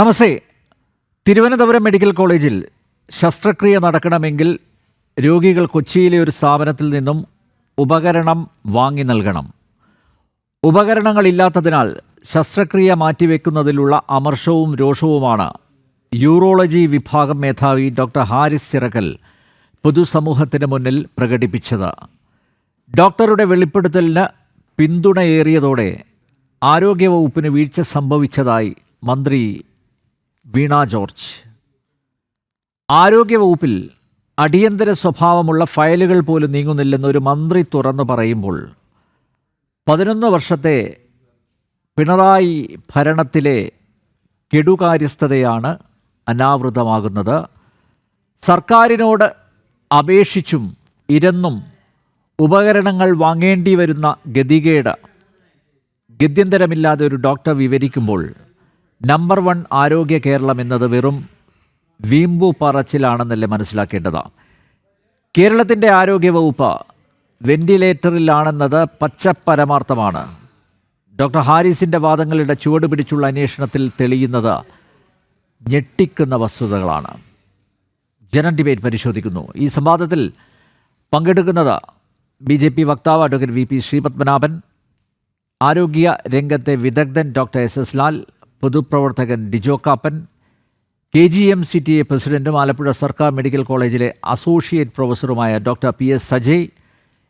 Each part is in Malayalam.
നമസ്തേ. തിരുവനന്തപുരം മെഡിക്കൽ കോളേജിൽ ശസ്ത്രക്രിയ നടക്കണമെങ്കിൽ രോഗികൾ കൊച്ചിയിലെ ഒരു സ്ഥാപനത്തിൽ നിന്നും ഉപകരണം വാങ്ങി നൽകണം. ഉപകരണങ്ങളില്ലാത്തതിനാൽ ശസ്ത്രക്രിയ മാറ്റിവെക്കുന്നതിലുള്ള അമർഷവും രോഷവുമാണ് യൂറോളജി വിഭാഗം മേധാവി ഡോക്ടർ ഹാരിസ് ചിറക്കൽ പൊതുസമൂഹത്തിന് മുന്നിൽ പ്രകടിപ്പിച്ചത്. ഡോക്ടറുടെ വെളിപ്പെടുത്തലിന് പിന്തുണയേറിയതോടെ ആരോഗ്യവകുപ്പിന് വീഴ്ച സംഭവിച്ചതായി മന്ത്രി വീണ ജോർജ്. ആരോഗ്യവകുപ്പിൽ അടിയന്തര സ്വഭാവമുള്ള ഫയലുകൾ പോലും നീങ്ങുന്നില്ലെന്നൊരു മന്ത്രി തുറന്നു പറയുമ്പോൾ 11 വർഷത്തെ പിണറായി ഭരണത്തിലെ കെടുകാര്യസ്ഥതയാണ് അനാവൃതമാകുന്നത്. സർക്കാരിനോട് അപേക്ഷിച്ചും ഇരന്നും ഉപകരണങ്ങൾ വാങ്ങേണ്ടി വരുന്ന ഗത്യന്തരമില്ലാതെ ഒരു ഡോക്ടർ വിവരിക്കുമ്പോൾ നമ്പർ 1 ആരോഗ്യ കേരളം എന്നത് വെറും വീമ്പു പറച്ചിലാണെന്നല്ലേ മനസ്സിലാക്കേണ്ടത്. കേരളത്തിൻ്റെ ആരോഗ്യവകുപ്പ് വെന്റിലേറ്ററിലാണെന്നത് പച്ചപ്പരമാർത്ഥമാണ്. ഡോക്ടർ ഹാരിസിൻ്റെ വാദങ്ങളുടെ ചുവട് പിടിച്ചുള്ള അന്വേഷണത്തിൽ തെളിയുന്നത് ഞെട്ടിക്കുന്ന വസ്തുതകളാണ്. ജനം ഡിബേറ്റ് പരിശോധിക്കുന്നു. ഈ സംവാദത്തിൽ പങ്കെടുക്കുന്നത് BJP വക്താവ് അഡ്വക്കേറ്റ് VP ശ്രീപത്മനാഭൻ, ആരോഗ്യ രംഗത്തെ വിദഗ്ധൻ ഡോക്ടർ SS ലാൽ, പൊതുപ്രവർത്തകൻ ഡിജോ കാപ്പൻ, KGMCTA പ്രസിഡന്റും ആലപ്പുഴ സർക്കാർ മെഡിക്കൽ കോളേജിലെ അസോസിയേറ്റ് പ്രൊഫസറുമായ ഡോക്ടർ PS സജയ്,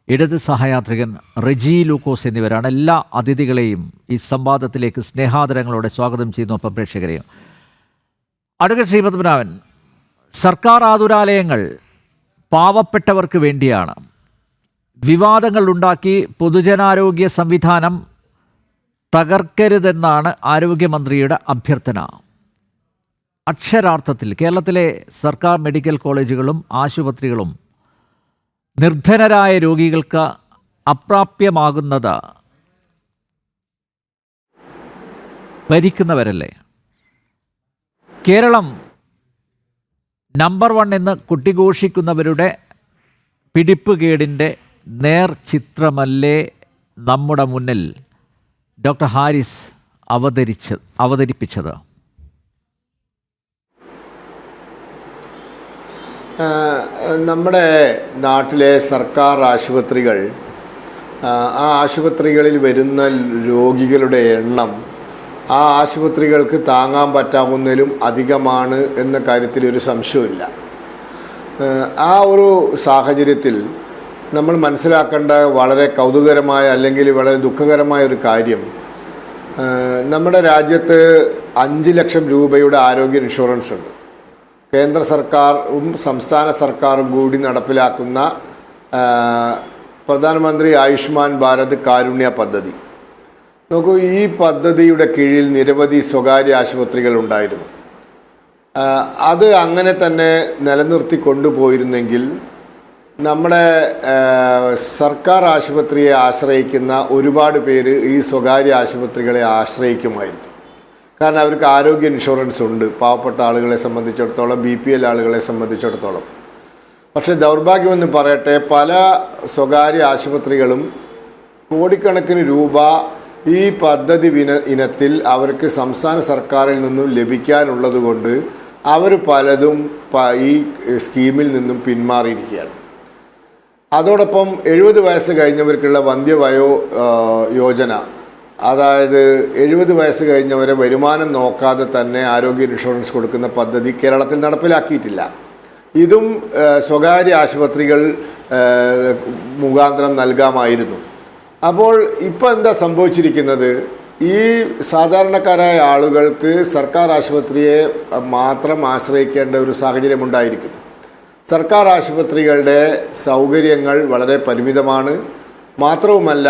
ഇടത് സഹയാത്രികൻ റെജി ലൂക്കോസ് എന്നിവരാണ്. എല്ലാ അതിഥികളെയും ഈ സംവാദത്തിലേക്ക് സ്നേഹാദരങ്ങളോടെ സ്വാഗതം ചെയ്യുന്നു. ഒപ്പം പ്രേക്ഷകരെയും. അഡ്വക്കേറ്റ് ശ്രീപത്മനാഭൻ, സർക്കാർ ആതുരാലയങ്ങൾ പാവപ്പെട്ടവർക്ക് വേണ്ടിയാണ്. വിവാദങ്ങൾ ഉണ്ടാക്കി പൊതുജനാരോഗ്യ സംവിധാനം തകർക്കരുതെന്നാണ് ആരോഗ്യമന്ത്രിയുടെ അഭ്യർത്ഥന. അക്ഷരാർത്ഥത്തിൽ കേരളത്തിലെ സർക്കാർ മെഡിക്കൽ കോളേജുകളും ആശുപത്രികളും നിർധനരായ രോഗികൾക്ക് അപ്രാപ്യമാകുന്നത് ഭരിക്കുന്നവരല്ലേ? കേരളം നമ്പർ 1 എന്ന് കുട്ടിഘോഷിക്കുന്നവരുടെ പിടിപ്പുകേടിൻ്റെ നേർചിത്രമല്ലേ നമ്മുടെ മുന്നിൽ ഡോക്ടർ ഹാരിസ് അവതരിപ്പിച്ചത്? നമ്മുടെ നാട്ടിലെ സർക്കാർ ആശുപത്രികൾ, ആ ആശുപത്രികളിൽ വരുന്ന രോഗികളുടെ എണ്ണം ആ ആശുപത്രികൾക്ക് താങ്ങാൻ പറ്റാവുന്നതിലും അധികമാണ് എന്ന കാര്യത്തിൽ ഒരു സംശയമില്ല. ആ ഒരു സാഹചര്യത്തിൽ നമ്മൾ മനസ്സിലാക്കേണ്ട വളരെ കൗതുകകരമായ അല്ലെങ്കിൽ വളരെ ദുഃഖകരമായ ഒരു കാര്യം, നമ്മുടെ രാജ്യത്ത് 5 ലക്ഷം രൂപയുടെ ആരോഗ്യ ഇൻഷുറൻസ് ഉണ്ട്. കേന്ദ്ര സർക്കാരും സംസ്ഥാന സർക്കാരും കൂടി നടപ്പിലാക്കുന്ന പ്രധാനമന്ത്രി ആയുഷ്മാൻ ഭാരത് കാരുണ്യ പദ്ധതി. നോക്കൂ, ഈ പദ്ധതിയുടെ കീഴിൽ നിരവധി സ്വകാര്യ ആശുപത്രികൾ ഉണ്ടായിരുന്നു. അത് അങ്ങനെ തന്നെ നിലനിർത്തി കൊണ്ടുപോയിരുന്നെങ്കിൽ നമ്മുടെ സർക്കാർ ആശുപത്രിയെ ആശ്രയിക്കുന്ന ഒരുപാട് പേര് ഈ സ്വകാര്യ ആശുപത്രികളെ ആശ്രയിക്കുമായിരുന്നു. കാരണം അവർക്ക് ആരോഗ്യ ഇൻഷുറൻസ് ഉണ്ട്, പാവപ്പെട്ട ആളുകളെ സംബന്ധിച്ചിടത്തോളം, BPL ആളുകളെ സംബന്ധിച്ചിടത്തോളം. പക്ഷേ ദൗർഭാഗ്യമെന്ന് പറയട്ടെ, പല സ്വകാര്യ ആശുപത്രികളും കോടിക്കണക്കിന് രൂപ ഈ പദ്ധതി ഇനത്തിൽ അവർക്ക് സംസ്ഥാന സർക്കാരിൽ നിന്നും ലഭിക്കാനുള്ളത് കൊണ്ട് അവർ പലതും ഈ സ്കീമിൽ നിന്നും പിന്മാറിയിരിക്കുകയാണ്. അതോടൊപ്പം 70 വയസ്സ് കഴിഞ്ഞവർക്കുള്ള വന്ധ്യവയോ യോജന, അതായത് 70 വയസ്സ് കഴിഞ്ഞവരെ വരുമാനം നോക്കാതെ തന്നെ ആരോഗ്യ ഇൻഷുറൻസ് കൊടുക്കുന്ന പദ്ധതി കേരളത്തിൽ നടപ്പിലാക്കിയിട്ടില്ല. ഇതും സ്വകാര്യ ആശുപത്രികൾ മുഖാന്തരം നൽകാമായിരുന്നു. അപ്പോൾ ഇപ്പോൾ എന്താ സംഭവിച്ചിരിക്കുന്നത്? ഈ സാധാരണക്കാരായ ആളുകൾക്ക് സർക്കാർ ആശുപത്രിയെ മാത്രം ആശ്രയിക്കേണ്ട ഒരു സാഹചര്യമുണ്ടായിരിക്കുന്നു. സർക്കാർ ആശുപത്രികളുടെ സൗകര്യങ്ങൾ വളരെ പരിമിതമാണ്. മാത്രവുമല്ല,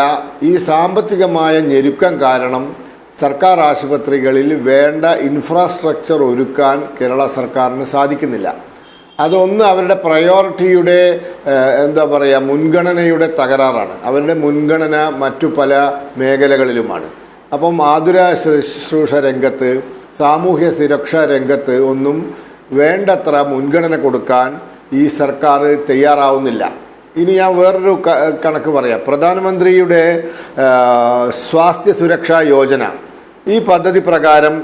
ഈ സാമ്പത്തികമായ ഞെരുക്കം കാരണം സർക്കാർ ആശുപത്രികളിൽ വേണ്ട ഇൻഫ്രാസ്ട്രക്ചർ ഒരുക്കാൻ കേരള സർക്കാരിന് സാധിക്കുന്നില്ല. അതൊന്ന് അവരുടെ പ്രയോറിറ്റിയുടെ മുൻഗണനയുടെ തകരാറാണ്. അവരുടെ മുൻഗണന മറ്റു പല മേഖലകളിലുമാണ്. അപ്പം ആതുര ശുശ്രൂഷ രംഗത്ത്, സാമൂഹ്യ സുരക്ഷാ രംഗത്ത് ഒന്നും വേണ്ടത്ര മുൻഗണന കൊടുക്കാൻ ഈ സർക്കാർ തയ്യാറാവുന്നില്ല. ഇനി ഞാൻ വേറൊരു കണക്ക് പറയാം. പ്രധാനമന്ത്രിയുടെ സ്വാസ്ഥ്യ സുരക്ഷാ യോജന, ഈ പദ്ധതി പ്രകാരം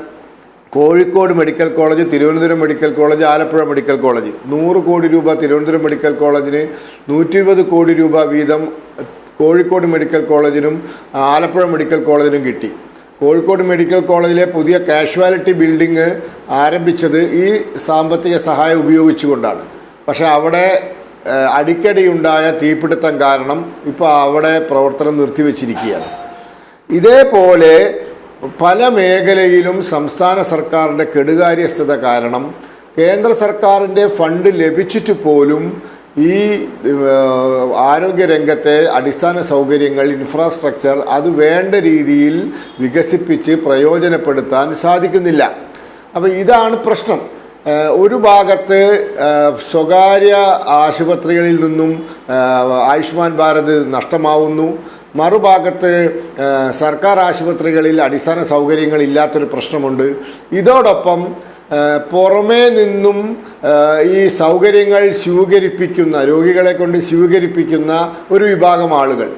Kozhikode medical college, Thiruvananthapuram medical college, Alappuzha medical college 100 കോടി രൂപ തിരുവനന്തപുരം മെഡിക്കൽ കോളേജിന്, 120 കോടി രൂപ വീതം കോഴിക്കോട് മെഡിക്കൽ കോളേജിനും ആലപ്പുഴ മെഡിക്കൽ കോളേജിനും കിട്ടി. കോഴിക്കോട് മെഡിക്കൽ കോളേജിലെ പുതിയ കാഷ്വാലിറ്റി ബിൽഡിംഗ് ആരംഭിച്ചത് ഈ സാമ്പത്തിക സഹായം ഉപയോഗിച്ചുകൊണ്ടാണ്. പക്ഷേ അവിടെ അടിക്കടിയുണ്ടായ തീപിടുത്തം കാരണം ഇപ്പോൾ അവിടെ പ്രവർത്തനം നിർത്തിവെച്ചിരിക്കുകയാണ്. ഇതേപോലെ പല മേഖലയിലും സംസ്ഥാന സർക്കാരിൻ്റെ കെടുകാര്യസ്ഥത കാരണം കേന്ദ്ര സർക്കാരിൻ്റെ ഫണ്ട് ലഭിച്ചിട്ട് പോലും ഈ ആരോഗ്യരംഗത്തെ അടിസ്ഥാന സൗകര്യങ്ങൾ, ഇൻഫ്രാസ്ട്രക്ചർ അത് വേണ്ട രീതിയിൽ വികസിപ്പിച്ച് പ്രയോജനപ്പെടുത്താൻ സാധിക്കുന്നില്ല. അപ്പോൾ ഇതാണ് പ്രശ്നം. ഒരു ഭാഗത്ത് സ്വകാര്യ ആശുപത്രികളിൽ നിന്നും ആയുഷ്മാൻ ഭാരത് നഷ്ടമാവുന്നു, മറുഭാഗത്ത് സർക്കാർ ആശുപത്രികളിൽ അടിസ്ഥാന സൗകര്യങ്ങളില്ലാത്തൊരു പ്രശ്നമുണ്ട്. ഇതോടൊപ്പം പുറമേ നിന്നും ഈ സൗകര്യങ്ങൾ സ്വീകരിപ്പിക്കുന്ന, രോഗികളെ കൊണ്ട് സ്വീകരിപ്പിക്കുന്ന ഒരു വിഭാഗം ആളുകൾ,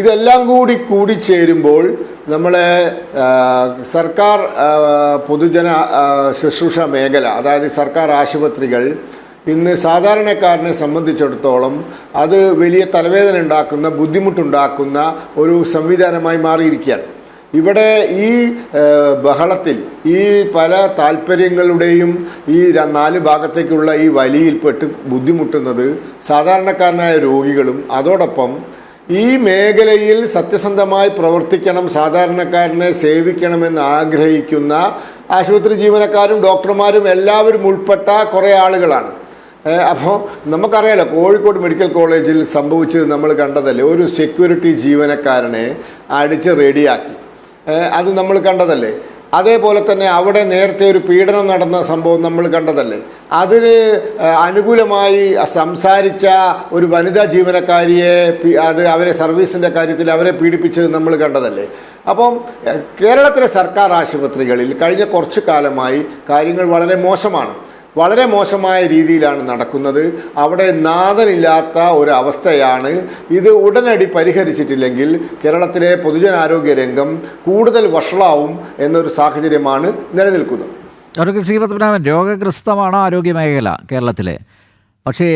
ഇതെല്ലാം കൂടിച്ചേരുമ്പോൾ നമ്മളെ സർക്കാർ പൊതുജന ശുശ്രൂഷ മേഖല, അതായത് സർക്കാർ ആശുപത്രികൾ ഇന്ന് സാധാരണക്കാരനെ സംബന്ധിച്ചിടത്തോളം അത് വലിയ തലവേദന ഉണ്ടാക്കുന്ന, ബുദ്ധിമുട്ടുണ്ടാക്കുന്ന ഒരു സംവിധാനമായി മാറിയിരിക്കുകയാണ്. ഇവിടെ ഈ ബഹളത്തിൽ ഈ പല താല്പര്യങ്ങളുടെയും ഈ 4 ഭാഗത്തേക്കുള്ള ഈ വലിയിൽപ്പെട്ട് ബുദ്ധിമുട്ടുന്നത് സാധാരണക്കാരനായ രോഗികളും അതോടൊപ്പം ഈ മേഖലയിൽ സത്യസന്ധമായി പ്രവർത്തിക്കണം, സാധാരണക്കാരനെ സേവിക്കണമെന്ന് ആഗ്രഹിക്കുന്ന ആശുപത്രി ജീവനക്കാരും ഡോക്ടർമാരും എല്ലാവരും ഉൾപ്പെട്ട കുറേ ആളുകളാണ്. അപ്പോൾ നമുക്കറിയാലോ, കോഴിക്കോട് മെഡിക്കൽ കോളേജിൽ സംഭവിച്ചത് നമ്മൾ കണ്ടതല്ലേ. ഒരു സെക്യൂരിറ്റി ജീവനക്കാരനെ അടിച്ച് റെഡിയാക്കി, അത് നമ്മൾ കണ്ടതല്ലേ. അതേപോലെ തന്നെ അവിടെ നേരത്തെ ഒരു പീഡനം നടന്ന സംഭവം നമ്മൾ കണ്ടതല്ലേ. അതിന് അനുകൂലമായി സംസാരിച്ച ഒരു വനിതാ ജീവനക്കാരിയെ അവരെ സർവീസിൻ്റെ കാര്യത്തിൽ അവരെ പീഡിപ്പിച്ചത് നമ്മൾ കണ്ടതല്ലേ. അപ്പം കേരളത്തിലെ സർക്കാർ ആശുപത്രികളിൽ കഴിഞ്ഞ കുറച്ചു കാലമായി കാര്യങ്ങൾ വളരെ മോശമായ രീതിയിലാണ് നടക്കുന്നത്. അവിടെ നാഥനില്ലാത്ത ഒരു അവസ്ഥയാണ്. ഇത് ഉടനടി പരിഹരിച്ചിട്ടില്ലെങ്കിൽ കേരളത്തിലെ പൊതുജനാരോഗ്യ രംഗം കൂടുതൽ വഷളാവും എന്നൊരു സാഹചര്യമാണ് നിലനിൽക്കുന്നത്. ശ്രീപത്മനാഭൻ, രോഗഗ്രസ്തമാണ് ആരോഗ്യമേഖല കേരളത്തിലെ. പക്ഷേ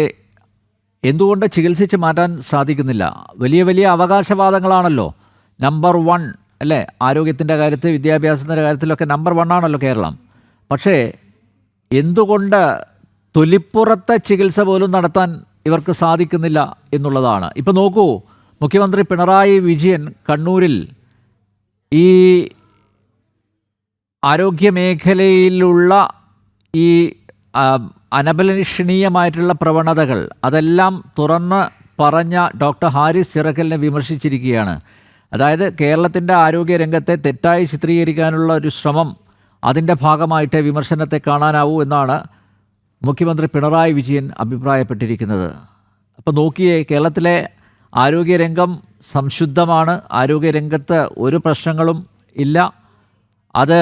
എന്തുകൊണ്ട് ചികിത്സിച്ച് മാറ്റാൻ സാധിക്കുന്നില്ല? വലിയ അവകാശവാദങ്ങളാണല്ലോ. നമ്പർ 1 അല്ലേ, ആരോഗ്യത്തിൻ്റെ കാര്യത്തിൽ, വിദ്യാഭ്യാസത്തിൻ്റെ കാര്യത്തിലൊക്കെ നമ്പർ 1 ആണല്ലോ കേരളം. പക്ഷേ എന്തുകൊണ്ട് തൊലിപ്പുറത്തെ ചികിത്സ പോലും നടത്താൻ ഇവർക്ക് സാധിക്കുന്നില്ല എന്നുള്ളതാണ്. ഇപ്പം നോക്കൂ, മുഖ്യമന്ത്രി പിണറായി വിജയൻ കണ്ണൂരിൽ ഈ ആരോഗ്യമേഖലയിലുള്ള ഈ അനഭിലഷണീയമായിട്ടുള്ള പ്രവണതകൾ അതെല്ലാം തുറന്ന് പറഞ്ഞ ഡോക്ടർ ഹാരിസ് ചിറക്കലിനെ വിമർശിച്ചിരിക്കുകയാണ്. അതായത് കേരളത്തിൻ്റെ ആരോഗ്യരംഗത്തെ തെറ്റായി ചിത്രീകരിക്കാനുള്ള ഒരു ശ്രമം, അതിൻ്റെ ഭാഗമായിട്ട് വിമർശനത്തെ കാണാനാവൂ എന്നാണ് മുഖ്യമന്ത്രി പിണറായി വിജയൻ അഭിപ്രായപ്പെട്ടിരിക്കുന്നത്. അപ്പോൾ നോക്കിയേ, കേരളത്തിലെ ആരോഗ്യരംഗം സംശുദ്ധമാണ്, ആരോഗ്യരംഗത്ത് ഒരു പ്രശ്നങ്ങളും ഇല്ല. അത്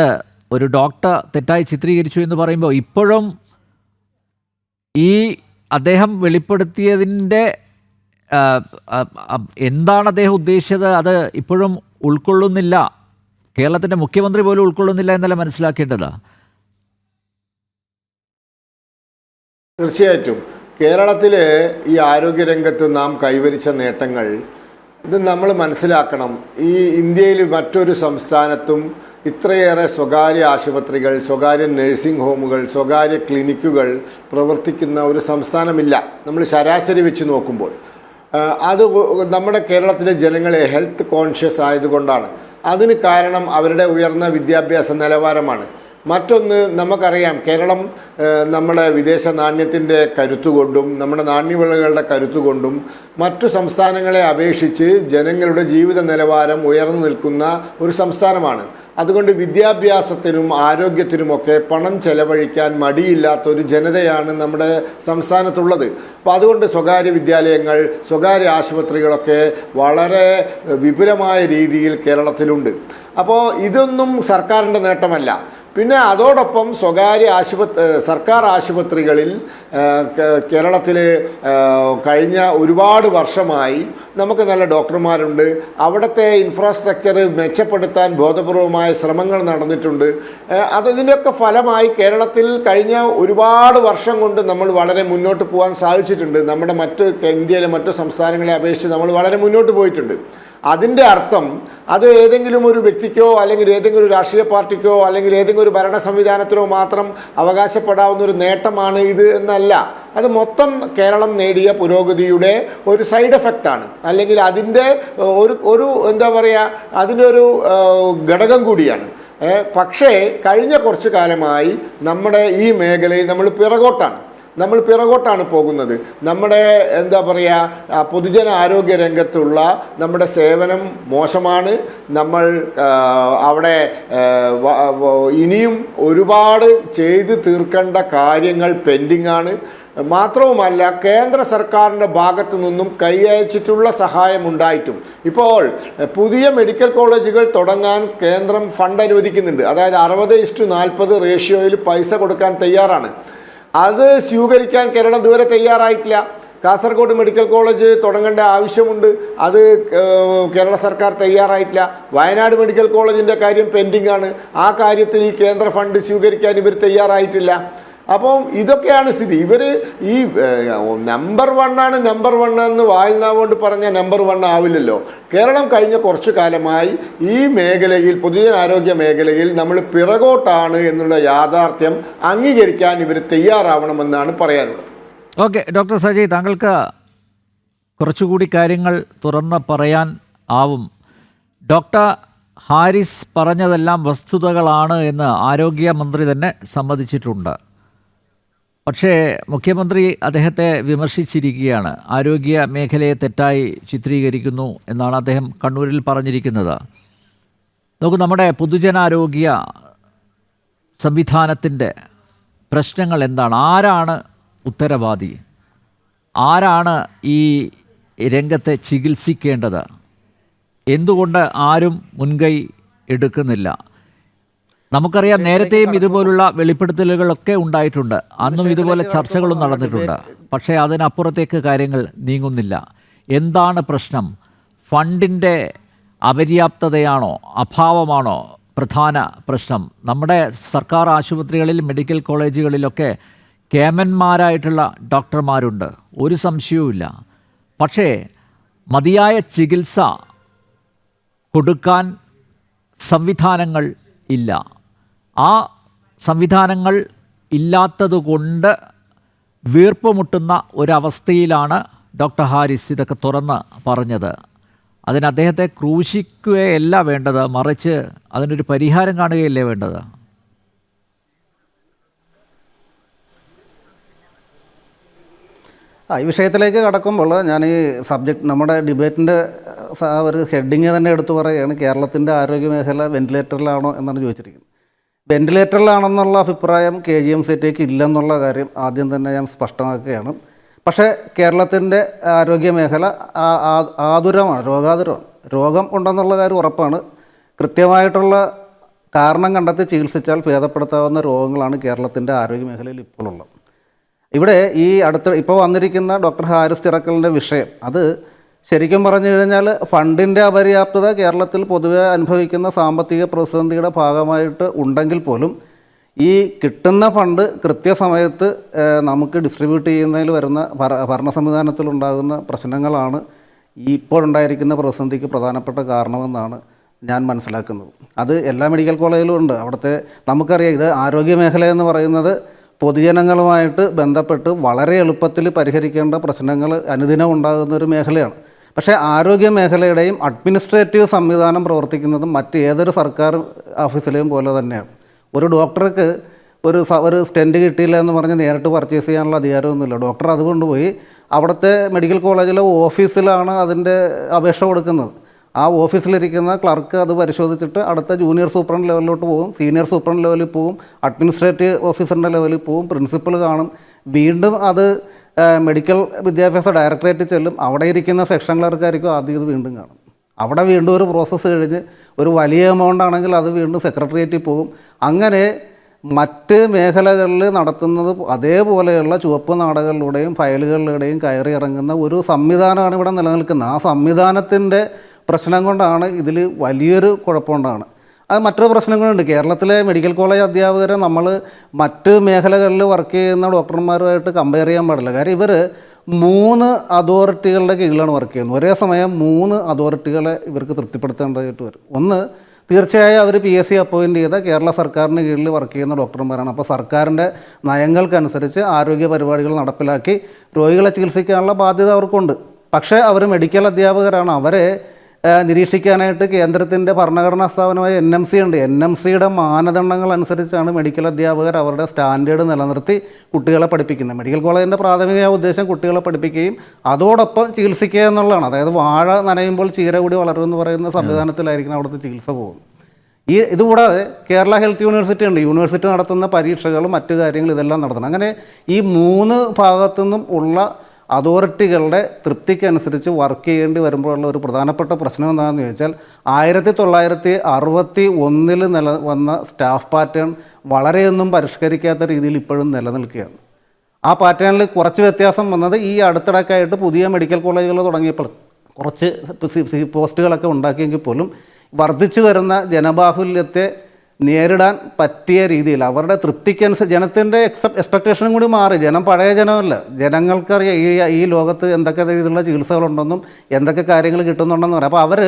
ഒരു ഡോക്ടർ തെറ്റായി ചിത്രീകരിച്ചു എന്ന് പറയുമ്പോൾ ഇപ്പോഴും ഈ അദ്ദേഹം വെളിപ്പെടുത്തിയതിൻ്റെ എന്താണ് അദ്ദേഹം ഉദ്ദേശിച്ചത് അത് ഇപ്പോഴും ഉൾക്കൊള്ളുന്നില്ല. കേരളത്തിൻ്റെ മുഖ്യമന്ത്രി പോലും ഉൾക്കൊള്ളുന്നില്ല എന്നല്ല മനസ്സിലാക്കേണ്ടത്. തീർച്ചയായിട്ടും കേരളത്തിലെ ഈ ആരോഗ്യരംഗത്ത് നാം കൈവരിച്ച നേട്ടങ്ങൾ ഇത് നമ്മൾ മനസ്സിലാക്കണം. ഈ ഇന്ത്യയിൽ മറ്റൊരു സംസ്ഥാനത്തും ഇത്രയേറെ സ്വകാര്യ ആശുപത്രികൾ, സ്വകാര്യ നഴ്സിംഗ് ഹോമുകൾ, സ്വകാര്യ ക്ലിനിക്കുകൾ പ്രവർത്തിക്കുന്ന ഒരു സംസ്ഥാനമില്ല. നമ്മൾ ശരാശരി വെച്ച് നോക്കുമ്പോൾ അത് നമ്മുടെ കേരളത്തിലെ ജനങ്ങളെ ഹെൽത്ത് കോൺഷ്യസ് ആയതുകൊണ്ടാണ്. അതിന് കാരണം അവരുടെ ഉയർന്ന വിദ്യാഭ്യാസ നിലവാരമാണ്. മറ്റൊന്ന്, നമുക്കറിയാം, കേരളം നമ്മുടെ വിദേശ നാണ്യത്തിൻ്റെ കരുത്തുകൊണ്ടും നമ്മുടെ നാണ്യവിളകളുടെ കരുത്തുകൊണ്ടും മറ്റു സംസ്ഥാനങ്ങളെ അപേക്ഷിച്ച് ജനങ്ങളുടെ ജീവിത നിലവാരം ഉയർന്നു നിൽക്കുന്ന ഒരു സംസ്ഥാനമാണ്. അതുകൊണ്ട് വിദ്യാഭ്യാസത്തിനും ആരോഗ്യത്തിനുമൊക്കെ പണം ചെലവഴിക്കാൻ മടിയില്ലാത്ത ഒരു ജനതയാണ് നമ്മുടെ സംസ്ഥാനത്തുള്ളത്. അപ്പോൾ അതുകൊണ്ട് സ്വകാര്യ വിദ്യാലയങ്ങൾ, സ്വകാര്യ ആശുപത്രികളൊക്കെ വളരെ വിപുലമായ രീതിയിൽ കേരളത്തിലുണ്ട്. അപ്പോൾ ഇതൊന്നും സർക്കാരിൻ്റെ നേട്ടമല്ല. പിന്നെ അതോടൊപ്പം സർക്കാർ ആശുപത്രികളിൽ കേരളത്തിൽ കഴിഞ്ഞ ഒരുപാട് വർഷമായി നമുക്ക് നല്ല ഡോക്ടർമാരുണ്ട്. അവിടുത്തെ ഇൻഫ്രാസ്ട്രക്ചർ മെച്ചപ്പെടുത്താൻ ബോധപൂർവമായ ശ്രമങ്ങൾ നടന്നിട്ടുണ്ട്. അതിൻ്റെയൊക്കെ ഫലമായി കേരളത്തിൽ കഴിഞ്ഞ ഒരുപാട് വർഷം കൊണ്ട് നമ്മൾ വളരെ മുന്നോട്ട് പോകാൻ സാധിച്ചിട്ടുണ്ട്. നമ്മുടെ ഇന്ത്യയിലെ മറ്റു സംസ്ഥാനങ്ങളെ അപേക്ഷിച്ച് നമ്മൾ വളരെ മുന്നോട്ട് പോയിട്ടുണ്ട്. അതിൻ്റെ അർത്ഥം അത് ഏതെങ്കിലും ഒരു വ്യക്തിക്കോ അല്ലെങ്കിൽ ഏതെങ്കിലും ഒരു രാഷ്ട്രീയ പാർട്ടിക്കോ അല്ലെങ്കിൽ ഏതെങ്കിലും ഒരു ഭരണ സംവിധാനത്തിനോ മാത്രം അവകാശപ്പെടാവുന്ന ഒരു നേട്ടമാണ് ഇത് എന്നല്ല. അത് മൊത്തം കേരളം നേടിയ പുരോഗതിയുടെ ഒരു സൈഡ് എഫക്റ്റാണ്, അല്ലെങ്കിൽ അതിൻ്റെ ഒരു എന്താ പറയുക, അതിൻ്റെ ഒരു ഘടകം കൂടിയാണ്. പക്ഷേ കഴിഞ്ഞ കുറച്ചു കാലമായി നമ്മുടെ ഈ മേഖലയിൽ നമ്മൾ പിറകോട്ടാണ് പോകുന്നത്. നമ്മുടെ എന്താ പറയുക, പൊതുജന ആരോഗ്യ രംഗത്തുള്ള നമ്മുടെ സേവനം മോശമാണ്. നമ്മൾ അവിടെ ഇനിയും ഒരുപാട് ചെയ്തു തീർക്കേണ്ട കാര്യങ്ങൾ പെൻഡിങ് ആണ്. മാത്രവുമല്ല, കേന്ദ്ര സർക്കാരിൻ്റെ ഭാഗത്തു നിന്നും കൈയച്ചിട്ടുള്ള സഹായം ഉണ്ടായിട്ടും ഇപ്പോൾ പുതിയ മെഡിക്കൽ കോളേജുകൾ തുടങ്ങാൻ കേന്ദ്രം ഫണ്ട് അനുവദിക്കുന്നുണ്ട്. അതായത് 60:40 റേഷ്യോയിൽ പൈസ കൊടുക്കാൻ തയ്യാറാണ്. അത് സ്വീകരിക്കാൻ കേരളം ഇതുവരെ തയ്യാറായിട്ടില്ല. കാസർഗോഡ് മെഡിക്കൽ കോളേജ് തുടങ്ങേണ്ട ആവശ്യമുണ്ട്, അത് കേരള സർക്കാർ തയ്യാറായിട്ടില്ല. വയനാട് മെഡിക്കൽ കോളേജിൻ്റെ കാര്യം പെൻഡിങ് ആണ്, ആ കാര്യത്തിൽ ഈ കേന്ദ്ര ഫണ്ട് സ്വീകരിക്കാൻ ഇവർ തയ്യാറായിട്ടില്ല. അപ്പം ഇതൊക്കെയാണ് സ്ഥിതി. ഇവർ ഈ നമ്പർ 1 എന്ന് വായിൽനാവുകൊണ്ട് പറഞ്ഞ നമ്പർ 1 ആവില്ലല്ലോ. കേരളം കഴിഞ്ഞ കുറച്ചു കാലമായി ഈ മേഖലയിൽ, പൊതുജനാരോഗ്യ മേഖലയിൽ നമ്മൾ പിറകോട്ടാണ് എന്നുള്ള യാഥാർത്ഥ്യം അംഗീകരിക്കാൻ ഇവർ തയ്യാറാവണമെന്നാണ് പറയാനുള്ളത്. ഓക്കെ, ഡോക്ടർ സജയ്, താങ്കൾക്ക് കുറച്ചുകൂടി കാര്യങ്ങൾ തുറന്ന് പറയാൻ ആവും. ഡോക്ടർ ഹാരിസ് പറഞ്ഞതെല്ലാം വസ്തുതകളാണ് എന്ന് ആരോഗ്യമന്ത്രി തന്നെ സമ്മതിച്ചിട്ടുണ്ട്. പക്ഷേ മുഖ്യമന്ത്രി അദ്ദേഹത്തെ വിമർശിച്ചിരിക്കുകയാണ്. ആരോഗ്യ മേഖലയെ തെറ്റായി ചിത്രീകരിക്കുന്നു എന്നാണ് അദ്ദേഹം കണ്ണൂരിൽ പറഞ്ഞിരിക്കുന്നത്. നോക്കൂ, നമ്മുടെ പൊതുജനാരോഗ്യ സംവിധാനത്തിൻ്റെ പ്രശ്നങ്ങൾ എന്താണ്? ആരാണ് ഉത്തരവാദി? ആരാണ് ഈ രംഗത്തെ ചികിത്സിക്കേണ്ടത്? എന്തുകൊണ്ട് ആരും മുൻകൈ എടുക്കുന്നില്ല? നമുക്കറിയാം, നേരത്തെയും ഇതുപോലുള്ള വെളിപ്പെടുത്തലുകളൊക്കെ ഉണ്ടായിട്ടുണ്ട്. അന്നും ഇതുപോലെ ചർച്ചകളും നടന്നിട്ടുണ്ട്. പക്ഷേ അതിനപ്പുറത്തേക്ക് കാര്യങ്ങൾ നീങ്ങുന്നില്ല. എന്താണ് പ്രശ്നം? ഫണ്ടിൻ്റെ അപര്യാപ്തതയാണോ, അഭാവമാണോ പ്രധാന പ്രശ്നം? നമ്മുടെ സർക്കാർ ആശുപത്രികളിൽ, മെഡിക്കൽ കോളേജുകളിലൊക്കെ കേമന്മാരായിട്ടുള്ള ഡോക്ടർമാരുണ്ട്, ഒരു സംശയവുമില്ല. പക്ഷേ മതിയായ ചികിത്സ കൊടുക്കാൻ സംവിധാനങ്ങൾ ഇല്ല. ആ സംവിധാനങ്ങൾ ഇല്ലാത്തതുകൊണ്ട് വീർപ്പുമുട്ടുന്ന ഒരവസ്ഥയിലാണ് ഡോക്ടർ ഹാരിസ് ഇതൊക്കെ തുറന്ന് പറഞ്ഞത്. അതിന് അദ്ദേഹത്തെ ക്രൂശിക്കുകയല്ല വേണ്ടത്, മറിച്ച് അതിനൊരു പരിഹാരം കാണുകയല്ലേ വേണ്ടത്? ഈ വിഷയത്തിലേക്ക് കടക്കുമ്പോൾ ഞാൻ ഈ സബ്ജക്റ്റ്, നമ്മുടെ ഡിബേറ്റിൻ്റെ ഒരു ഹെഡിങ് തന്നെ എടുത്തു പറയുകയാണ്, കേരളത്തിൻ്റെ ആരോഗ്യമേഖല വെന്റിലേറ്ററിലാണോ എന്നാണ് ചോദിച്ചിരിക്കുന്നത്. വെന്റിലേറ്ററിലാണെന്നുള്ള അഭിപ്രായം KGMCക്ക് ഇല്ലെന്നുള്ള കാര്യം ആദ്യം തന്നെ ഞാൻ സ്പഷ്ടമാക്കുകയാണ്. പക്ഷേ കേരളത്തിൻ്റെ ആരോഗ്യമേഖല ആതുരമാണ്, രോഗം ഉണ്ടെന്നുള്ള കാര്യം ഉറപ്പാണ്. കൃത്യമായിട്ടുള്ള കാരണം കണ്ടെത്തി ചികിത്സിച്ചാൽ ഭേദപ്പെടുത്താവുന്ന രോഗങ്ങളാണ് കേരളത്തിൻ്റെ ആരോഗ്യമേഖലയിൽ ഇപ്പോഴുള്ളത്. ഇവിടെ ഇപ്പോൾ വന്നിരിക്കുന്ന ഡോക്ടർ ഹാരിസ് ചിറക്കലിൻ്റെ വിഷയം, അത് ശരിക്കും പറഞ്ഞു കഴിഞ്ഞാൽ ഫണ്ടിൻ്റെ അപര്യാപ്തത കേരളത്തിൽ പൊതുവെ അനുഭവിക്കുന്ന സാമ്പത്തിക പ്രതിസന്ധിയുടെ ഭാഗമായിട്ട് ഉണ്ടെങ്കിൽ പോലും ഈ കിട്ടുന്ന ഫണ്ട് കൃത്യസമയത്ത് നമുക്ക് ഡിസ്ട്രിബ്യൂട്ട് ചെയ്യുന്നതിൽ വരുന്ന ഭരണ സംവിധാനത്തിലുണ്ടാകുന്ന പ്രശ്നങ്ങളാണ് ഈ ഇപ്പോഴുണ്ടായിരിക്കുന്ന പ്രതിസന്ധിക്ക് പ്രധാനപ്പെട്ട കാരണമെന്നാണ് ഞാൻ മനസ്സിലാക്കുന്നത്. അത് എല്ലാ മെഡിക്കൽ കോളേജിലും ഉണ്ട്. അവിടുത്തെ നമുക്കറിയാം, ഇത് ആരോഗ്യമേഖല എന്ന് പറയുന്നത് പൊതുജനങ്ങളുമായിട്ട് ബന്ധപ്പെട്ട് വളരെ എളുപ്പത്തിൽ പരിഹരിക്കേണ്ട പ്രശ്നങ്ങൾ അനുദിനം ഉണ്ടാകുന്നൊരു മേഖലയാണ്. പക്ഷേ ആരോഗ്യ മേഖലയുടെയും അഡ്മിനിസ്ട്രേറ്റീവ് സംവിധാനം പ്രവർത്തിക്കുന്നത് മറ്റേതൊരു സർക്കാർ ഓഫീസിലെയും പോലെ തന്നെയാണ്. ഒരു ഡോക്ടർക്ക് ഒരു സ്റ്റെൻറ്റ് കിട്ടിയില്ല എന്ന് പറഞ്ഞ് നേരിട്ട് പർച്ചേസ് ചെയ്യാനുള്ള അധികാരമൊന്നുമില്ല. ഡോക്ടർ അതുകൊണ്ട് പോയി അവിടുത്തെ മെഡിക്കൽ കോളേജിലെ ഓഫീസിലാണ് അതിൻ്റെ അപേക്ഷ കൊടുക്കുന്നത്. ആ ഓഫീസിലിരിക്കുന്ന ക്ലർക്ക് അത് പരിശോധിച്ചിട്ട് അടുത്ത ജൂനിയർ സൂപ്രണ്ട് ലെവലിലോട്ട് പോകും, സീനിയർ സൂപ്രണ്ട് ലെവലിൽ പോകും, അഡ്മിനിസ്ട്രേറ്റീവ് ഓഫീസറിൻ്റെ ലെവലിൽ പോകും, പ്രിൻസിപ്പൽ കാണും, വീണ്ടും അത് മെഡിക്കൽ വിദ്യാഭ്യാസ ഡയറക്ടറേറ്റ് ചെല്ലും. അവിടെ ഇരിക്കുന്ന സെക്ഷൻ ക്ലർക്കായിരിക്കും ആദ്യം ഇത് വീണ്ടും കാണും. അവിടെ വീണ്ടും ഒരു പ്രോസസ്സ് കഴിഞ്ഞ് ഒരു വലിയ എമൗണ്ട് ആണെങ്കിൽ അത് വീണ്ടും സെക്രട്ടേറിയറ്റിൽ പോകും. അങ്ങനെ മറ്റ് മേഖലകളിൽ നടത്തുന്നത് അതേപോലെയുള്ള ചുവപ്പ് നാടകളിലൂടെയും ഫയലുകളിലൂടെയും കയറി ഇറങ്ങുന്ന ഒരു സംവിധാനമാണ് ഇവിടെ നിലനിൽക്കുന്നത്. ആ സംവിധാനത്തിൻ്റെ പ്രശ്നം കൊണ്ടാണ് ഇതിൽ വലിയൊരു കുഴപ്പമുണ്ടാണ്. അത് മറ്റൊരു പ്രശ്നം കൂടെ ഉണ്ട്. കേരളത്തിലെ മെഡിക്കൽ കോളേജ് അധ്യാപകരെ നമ്മൾ മറ്റ് മേഖലകളിൽ വർക്ക് ചെയ്യുന്ന ഡോക്ടർമാരുമായിട്ട് കമ്പയർ ചെയ്യാൻ പാടില്ല. കാര്യം ഇവർ 3 അതോറിറ്റികളുടെ കീഴിലാണ് വർക്ക് ചെയ്യുന്നത്. ഒരേ സമയം 3 അതോറിറ്റികളെ ഇവർക്ക് തൃപ്തിപ്പെടുത്തേണ്ടതായിട്ട് വരും. ഒന്ന്, തീർച്ചയായും അവർ PSC അപ്പോയിൻറ്റ് ചെയ്ത കേരള സർക്കാരിന് കീഴിൽ വർക്ക് ചെയ്യുന്ന ഡോക്ടർമാരാണ്. അപ്പോൾ സർക്കാരിൻ്റെ നയങ്ങൾക്കനുസരിച്ച് ആരോഗ്യ പരിപാടികൾ നടപ്പിലാക്കി രോഗികളെ ചികിത്സിക്കാനുള്ള ബാധ്യത അവർക്കുണ്ട്. പക്ഷേ അവർ മെഡിക്കൽ അധ്യാപകരാണ്. അവരെ നിരീക്ഷിക്കാനായിട്ട് കേന്ദ്രത്തിൻ്റെ ഭരണഘടനാ സ്ഥാപനമായ NMC ഉണ്ട്. NMCയുടെ മാനദണ്ഡങ്ങൾ അനുസരിച്ചാണ് മെഡിക്കൽ അധ്യാപകർ അവരുടെ സ്റ്റാൻഡേർഡ് നിലനിർത്തി കുട്ടികളെ പഠിപ്പിക്കുന്നത്. മെഡിക്കൽ കോളേജിൻ്റെ പ്രാഥമിക ഉദ്ദേശം കുട്ടികളെ പഠിപ്പിക്കുകയും അതോടൊപ്പം ചികിത്സിക്കുക എന്നുള്ളതാണ്. അതായത് വാഴ നനയുമ്പോൾ ചീര കൂടി വളരുമെന്ന് പറയുന്ന സംവിധാനത്തിലായിരിക്കണം അവിടുത്തെ ചികിത്സ പോകുന്നത്. ഇതുകൂടാതെ കേരള ഹെൽത്ത് യൂണിവേഴ്സിറ്റി ഉണ്ട്. യൂണിവേഴ്സിറ്റി നടത്തുന്ന പരീക്ഷകളും മറ്റു കാര്യങ്ങളും ഇതെല്ലാം നടത്തണം. അങ്ങനെ ഈ 3 ഭാഗത്തു നിന്നും ഉള്ള അതോറിറ്റികളുടെ തൃപ്തിക്കനുസരിച്ച് വർക്ക് ചെയ്യേണ്ടി വരുമ്പോഴുള്ള ഒരു പ്രധാനപ്പെട്ട പ്രശ്നം എന്താണെന്ന് ചോദിച്ചാൽ 1961 വന്ന സ്റ്റാഫ് പാറ്റേൺ വളരെയൊന്നും പരിഷ്കരിക്കാത്ത രീതിയിൽ ഇപ്പോഴും നിലനിൽക്കുകയാണ്. ആ പാറ്റേണിൽ കുറച്ച് വ്യത്യാസം വന്നത് ഈ അടുത്തിടക്കായിട്ട് പുതിയ മെഡിക്കൽ കോളേജുകൾ തുടങ്ങിയപ്പോൾ കുറച്ച് പോസ്റ്റുകളൊക്കെ ഉണ്ടാക്കിയെങ്കിൽ പോലും വർദ്ധിച്ചു വരുന്ന ജനബാഹുല്യത്തെ നേരിടാൻ പറ്റിയ രീതിയിൽ അവരുടെ തൃപ്തിക്കനുസരിച്ച് ജനത്തിൻ്റെ എക്സ്പെക്റ്റേഷനും കൂടി മാറി. ജനം പഴയ ജനമല്ല. ജനങ്ങൾക്കറിയാം ഈ ലോകത്ത് എന്തൊക്കെ രീതിയിലുള്ള ചികിത്സകളുണ്ടെന്നും എന്തൊക്കെ കാര്യങ്ങൾ കിട്ടുന്നുണ്ടെന്നും പറയാം. അപ്പോൾ അവർ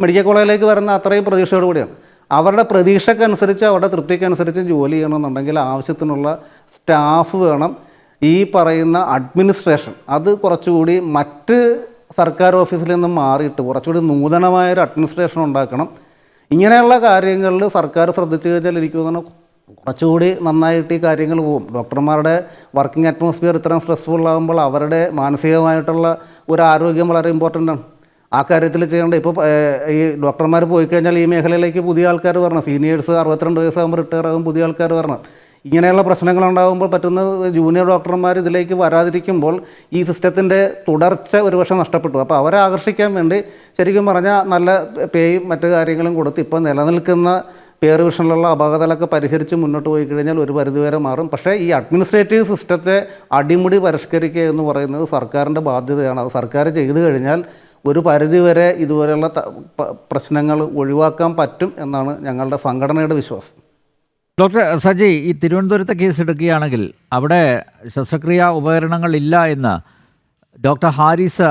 മെഡിക്കൽ കോളേജിലേക്ക് വരുന്ന അത്രയും പ്രതീക്ഷയോട് കൂടിയാണ്. അവരുടെ പ്രതീക്ഷക്കനുസരിച്ച് അവരുടെ തൃപ്തിക്കനുസരിച്ച് ജോലി ചെയ്യണമെന്നുണ്ടെങ്കിൽ ആവശ്യത്തിനുള്ള സ്റ്റാഫ് വേണം. ഈ പറയുന്ന അഡ്മിനിസ്ട്രേഷൻ അത് കുറച്ചുകൂടി മറ്റ് സർക്കാർ ഓഫീസിൽ നിന്നും മാറിയിട്ട് കുറച്ചുകൂടി നൂതനമായൊരു അഡ്മിനിസ്ട്രേഷൻ ഉണ്ടാക്കണം. ഇങ്ങനെയുള്ള കാര്യങ്ങളിൽ സർക്കാർ ശ്രദ്ധിച്ചു കഴിഞ്ഞാൽ എനിക്ക് തോന്നുന്നു കുറച്ചുകൂടി നന്നായിട്ട് ഈ കാര്യങ്ങൾ പോകും. ഡോക്ടർമാരുടെ വർക്കിംഗ് അറ്റ്മോസ്ഫിയർ ഇത്രയും സ്ട്രെസ്ഫുള്ളാകുമ്പോൾ അവരുടെ മാനസികമായിട്ടുള്ള ഒരു ആരോഗ്യം വളരെ ഇമ്പോർട്ടൻ്റ് ആണ്. ആ കാര്യത്തിൽ ചെയ്യേണ്ട ഇപ്പോൾ ഈ ഡോക്ടർമാർ പോയി കഴിഞ്ഞാൽ ഈ മേഖലയിലേക്ക് പുതിയ ആൾക്കാർ വരണം. സീനിയേഴ്സ് 62 വയസ്സാകുമ്പോൾ റിട്ടയർ ആകും, പുതിയ ആൾക്കാർ വരണം. ഇങ്ങനെയുള്ള പ്രശ്നങ്ങളുണ്ടാകുമ്പോൾ പറ്റുന്ന ജൂനിയർ ഡോക്ടർമാർ ഇതിലേക്ക് വരാതിരിക്കുമ്പോൾ ഈ സിസ്റ്റത്തിൻ്റെ തുടർച്ച ഒരുപക്ഷെ നഷ്ടപ്പെട്ടു. അപ്പോൾ അവരെ ആകർഷിക്കാൻ വേണ്ടി ശരിക്കും പറഞ്ഞാൽ നല്ല പേയും മറ്റു കാര്യങ്ങളും കൊടുത്ത് ഇപ്പോൾ നിലനിൽക്കുന്ന പേർ വിഷനിലുള്ള അപകടങ്ങളൊക്കെ പരിഹരിച്ച് മുന്നോട്ട് പോയി കഴിഞ്ഞാൽ ഒരു പരിധിവരെ മാറും. പക്ഷേ ഈ അഡ്മിനിസ്ട്രേറ്റീവ് സിസ്റ്റത്തെ അടിമുടി പരിഷ്കരിക്കുക എന്ന് പറയുന്നത് സർക്കാരിൻ്റെ ബാധ്യതയാണ്. അത് സർക്കാർ ചെയ്തു കഴിഞ്ഞാൽ ഒരു പരിധിവരെ ഇതുപോലെയുള്ള പ്രശ്നങ്ങൾ ഒഴിവാക്കാൻ പറ്റും എന്നാണ് ഞങ്ങളുടെ സംഘടനയുടെ വിശ്വാസം. ഡോക്ടർ സജി, ഈ തിരുവനന്തപുരത്തെ കേസ് എടുക്കുകയാണെങ്കിൽ അവിടെ ശസ്ത്രക്രിയാ ഉപകരണങ്ങളില്ല എന്ന് ഡോക്ടർ ഹാരിസ്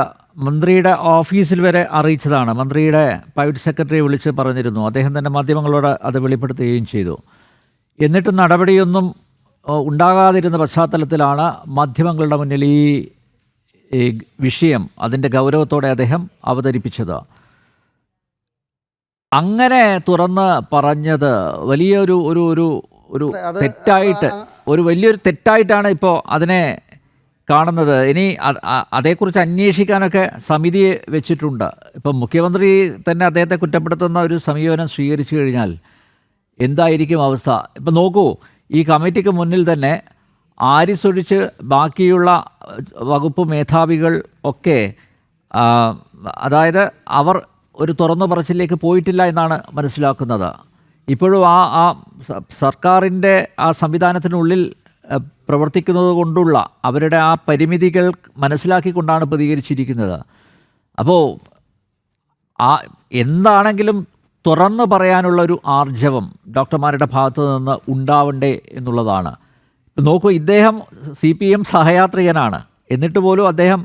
മന്ത്രിയുടെ ഓഫീസിൽ വരെ അറിയിച്ചതാണ്. മന്ത്രിയുടെ പ്രൈവറ്റ് സെക്രട്ടറിയെ വിളിച്ച് പറഞ്ഞിരുന്നു. അദ്ദേഹം തന്നെ മാധ്യമങ്ങളോട് അത് വെളിപ്പെടുത്തുകയും ചെയ്തു. എന്നിട്ടും നടപടിയൊന്നും ഉണ്ടാകാതിരുന്ന പശ്ചാത്തലത്തിലാണ് മാധ്യമങ്ങളുടെ മുന്നിൽ ഈ വിഷയം അതിൻ്റെ ഗൗരവത്തോടെ അദ്ദേഹം അവതരിപ്പിച്ചത്. അങ്ങനെ തുറന്ന് പറഞ്ഞത് വലിയൊരു ഒരു ഒരു ഒരു തെറ്റായിട്ട് വലിയൊരു തെറ്റായിട്ടാണ് ഇപ്പോൾ അതിനെ കാണുന്നത്. ഇനി അതേക്കുറിച്ച് അന്വേഷിക്കാനൊക്കെ സമിതിയെ വെച്ചിട്ടുണ്ട്. ഇപ്പം മുഖ്യമന്ത്രി തന്നെ അദ്ദേഹത്തെ കുറ്റപ്പെടുത്തുന്ന ഒരു സമീപനം സ്വീകരിച്ചു കഴിഞ്ഞാൽ എന്തായിരിക്കും അവസ്ഥ? ഇപ്പം നോക്കൂ, ഈ കമ്മിറ്റിക്ക് മുന്നിൽ തന്നെ ആരിസ് ഒഴിച്ച് ബാക്കിയുള്ള വകുപ്പ് മേധാവികൾ ഒക്കെ അതായത് അവർ ഒരു തുറന്നു പറച്ചിലേക്ക് പോയിട്ടില്ല എന്നാണ് മനസ്സിലാക്കുന്നത്. ഇപ്പോഴും ആ സർക്കാരിൻ്റെ ആ സംവിധാനത്തിനുള്ളിൽ പ്രവർത്തിക്കുന്നത് കൊണ്ടുള്ള അവരുടെ ആ പരിമിതികൾ മനസ്സിലാക്കിക്കൊണ്ടാണ് പ്രതികരിച്ചിരിക്കുന്നത്. അപ്പോൾ എന്താണെങ്കിലും തുറന്നു പറയാനുള്ളൊരു ആർജവം ഡോക്ടർമാരുടെ ഭാഗത്തു നിന്ന് ഉണ്ടാവണ്ടേ എന്നുള്ളതാണ്. നോക്കൂ, ഇദ്ദേഹം CPM സഹയാത്രികനാണ്. എന്നിട്ട് പോലും അദ്ദേഹം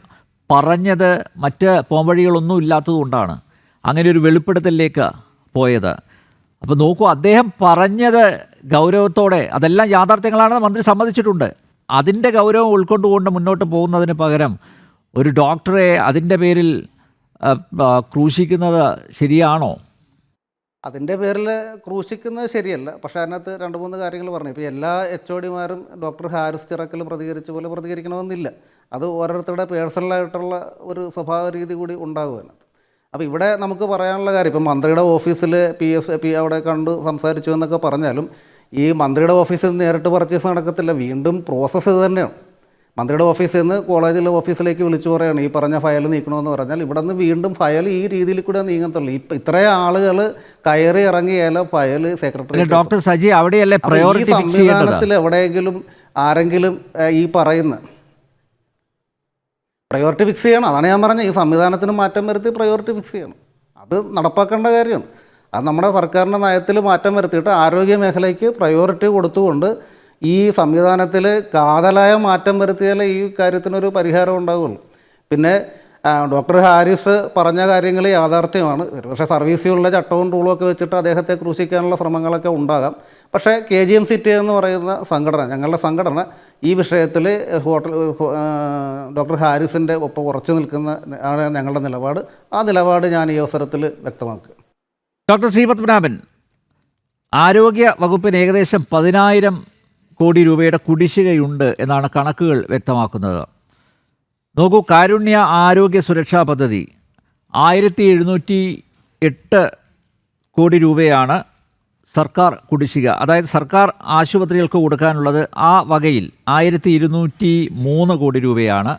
പറഞ്ഞത് മറ്റ് പോംവഴികളൊന്നും ഇല്ലാത്തതുകൊണ്ടാണ് അങ്ങനെ ഒരു വെളിപ്പെടുത്തലിലേക്ക് പോയത്. അപ്പോൾ നോക്കൂ, അദ്ദേഹം പറഞ്ഞത് ഗൗരവത്തോടെ അതെല്ലാം യാഥാർത്ഥ്യങ്ങളാണെന്ന് മന്ത്രി സമ്മതിച്ചിട്ടുണ്ട്. അതിൻ്റെ ഗൗരവം ഉൾക്കൊണ്ടുകൊണ്ട് മുന്നോട്ട് പോകുന്നതിന് പകരം ഒരു ഡോക്ടറെ അതിൻ്റെ പേരിൽ ക്രൂശിക്കുന്നത് ശരിയാണോ? അതിൻ്റെ പേരിൽ ക്രൂശിക്കുന്നത് ശരിയല്ല. പക്ഷേ അതിനകത്ത് 2-3 കാര്യങ്ങൾ പറഞ്ഞു. ഇപ്പോൾ എല്ലാ HODമാരും ഡോക്ടർ ഹാരിസ് ചിറക്കൽ പ്രതികരിച്ച പോലെ പ്രതികരിക്കണമെന്നില്ല. അത് ഓരോരുത്തരുടെ പേഴ്സണലായിട്ടുള്ള ഒരു സ്വഭാവ രീതി കൂടി ഉണ്ടാകും അതിനകത്ത്. അപ്പോൾ ഇവിടെ നമുക്ക് പറയാനുള്ള കാര്യം, ഇപ്പം മന്ത്രിയുടെ ഓഫീസിൽ PSP അവിടെ കണ്ട് സംസാരിച്ചു എന്നൊക്കെ പറഞ്ഞാലും ഈ മന്ത്രിയുടെ ഓഫീസിൽ നേരിട്ട് പർച്ചേസ് നടക്കത്തില്ല. വീണ്ടും പ്രോസസ്സ് ഇത് തന്നെയാണ്. മന്ത്രിയുടെ ഓഫീസിൽ നിന്ന് കോളേജിലെ ഓഫീസിലേക്ക് വിളിച്ചു പറയുകയാണ് ഈ പറഞ്ഞ ഫയൽ നീക്കണമെന്ന് പറഞ്ഞാൽ ഇവിടെ നിന്ന് വീണ്ടും ഫയൽ ഈ രീതിയിൽ കൂടെ നീങ്ങത്തുള്ളൂ. ഇപ്പം ഇത്രയും ആളുകൾ കയറി ഇറങ്ങിയാലോ ഫയൽ സെക്രട്ടറി ഡോക്ടർ സജി അവിടെയല്ലേ പ്രയോറിറ്റി ഫിക്സ് ചെയ്യേണ്ടത്? സംവിധാനത്തിൽ എവിടെയെങ്കിലും ആരെങ്കിലും ഈ പറയുന്ന പ്രയോറിറ്റി ഫിക്സ് ചെയ്യണം. അതാണ് ഞാൻ പറഞ്ഞത്, ഈ സംവിധാനത്തിന് മാറ്റം വരുത്തി പ്രയോറിറ്റി ഫിക്സ് ചെയ്യണം. അത് നടപ്പാക്കേണ്ട കാര്യമാണ്. അത് നമ്മുടെ സർക്കാരിൻ്റെ നയത്തിൽ മാറ്റം വരുത്തിയിട്ട് ആരോഗ്യ മേഖലയ്ക്ക് പ്രയോറിറ്റി കൊടുത്തുകൊണ്ട് ഈ സംവിധാനത്തിൽ കാതലായ മാറ്റം വരുത്തിയാലേ ഈ കാര്യത്തിനൊരു പരിഹാരം ഉണ്ടാവുകയുള്ളൂ. പിന്നെ ഡോക്ടർ ഹാരിസ് പറഞ്ഞ കാര്യങ്ങൾ യാഥാർത്ഥ്യമാണ്. പക്ഷേ സർവീസിലുള്ള ചട്ടവും റൂളും ഒക്കെ വെച്ചിട്ട് അദ്ദേഹത്തെ ക്രൂശിക്കാനുള്ള ശ്രമങ്ങളൊക്കെ ഉണ്ടാകാം. പക്ഷേ KGMCT എന്ന് പറയുന്ന സംഘടന, ഞങ്ങളുടെ സംഘടന ഈ വിഷയത്തിൽ ഡോക്ടർ ഹാരിസിൻ്റെ ഒപ്പം ഉറച്ചു നിൽക്കുന്ന ആണ് ഞങ്ങളുടെ നിലപാട്. ആ നിലപാട് ഞാൻ ഈ അവസരത്തിൽ വ്യക്തമാക്കുക. ഡോക്ടർ ശ്രീപത്മനാഭൻ, ആരോഗ്യ വകുപ്പിന് ഏകദേശം 10,000 കോടി രൂപയുടെ കുടിശ്ശികയുണ്ട് എന്നാണ് കണക്കുകൾ വ്യക്തമാക്കുന്നത്. നോക്കൂ, കാരുണ്യ ആരോഗ്യ സുരക്ഷാ പദ്ധതി 1708 കോടി രൂപയാണ് സർക്കാർ കുടിശ്ശിക. അതായത് സർക്കാർ ആശുപത്രികൾക്ക് കൊടുക്കാനുള്ളത് ആ വകയിൽ 1203 കോടി രൂപയാണ്.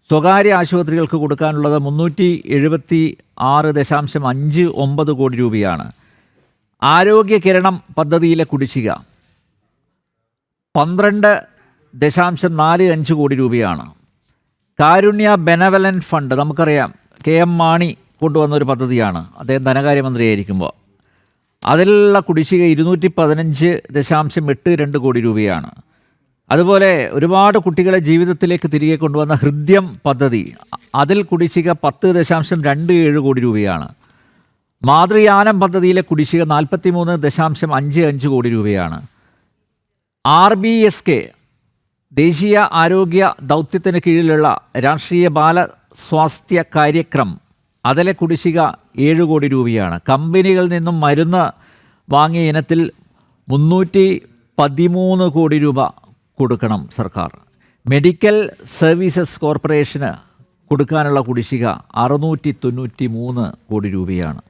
സ്വകാര്യ ആശുപത്രികൾക്ക് കൊടുക്കാനുള്ളത് 376.59 കോടി രൂപയാണ്. ആരോഗ്യ കിരണം പദ്ധതിയിലെ കുടിശ്ശിക 12.45 കോടി രൂപയാണ്. കാരുണ്യ ബെനവലൻറ്റ് ഫണ്ട് നമുക്കറിയാം, KM മാണി കൊണ്ടുവന്നൊരു പദ്ധതിയാണ്, അദ്ദേഹം ധനകാര്യമന്ത്രിയായിരിക്കുമ്പോൾ. അതിലുള്ള കുടിശ്ശിക 215.82 കോടി രൂപയാണ്. അതുപോലെ ഒരുപാട് കുട്ടികളെ ജീവിതത്തിലേക്ക് തിരികെ കൊണ്ടുവന്ന ഹൃദ്യം പദ്ധതി, അതിൽ കുടിശ്ശിക 10.27 കോടി രൂപയാണ്. മാതൃയാനം പദ്ധതിയിലെ കുടിശ്ശിക 43.55 കോടി രൂപയാണ്. RBSK ദേശീയ ആരോഗ്യ ദൗത്യത്തിന് കീഴിലുള്ള രാഷ്ട്രീയ ബാല സ്വാസ്ഥ്യ കാര്യക്രം, അതിലെ കുടിശ്ശിക 7 കോടി രൂപയാണ്. കമ്പനികളിൽ നിന്നും മരുന്ന് വാങ്ങിയ ഇനത്തിൽ 313 കോടി രൂപ കൊടുക്കണം സർക്കാർ. മെഡിക്കൽ സർവീസസ് കോർപ്പറേഷന് കൊടുക്കാനുള്ള കുടിശ്ശിക 693 കോടി രൂപയാണ്.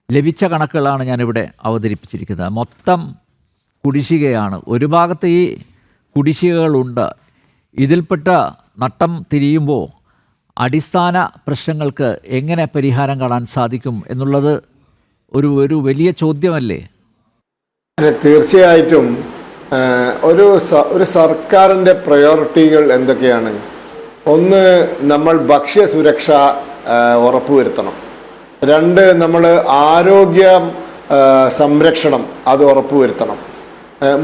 ലഭിച്ച കണക്കുകളാണ് ഞാനിവിടെ അവതരിപ്പിച്ചിരിക്കുന്നത്. മൊത്തം കുടിശ്ശികയാണ്. ഒരു ഭാഗത്ത് ഈ കുടിശ്ശികകളുണ്ട്. ഇതിൽപ്പെട്ട നട്ടം തിരിയുമ്പോൾ അടിസ്ഥാന പ്രശ്നങ്ങൾക്ക് എങ്ങനെ പരിഹാരം കാണാൻ സാധിക്കും എന്നുള്ളത് ഒരു വലിയ ചോദ്യമല്ലേ? തീർച്ചയായിട്ടും ഒരു സർക്കാരിൻ്റെ പ്രയോറിറ്റികൾ എന്തൊക്കെയാണ്? ഒന്ന്, നമ്മൾ ഭക്ഷ്യസുരക്ഷ ഉറപ്പുവരുത്തണം. 2, നമ്മൾ ആരോഗ്യ സംരക്ഷണം അത് ഉറപ്പുവരുത്തണം.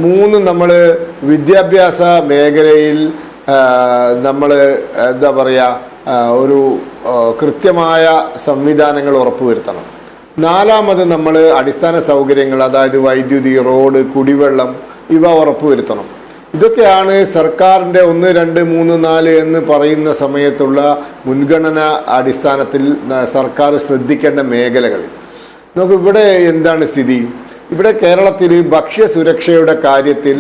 3, നമ്മൾ വിദ്യാഭ്യാസ മേഖലയിൽ നമ്മൾ എന്താ പറയുക, ഒരു കൃത്യമായ സംവിധാനങ്ങൾ ഉറപ്പുവരുത്തണം. 4, നമ്മൾ അടിസ്ഥാന സൗകര്യങ്ങൾ, അതായത് വൈദ്യുതി, റോഡ്, കുടിവെള്ളം, ഇവ ഉറപ്പുവരുത്തണം. ഇതൊക്കെയാണ് സർക്കാരിൻ്റെ 1, 2, 3, 4 എന്ന് പറയുന്ന സമയത്തുള്ള മുൻഗണന അടിസ്ഥാനത്തിൽ സർക്കാർ ശ്രദ്ധിക്കേണ്ട മേഖലകൾ. നമുക്ക് ഇവിടെ എന്താണ് സ്ഥിതി? ഇവിടെ കേരളത്തിൽ ഭക്ഷ്യസുരക്ഷയുടെ കാര്യത്തിൽ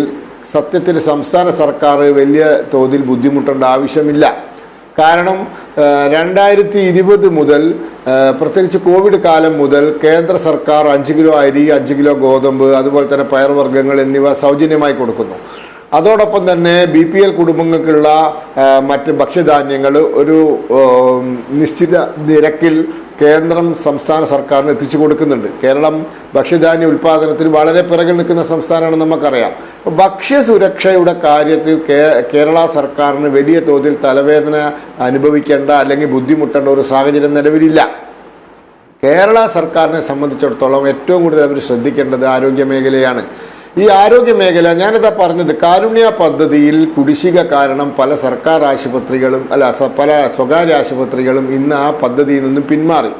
സത്യത്തിൽ സംസ്ഥാന സർക്കാർ വലിയ തോതിൽ ബുദ്ധിമുട്ടേണ്ട ആവശ്യമില്ല. കാരണം 2020 മുതൽ, പ്രത്യേകിച്ച് കോവിഡ് കാലം മുതൽ കേന്ദ്ര സർക്കാർ 5 കിലോ അരി, 5 കിലോ ഗോതമ്പ്, അതുപോലെ തന്നെ പയർവർഗ്ഗങ്ങൾ എന്നിവ സൗജന്യമായി കൊടുക്കുന്നു. അതോടൊപ്പം തന്നെ BPL കുടുംബങ്ങൾക്കുള്ള മറ്റ് ഭക്ഷ്യധാന്യങ്ങൾ ഒരു നിശ്ചിത നിരക്കിൽ കേന്ദ്രം സംസ്ഥാന സർക്കാരിന് എത്തിച്ചു കൊടുക്കുന്നുണ്ട്. കേരളം ഭക്ഷ്യധാന്യ ഉൽപ്പാദനത്തിൽ വളരെ പിറകിൽ നിൽക്കുന്ന സംസ്ഥാനമാണ്, നമുക്കറിയാം. ഭക്ഷ്യസുരക്ഷയുടെ കാര്യത്തിൽ കേരള സർക്കാരിന് വലിയ തോതിൽ തലവേദന അനുഭവിക്കേണ്ട അല്ലെങ്കിൽ ബുദ്ധിമുട്ടേണ്ട ഒരു സാഹചര്യം നിലവിലില്ല. കേരള സർക്കാരിനെ സംബന്ധിച്ചിടത്തോളം ഏറ്റവും കൂടുതൽ അവർ ശ്രദ്ധിക്കേണ്ടത് ആരോഗ്യ മേഖലയാണ്. ഈ ആരോഗ്യ മേഖല, ഞാനിതാ പറഞ്ഞത്, കാരുണ്യ പദ്ധതിയിൽ കുടിശ്ശിക കാരണം പല സർക്കാർ ആശുപത്രികളും പല സ്വകാര്യ ആശുപത്രികളും ഇന്ന് ആ പദ്ധതിയിൽ നിന്നും പിന്മാറി.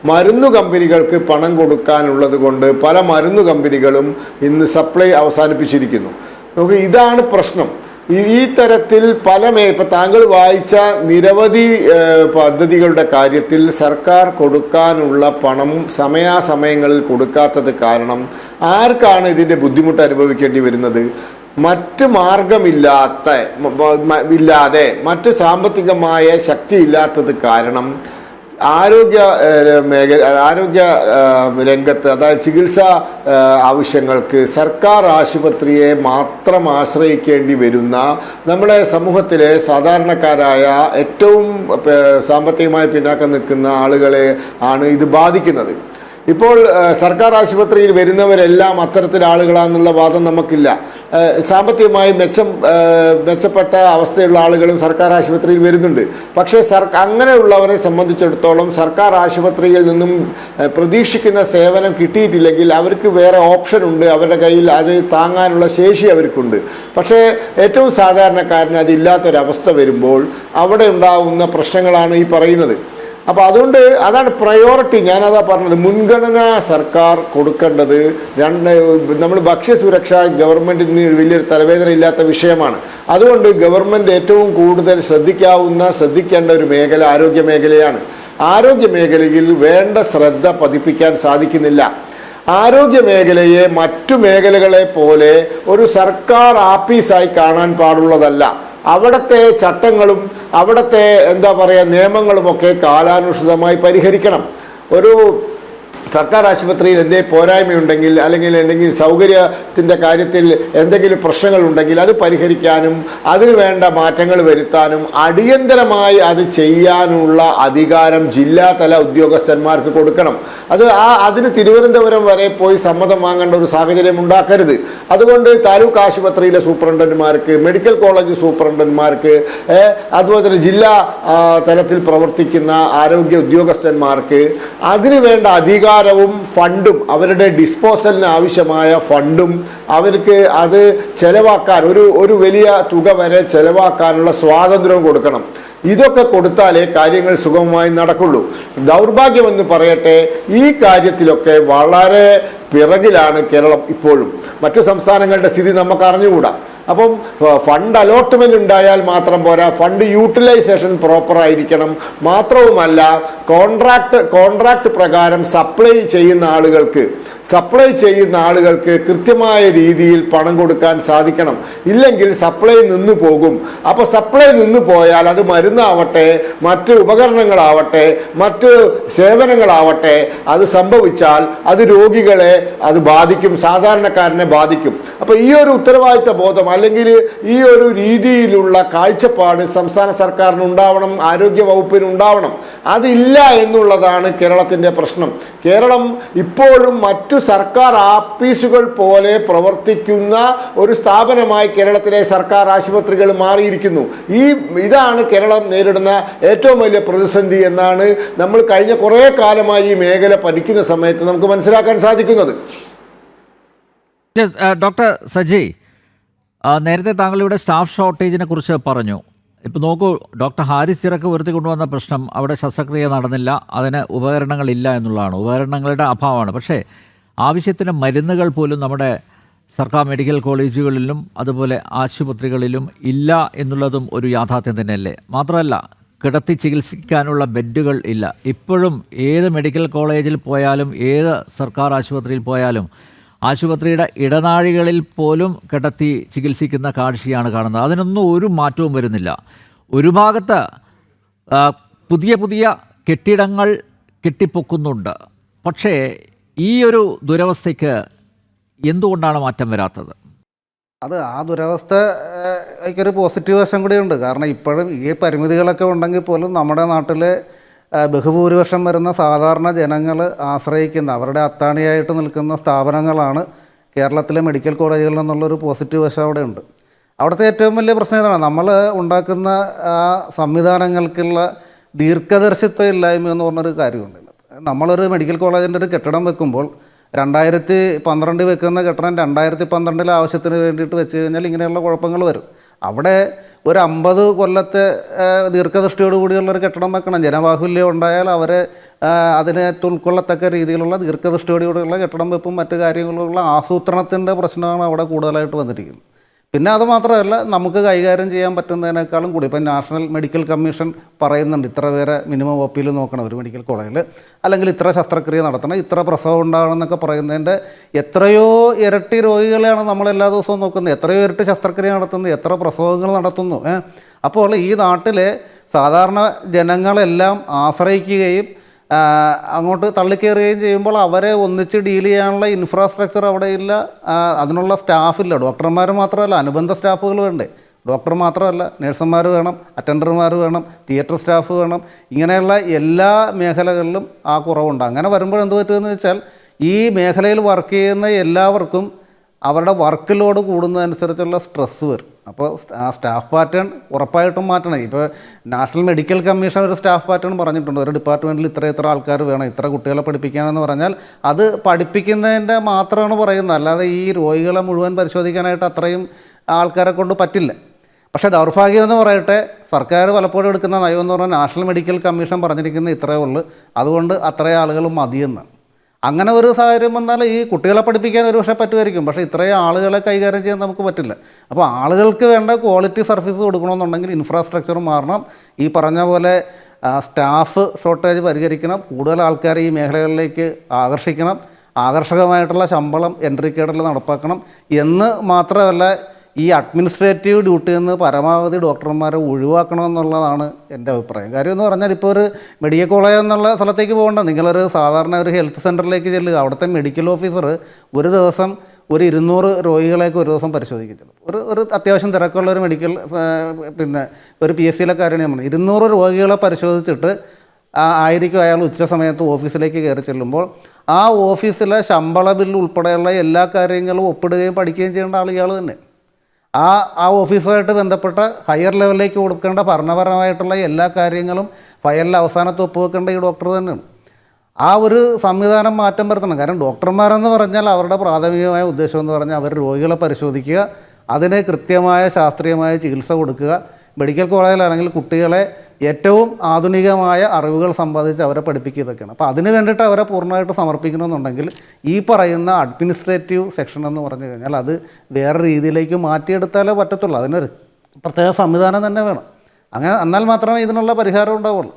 മരുന്നു കമ്പനികൾക്ക് പണം കൊടുക്കാനുള്ളത് കൊണ്ട് പല മരുന്നു കമ്പനികളും ഇന്ന് സപ്ലൈ അവസാനിപ്പിച്ചിരിക്കുന്നു. നമുക്ക് ഇതാണ് പ്രശ്നം. ഈ തരത്തിൽ ഇപ്പം താങ്കൾ വായിച്ച നിരവധി പദ്ധതികളുടെ കാര്യത്തിൽ സർക്കാർ കൊടുക്കാനുള്ള പണം സമയാസമയങ്ങളിൽ കൊടുക്കാത്തത് കാരണം ആർക്കാണ് ഇതിൻ്റെ ബുദ്ധിമുട്ട് അനുഭവിക്കേണ്ടി വരുന്നത്? മറ്റ് മാർഗമില്ലാതെ മറ്റ് സാമ്പത്തികമായ ശക്തി ഇല്ലാത്തത് കാരണം ആരോഗ്യ രംഗത്ത്, അതായത് ചികിത്സാ ആവശ്യങ്ങൾക്ക് സർക്കാർ ആശുപത്രിയെ മാത്രം ആശ്രയിക്കേണ്ടി വരുന്ന നമ്മുടെ സമൂഹത്തിലെ സാധാരണക്കാരായ ഏറ്റവും സാമ്പത്തികമായി പിന്നാക്കം നിൽക്കുന്ന ആളുകളെ ആണ് ഇത് ബാധിക്കുന്നത്. ഇപ്പോൾ സർക്കാർ ആശുപത്രിയിൽ വരുന്നവരെല്ലാം അത്തരത്തിൽ ആളുകളാണെന്നുള്ള വാദം നമുക്കില്ല. സാമ്പത്തികമായി മെച്ചപ്പെട്ട അവസ്ഥയുള്ള ആളുകളും സർക്കാർ ആശുപത്രിയിൽ വരുന്നുണ്ട്. പക്ഷേ അങ്ങനെയുള്ളവരെ സംബന്ധിച്ചിടത്തോളം സർക്കാർ ആശുപത്രിയിൽ നിന്നും പ്രതീക്ഷിക്കുന്ന സേവനം കിട്ടിയിട്ടില്ലെങ്കിൽ അവർക്ക് വേറെ ഓപ്ഷൻ ഉണ്ട്, അവരുടെ കയ്യിൽ അത് താങ്ങാനുള്ള ശേഷി അവർക്കുണ്ട്. പക്ഷേ ഏറ്റവും സാധാരണക്കാരന് അതില്ലാത്തൊരവസ്ഥ വരുമ്പോൾ അവിടെ ഉണ്ടാകുന്ന പ്രശ്നങ്ങളാണ് ഈ പറയുന്നത്. അപ്പോൾ അതുകൊണ്ട് അതാണ് പ്രയോറിറ്റി. ഞാനതാ പറഞ്ഞത്, മുൻഗണന സർക്കാർ കൊടുക്കേണ്ടത് നമ്മൾ ഭക്ഷ്യസുരക്ഷ ഗവൺമെൻറ്റിന് വലിയൊരു തലവേദന ഇല്ലാത്ത വിഷയമാണ്. അതുകൊണ്ട് ഗവൺമെൻറ് ഏറ്റവും കൂടുതൽ ശ്രദ്ധിക്കേണ്ട ഒരു മേഖല ആരോഗ്യ മേഖലയാണ്. ആരോഗ്യ മേഖലയിൽ വേണ്ട ശ്രദ്ധ പതിപ്പിക്കാൻ സാധിക്കുന്നില്ല. ആരോഗ്യ മേഖലയെ മറ്റു മേഖലകളെ പോലെ ഒരു സർക്കാർ ആഫീസായി കാണാൻ പാടുള്ളതല്ല. അവിടുത്തെ ചട്ടങ്ങളും അവിടുത്തെ നിയമങ്ങളുമൊക്കെ കാലാനുസൃതമായി പരിഹരിക്കണം. ഒരു സർക്കാർ ആശുപത്രിയിൽ എന്തെങ്കിലും പോരായ്മയുണ്ടെങ്കിൽ അല്ലെങ്കിൽ എന്തെങ്കിലും സൗകര്യത്തിൻ്റെ കാര്യത്തിൽ എന്തെങ്കിലും പ്രശ്നങ്ങളുണ്ടെങ്കിൽ അത് പരിഹരിക്കാനും അതിന് വേണ്ട മാറ്റങ്ങൾ വരുത്താനും അടിയന്തരമായി അത് ചെയ്യാനുള്ള അധികാരം ജില്ലാതല ഉദ്യോഗസ്ഥന്മാർക്ക് കൊടുക്കണം. അതിന് തിരുവനന്തപുരം വരെ പോയി സമ്മതം വാങ്ങേണ്ട ഒരു സാഹചര്യം ഉണ്ടാക്കരുത്. അതുകൊണ്ട് താലൂക്ക് ആശുപത്രിയിലെ സൂപ്രണ്ടന്മാർക്ക്, മെഡിക്കൽ കോളേജ് സൂപ്രണ്ടന്മാർക്ക്, അതുപോലെ തന്നെ ജില്ലാ തലത്തിൽ പ്രവർത്തിക്കുന്ന ആരോഗ്യ ഉദ്യോഗസ്ഥന്മാർക്ക് അതിന് വേണ്ട അധികാരവും ഫണ്ടും അവരുടെ ഡിസ്പോസലിന് ആവശ്യമായ ഫണ്ടും അവർക്ക് അത് ചെലവാക്കാൻ ഒരു വലിയ തുക വരെ ചെലവാക്കാനുള്ള സ്വാതന്ത്ര്യവും കൊടുക്കണം. ഇതൊക്കെ കൊടുത്താലേ കാര്യങ്ങൾ സുഗമമായി നടക്കുള്ളൂ. ദൗർഭാഗ്യമെന്ന് പറയട്ടെ, ഈ കാര്യത്തിലൊക്കെ വളരെ പിറകിലാണ് കേരളം ഇപ്പോഴും. മറ്റു സംസ്ഥാനങ്ങളുടെ സ്ഥിതി നമുക്ക് അറിഞ്ഞുകൂടാ. അപ്പം ഫണ്ട് അലോട്ട്മെന്റ് ഉണ്ടായാൽ മാത്രം പോരാ, ഫണ്ട് യൂട്ടിലൈസേഷൻ പ്രോപ്പർ ആയിരിക്കണം. മാത്രവുമല്ല, കോൺട്രാക്ട് പ്രകാരം സപ്ലൈ ചെയ്യുന്ന ആളുകൾക്ക് കൃത്യമായ രീതിയിൽ പണം കൊടുക്കാൻ സാധിക്കണം. ഇല്ലെങ്കിൽ സപ്ലൈ നിന്നു പോകും. അപ്പോൾ സപ്ലൈ നിന്നു പോയാൽ അത് മരുന്നാവട്ടെ, മറ്റ് ഉപകരണങ്ങളാവട്ടെ, മറ്റ് സേവനങ്ങളാവട്ടെ, അത് സംഭവിച്ചാൽ അത് രോഗികളെ അത് ബാധിക്കും, സാധാരണക്കാരനെ ബാധിക്കും. അപ്പോൾ ഈ ഒരു ഉത്തരവാദിത്ത ബോധം അല്ലെങ്കിൽ ഈ ഒരു രീതിയിലുള്ള കാഴ്ചപ്പാട് സംസ്ഥാന സർക്കാരിന് ഉണ്ടാവണം, ആരോഗ്യ വകുപ്പിന് ഉണ്ടാവണം. അതില്ല എന്നുള്ളതാണ് കേരളത്തിൻ്റെ പ്രശ്നം. കേരളം ഇപ്പോഴും മറ്റു സർക്കാർ ആഫീസുകൾ പോലെ പ്രവർത്തിക്കുന്ന ഒരു സ്ഥാപനമായി കേരളത്തിലെ സർക്കാർ ആശുപത്രികൾ മാറിയിരിക്കുന്നു. ഇതാണ് കേരളം നേരിടുന്ന ഏറ്റവും വലിയ പ്രതിസന്ധി എന്നാണ് നമ്മൾ കഴിഞ്ഞ കുറേ കാലമായി ഈ മേഖല പഠിക്കുന്ന സമയത്ത് നമുക്ക് മനസ്സിലാക്കാൻ സാധിക്കുന്നത്. ഡോക്ടർ സജി, നേരത്തെ താങ്കൾ ഇവിടെ സ്റ്റാഫ് ഷോർട്ടേജിനെ കുറിച്ച് പറഞ്ഞു. ഇപ്പോൾ നോക്കൂ, ഡോക്ടർ ഹാരിസ് ചിറക്ക് ഉയർത്തി കൊണ്ടുവന്ന പ്രശ്നം അവിടെ ശസ്ത്രക്രിയ നടന്നില്ല, അതിന് ഉപകരണങ്ങളില്ല എന്നുള്ളതാണ്, ഉപകരണങ്ങളുടെ അഭാവമാണ്. പക്ഷേ ആവശ്യത്തിന് മരുന്നുകൾ പോലും നമ്മുടെ സർക്കാർ മെഡിക്കൽ കോളേജുകളിലും അതുപോലെ ആശുപത്രികളിലും ഇല്ല എന്നുള്ളതും ഒരു യാഥാർത്ഥ്യം തന്നെയല്ലേ? മാത്രമല്ല, കിടത്തി ചികിത്സിക്കാനുള്ള ബെഡുകൾ ഇല്ല. ഇപ്പോഴും ഏത് മെഡിക്കൽ കോളേജിൽ പോയാലും ഏത് സർക്കാർ ആശുപത്രിയിൽ പോയാലും ആശുപത്രിയുടെ ഇടനാഴികളിൽ പോലും കിടത്തി ചികിത്സിക്കുന്ന കാഴ്ചയാണ് കാണുന്നത്. അതിനൊന്നും ഒരു മാറ്റവും വരുന്നില്ല. ഒരു ഭാഗത്ത് പുതിയ കെട്ടിടങ്ങൾ കെട്ടിപ്പൊക്കുന്നുണ്ട്. പക്ഷേ ഈ ഒരു ദുരവസ്ഥയ്ക്ക് എന്തുകൊണ്ടാണ് മാറ്റം വരാത്തത്? ആ ദുരവസ്ഥയ്ക്കൊരു പോസിറ്റീവ് വശം കൂടിയുണ്ട്. കാരണം ഇപ്പോഴും ഈ പരിമിതികളൊക്കെ ഉണ്ടെങ്കിൽ പോലും നമ്മുടെ നാട്ടിലെ ബഹുഭൂരിപക്ഷം വരുന്ന സാധാരണ ജനങ്ങൾ ആശ്രയിക്കുന്ന, അവരുടെ അത്താണിയായിട്ട് നിൽക്കുന്ന സ്ഥാപനങ്ങളാണ് കേരളത്തിലെ മെഡിക്കൽ കോളേജുകളിൽ നിന്നുള്ളൊരു പോസിറ്റീവ് വശം അവിടെ ഉണ്ട്. അവിടുത്തെ ഏറ്റവും വലിയ പ്രശ്നം ഇതാണ്, നമ്മൾ ഉണ്ടാക്കുന്ന ആ സംവിധാനങ്ങൾക്കുള്ള ദീർഘദർശിത്വം ഇല്ലായ്മ എന്ന് പറഞ്ഞൊരു കാര്യമുണ്ട്. നമ്മളൊരു മെഡിക്കൽ കോളേജിൻ്റെ ഒരു കെട്ടിടം വെക്കുമ്പോൾ 2012 വെക്കുന്ന കെട്ടിടം 2012 ആവശ്യത്തിന് വേണ്ടിയിട്ട് വെച്ച് കഴിഞ്ഞാൽ ഇങ്ങനെയുള്ള കുഴപ്പങ്ങൾ വരും. അവിടെ ഒരു 50 കൊല്ലത്തെ ദീർഘദൃഷ്ടിയോട് കൂടിയുള്ളൊരു കെട്ടിടം വെക്കണം. ജനബാഹുല്യം ഉണ്ടായാൽ അവരെ അതിനെ ഉൾക്കൊള്ളത്തക്ക രീതിയിലുള്ള ദീർഘദൃഷ്ടിയോടുകൂടിയുള്ള കെട്ടിടം വെപ്പും മറ്റു കാര്യങ്ങളുള്ള ആസൂത്രണത്തിൻ്റെ പ്രശ്നമാണ് അവിടെ കൂടുതലായിട്ട് വന്നിരിക്കുന്നത്. പിന്നെ അത് മാത്രമല്ല, നമുക്ക് കൈകാര്യം ചെയ്യാൻ പറ്റുന്നതിനേക്കാളും കൂടി ഇപ്പം നാഷണൽ മെഡിക്കൽ കമ്മീഷൻ പറയുന്നുണ്ട്, ഇത്ര പേരെ മിനിമം ഒ പിയിൽ നോക്കണം ഒരു മെഡിക്കൽ കോളേജിൽ, അല്ലെങ്കിൽ ഇത്ര ശസ്ത്രക്രിയ നടത്തണം, ഇത്ര പ്രസവം ഉണ്ടാകണം എന്നൊക്കെ പറയുന്നതിൻ്റെ എത്രയോ ഇരട്ടി രോഗികളെയാണ് നമ്മൾ എല്ലാ ദിവസവും നോക്കുന്നത്, എത്രയോ ഇരട്ടി ശസ്ത്രക്രിയ നടത്തുന്നത്, എത്ര പ്രസവങ്ങൾ നടത്തുന്നു. അപ്പോൾ ഈ നാട്ടിലെ സാധാരണ ജനങ്ങളെല്ലാം ആശ്രയിക്കുകയും അങ്ങോട്ട് തള്ളിക്കയറുകയും ചെയ്യുമ്പോൾ അവരെ ഒന്നിച്ച് ഡീൽ ചെയ്യാനുള്ള ഇൻഫ്രാസ്ട്രക്ചർ അവിടെ ഇല്ല, അതിനുള്ള സ്റ്റാഫില്ല. ഡോക്ടർമാർ മാത്രമല്ല, അനുബന്ധ സ്റ്റാഫുകൾ വേണ്ടേ? ഡോക്ടർ മാത്രമല്ല, നഴ്സുമാർ വേണം, അറ്റൻഡർമാർ വേണം, തിയേറ്റർ സ്റ്റാഫ് വേണം. ഇങ്ങനെയുള്ള എല്ലാ മേഖലകളിലും ആ കുറവുണ്ട്. അങ്ങനെ വരുമ്പോൾ എന്ത് പറ്റുമെന്ന് വെച്ചാൽ ഈ മേഖലയിൽ വർക്ക് ചെയ്യുന്ന എല്ലാവർക്കും അവരുടെ വർക്ക് ലോഡ് കൂടുന്നതനുസരിച്ചുള്ള സ്ട്രെസ്സ് വരും. അപ്പോൾ ആ സ്റ്റാഫ് പാറ്റേൺ ഉറപ്പായിട്ടും മാറ്റണം. ഇപ്പോൾ നാഷണൽ മെഡിക്കൽ കമ്മീഷൻ ഒരു സ്റ്റാഫ് പാറ്റേൺ പറഞ്ഞിട്ടുണ്ട്. ഒരു ഡിപ്പാർട്ട്മെൻറ്റിൽ ഇത്ര ആൾക്കാർ വേണം, ഇത്ര കുട്ടികളെ പഠിപ്പിക്കാനെന്ന് പറഞ്ഞാൽ അത് പഠിപ്പിക്കുന്നതിൻ്റെ മാത്രമാണ് പറയുന്നത്, അല്ലാതെ ഈ രോഗികളെ മുഴുവൻ പരിശോധിക്കാനായിട്ട് അത്രയും ആൾക്കാരെ കൊണ്ട് പറ്റില്ല. പക്ഷേ ദൗർഭാഗ്യം എന്ന് പറയട്ടെ, സർക്കാർ പലപ്പോഴും എടുക്കുന്ന നയം എന്ന് പറഞ്ഞാൽ നാഷണൽ മെഡിക്കൽ കമ്മീഷൻ പറഞ്ഞിരിക്കുന്ന ഇത്രയേ ഉള്ളൂ, അതുകൊണ്ട് അത്രയും ആളുകൾ മതിയെന്നാണ്. അങ്ങനെ ഒരു സാഹചര്യം വന്നാൽ ഈ കുട്ടികളെ പഠിപ്പിക്കാൻ ഒരു പക്ഷേ പറ്റുമായിരിക്കും, പക്ഷേ ഇത്രയും ആളുകളെ കൈകാര്യം ചെയ്യാൻ നമുക്ക് പറ്റില്ല. അപ്പോൾ ആളുകൾക്ക് വേണ്ട ക്വാളിറ്റി സർവീസ് കൊടുക്കണമെന്നുണ്ടെങ്കിൽ ഇൻഫ്രാസ്ട്രക്ചർ മാറണം. ഈ പറഞ്ഞ പോലെ സ്റ്റാഫ് ഷോർട്ടേജ് പരിഹരിക്കണം, കൂടുതൽ ആൾക്കാരെ ഈ മേഖലകളിലേക്ക് ആകർഷിക്കണം, ആകർഷകമായിട്ടുള്ള ശമ്പളം എൻട്രി കേഡറിൽ നടപ്പാക്കണം എന്ന് മാത്രമല്ല, ഈ അഡ്മിനിസ്ട്രേറ്റീവ് ഡ്യൂട്ടിയിൽ നിന്ന് പരമാവധി ഡോക്ടർമാരെ ഒഴിവാക്കണമെന്നുള്ളതാണ് എൻ്റെ അഭിപ്രായം. കാര്യം എന്ന് പറഞ്ഞാൽ ഇപ്പോൾ ഒരു മെഡിക്കൽ കോളേജ് എന്നുള്ള സ്ഥലത്തേക്ക് പോകണ്ട, നിങ്ങളൊരു സാധാരണ ഒരു ഹെൽത്ത് സെൻ്ററിലേക്ക് ചെല്ലുക, അവിടുത്തെ മെഡിക്കൽ ഓഫീസർ ഒരു ദിവസം ഒരു 200 രോഗികളേക്ക് ഒരു ദിവസം പരിശോധിക്കും. ഒരു അത്യാവശ്യം തിരക്കുള്ള ഒരു മെഡിക്കൽ പിന്നെ ഒരു PSCയിലെ കാര്യമാണ് നമ്മൾ 200 രോഗികളെ പരിശോധിച്ചിട്ട് ആയിരിക്കും അയാൾ ഉച്ച സമയത്ത് ഓഫീസിലേക്ക് കയറി ചെല്ലുമ്പോൾ ആ ഓഫീസിലെ ശമ്പള ബില്ല് ഉൾപ്പെടെയുള്ള എല്ലാ കാര്യങ്ങളും ഒപ്പിടുകയും പഠിക്കുകയും ചെയ്യേണ്ട ആൾ ഇയാൾ തന്നെ. ആ ഓഫീസുമായിട്ട് ബന്ധപ്പെട്ട ഹയർ ലെവലിലേക്ക് കൊടുക്കേണ്ട ഭരണപരമായിട്ടുള്ള എല്ലാ കാര്യങ്ങളും ഫയലിൽ അവസാനത്ത് ഒപ്പുവെക്കേണ്ട ഈ ഡോക്ടർ തന്നെയാണ്. ആ ഒരു സംവിധാനം മാറ്റം വരുത്തണം. കാരണം ഡോക്ടർമാരെന്ന് പറഞ്ഞാൽ അവരുടെ പ്രാഥമികമായ ഉദ്ദേശം എന്ന് പറഞ്ഞാൽ അവർ രോഗികളെ പരിശോധിക്കുക, അതിന് കൃത്യമായ ശാസ്ത്രീയമായ ചികിത്സ കൊടുക്കുക. മെഡിക്കൽ കോളേജിലാണെങ്കിൽ കുട്ടികളെ ഏറ്റവും ആധുനികമായ അറിവുകൾ സമ്പാദിച്ച് അവരെ പഠിപ്പിക്കുക, ഇതൊക്കെയാണ്. അപ്പോൾ അതിന് വേണ്ടിയിട്ട് അവരെ പൂർണ്ണമായിട്ട് സമർപ്പിക്കണമെന്നുണ്ടെങ്കിൽ ഈ പറയുന്ന അഡ്മിനിസ്ട്രേറ്റീവ് സെക്ഷൻ എന്ന് പറഞ്ഞു കഴിഞ്ഞാൽ അത് വേറെ രീതിയിലേക്ക് മാറ്റിയെടുത്താലേ പറ്റത്തുള്ളൂ. അതിനൊരു പ്രത്യേക സംവിധാനം തന്നെ വേണം. അങ്ങനെ എന്നാൽ മാത്രമേ ഇതിനുള്ള പരിഹാരം ഉണ്ടാവുള്ളൂ.